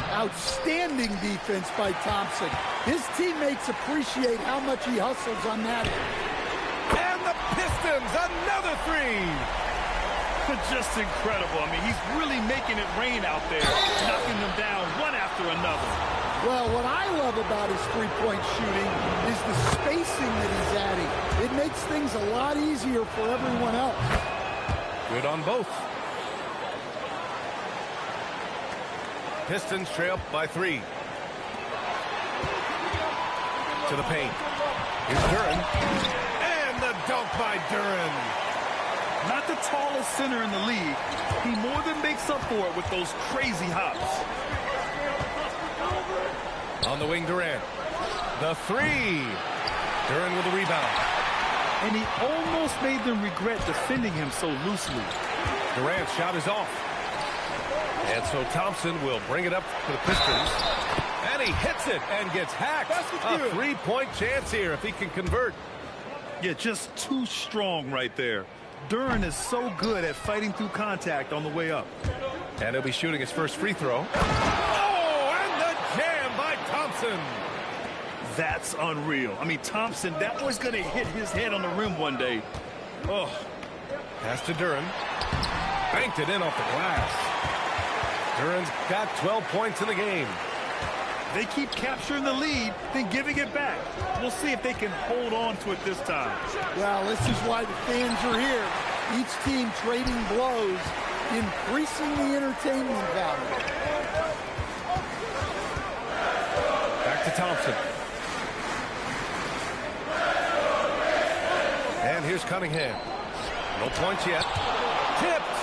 Outstanding defense by Thompson. His teammates appreciate how much he hustles on that end. And the Pistons, another 3. Just incredible. I mean, he's really making it rain out there, knocking them down one after another. Well, what I love about his three-point shooting is the spacing that he's adding. It makes things a lot easier for everyone else. Good on both. Pistons trail by 3. To the paint. Here's Duren. And the dunk by Duren. Not the tallest center in the league. He more than makes up for it with those crazy hops. On the wing, Durant. The 3. Duren with the rebound. And he almost made them regret defending him so loosely. Durant's shot is off. And so Thompson will bring it up for the Pistons. And he hits it and gets hacked. A 3-point chance here if he can convert. Yeah, just too strong right there. Duren is so good at fighting through contact on the way up. And he'll be shooting his first free throw. Oh, and the jam by Thompson. That's unreal. I mean, Thompson, that was going to hit his head on the rim one day. Oh. Pass to Duren. Banked it in off the glass. Duren's got 12 points in the game. They keep capturing the lead, then giving it back. We'll see if they can hold on to it this time. Well, this is why the fans are here. Each team trading blows increasing the entertainment value. Back to Thompson. And here's Cunningham. No points yet. Tipped.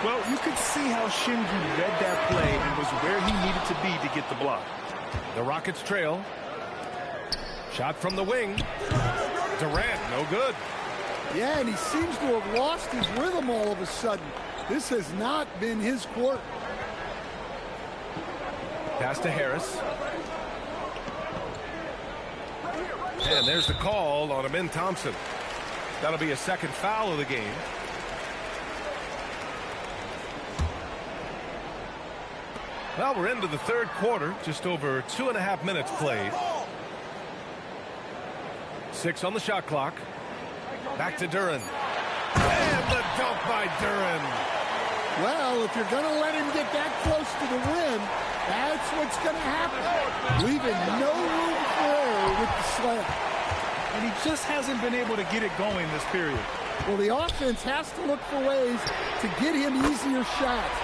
Well, you could see how Shingu read that play and was where he needed to be to get the block. The Rockets trail. Shot from the wing. Durant, no good. Yeah, and he seems to have lost his rhythm all of a sudden. This has not been his court. Pass to Harris. And there's the call on Amin Thompson. That'll be a second foul of the game. Well, we're into the third quarter. Just over 2.5 minutes played. 6 on the shot clock. Back to Duren. And the dunk by Duren. Well, if you're going to let him get that close to the rim, that's what's going to happen. Leaving no room for error with the slam. And he just hasn't been able to get it going this period. Well, the offense has to look for ways to get him easier shots.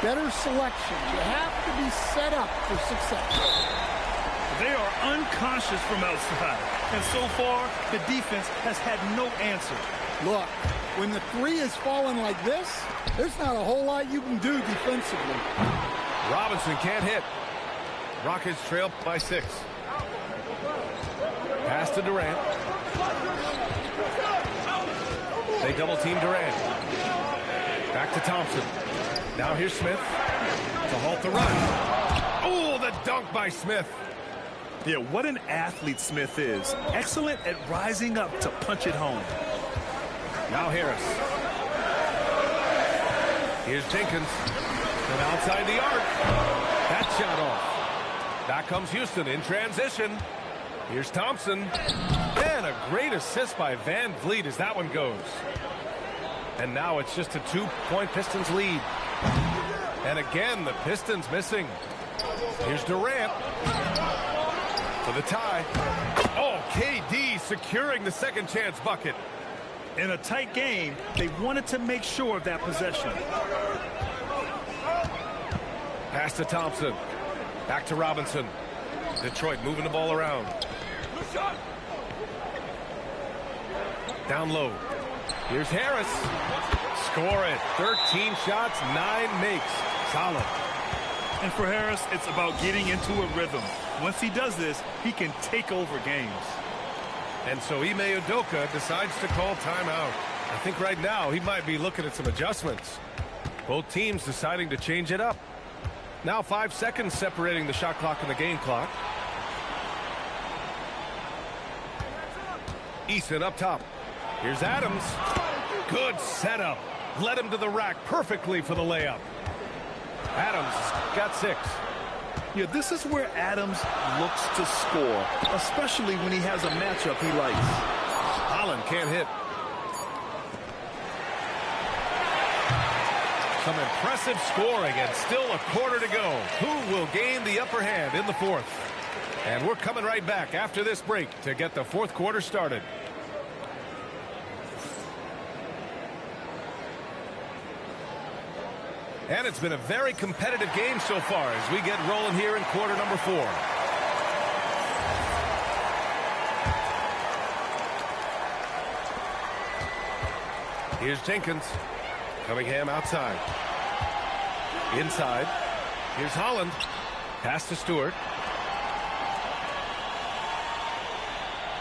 Better selection. You have to be set up for success. They are unconscious from outside. And so far, the defense has had no answer. Look, when the three is falling like this, there's not a whole lot you can do defensively. Robinson can't hit. Rockets trail by 6. Pass to Durant. They double team Durant. Back to Thompson. Now here's Smith to halt the run. Oh, the dunk by Smith. Yeah, what an athlete Smith is. Excellent at rising up to punch it home. Now Harris. Here's Jenkins from outside the arc. That shot off. Back comes Houston in transition. Here's Thompson. And a great assist by Van Vliet as that one goes. And now it's just a 2-point Pistons lead. And again, the Pistons missing. Here's Durant for the tie. Oh, KD securing the second chance bucket. In a tight game, they wanted to make sure of that possession. Pass to Thompson. Back to Robinson. Detroit moving the ball around. Down low. Here's Harris. Score it. 13 shots, 9 makes. Solid. And for Harris, it's about getting into a rhythm. Once he does this, he can take over games. And so Ime Udoka decides to call timeout. I think right now he might be looking at some adjustments. Both teams deciding to change it up. Now 5 seconds separating the shot clock and the game clock. Eason up top. Here's Adams. Good setup. Led him to the rack perfectly for the layup. Adams got 6. Yeah, this is where Adams looks to score, especially when he has a matchup he likes. Holland can't hit. Some impressive scoring and still a quarter to go. Who will gain the upper hand in the fourth? And we're coming right back after this break to get the fourth quarter started. And it's been a very competitive game so far as we get rolling here in quarter number 4. Here's Jenkins. Cunningham outside. Inside. Here's Holland. Pass to Stewart.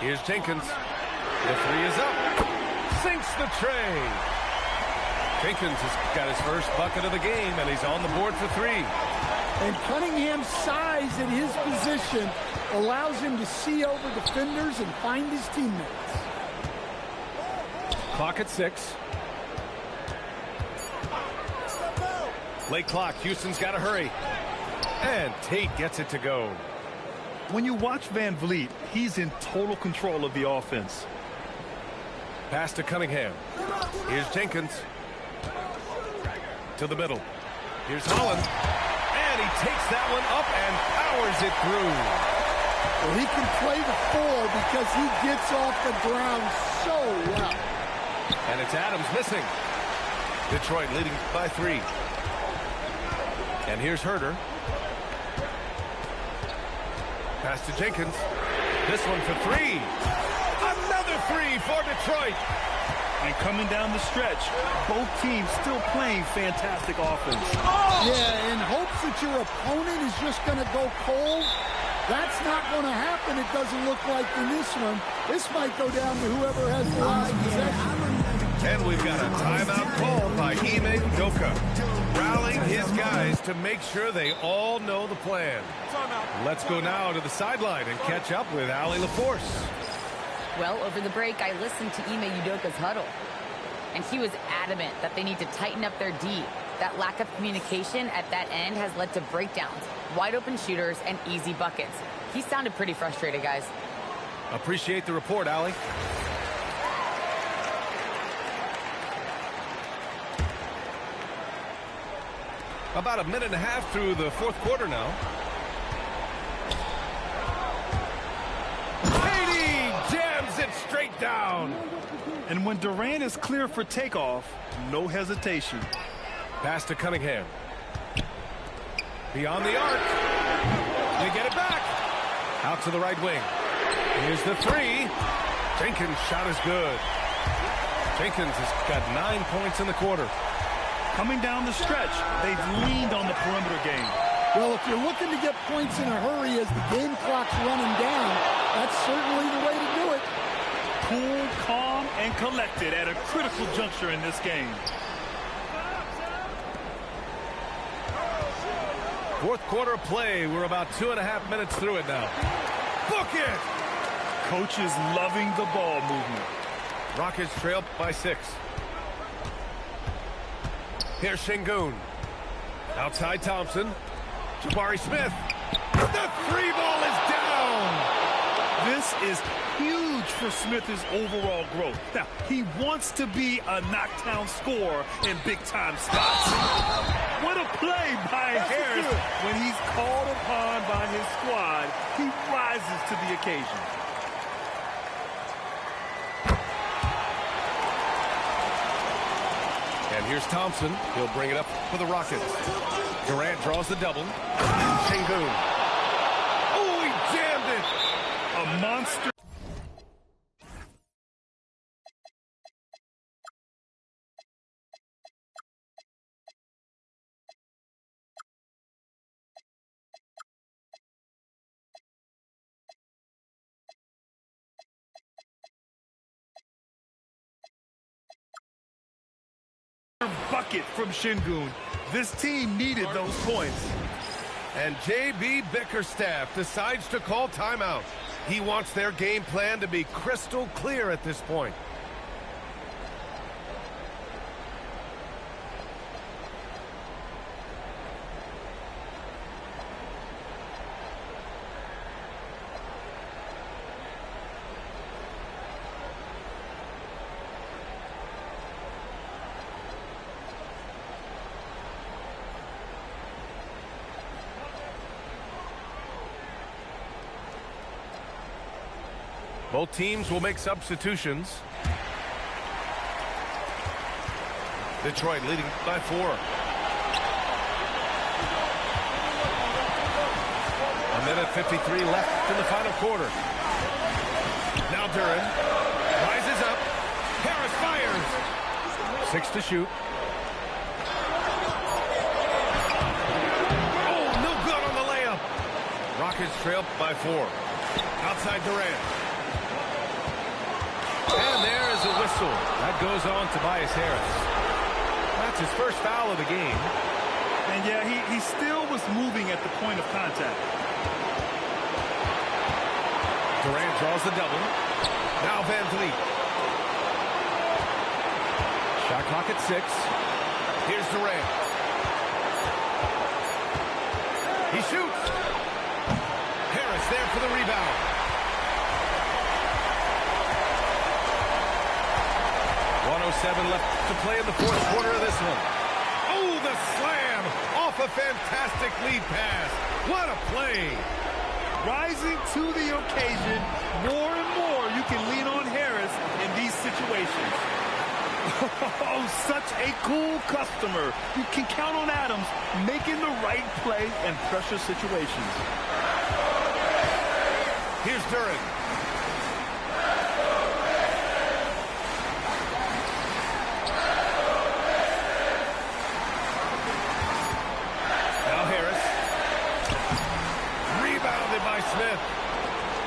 Here's Jenkins. The 3 is up. Sinks the tray. Jenkins has got his first bucket of the game, and he's on the board for 3. And Cunningham's size at his position allows him to see over defenders and find his teammates. Clock at 6. Late clock. Houston's got to hurry. And Tate gets it to go. When you watch Van Vliet, he's in total control of the offense. Pass to Cunningham. Here's Jenkins. To the middle. Here's Holland. And he takes that one up and powers it through. Well, he can play the 4 because he gets off the ground so well. And it's Adams missing. Detroit leading by 3. And here's Herter. Pass to Jenkins. This one for 3. Another 3 for Detroit. And coming down the stretch, both teams still playing fantastic offense. Yeah, in hopes that your opponent is just going to go cold. That's not going to happen, it doesn't look like, in this one. This might go down to whoever has the last possession. And we've got a timeout called by Ime Udoka, rallying his guys to make sure they all know the plan. Let's go now to the sideline and catch up with Allie LaForce. Well, over the break, I listened to Ime Udoka's huddle, and he was adamant that they need to tighten up their D. That lack of communication at that end has led to breakdowns, wide open shooters, and easy buckets. He sounded pretty frustrated, guys. Appreciate the report, Allie. About a minute and a half through the fourth quarter now. Jams it straight down. And when Durant is clear for takeoff, no hesitation. Pass to Cunningham. Beyond the arc. They get it back. Out to the right wing. Here's the 3. Jenkins' shot is good. Jenkins has got 9 points in the quarter. Coming down the stretch, they've leaned on the perimeter game. Well, if you're looking to get points in a hurry as the game clock's running down, that's certainly the way to do it. Cool, calm, and collected at a critical juncture in this game. Fourth quarter play. We're about 2.5 minutes through it now. Book it! Coach is loving the ball movement. Rockets trail by 6. Here's Şengün. Outside Thompson. Jabari Smith. The 3 ball is down. This is huge for Smith's overall growth. Now, he wants to be a knockdown scorer in big-time spots. What a play by Harris. When he's called upon by his squad, he rises to the occasion. And here's Thompson. He'll bring it up for the Rockets. Durant draws the double. Şengün. Oh, he jammed it. A monster. Bucket from Şengün. This team needed those points. And J.B. Bickerstaff decides to call timeout. He wants their game plan to be crystal clear at this point. Both teams will make substitutions. Detroit leading by 4. A minute 53 left in the final quarter. Now Duren rises up. Harris fires. 6 to shoot. Oh, no good on the layup. Rockets trail by 4. Outside Durant. And there is a whistle. That goes on Tobias Harris. That's his first foul of the game. And yeah, he still was moving at the point of contact. Durant draws the double. Now Van Vliet. Shot clock at 6. Here's Durant. He shoots. Harris there for the rebound. 1:07 left to play in the fourth quarter of this one. Oh, the slam off a fantastic lead pass. What a play. Rising to the occasion. More and more you can lean on Harris in these situations. Oh, such a cool customer. You can count on Adams making the right play in pressure situations. Here's Duren. Now Harris. Rebounded by Smith.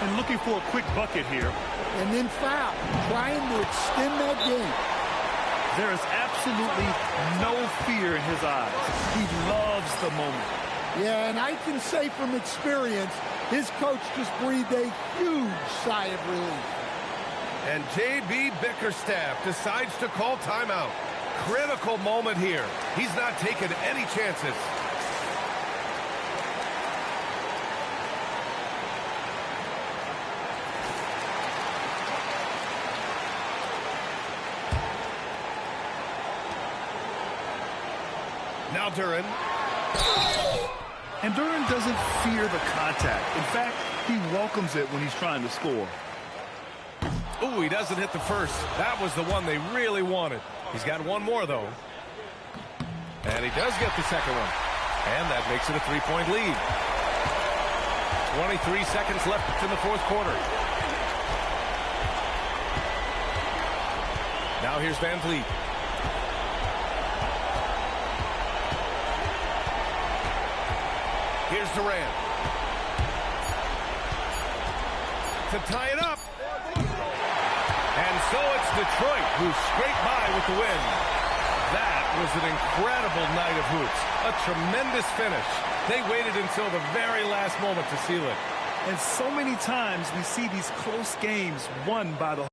And looking for a quick bucket here. And then foul, trying to extend that game. There is absolutely no fear in his eyes. He loves the moment. Yeah, and I can say from experience, his coach just breathed a huge sigh of relief. And J.B. Bickerstaff decides to call timeout. Critical moment here. He's not taking any chances. Now Duren. And Duren doesn't fear the contact. In fact, he welcomes it when he's trying to score. Ooh, he doesn't hit the first. That was the one they really wanted. He's got one more, though. And he does get the second one. And that makes it a 3-point lead. 23 seconds left in the fourth quarter. Now here's Van Vliet. Here's Durant. To tie it up. And so it's Detroit who scraped by with the win. That was an incredible night of hoops. A tremendous finish. They waited until the very last moment to seal it. And so many times we see these close games won by the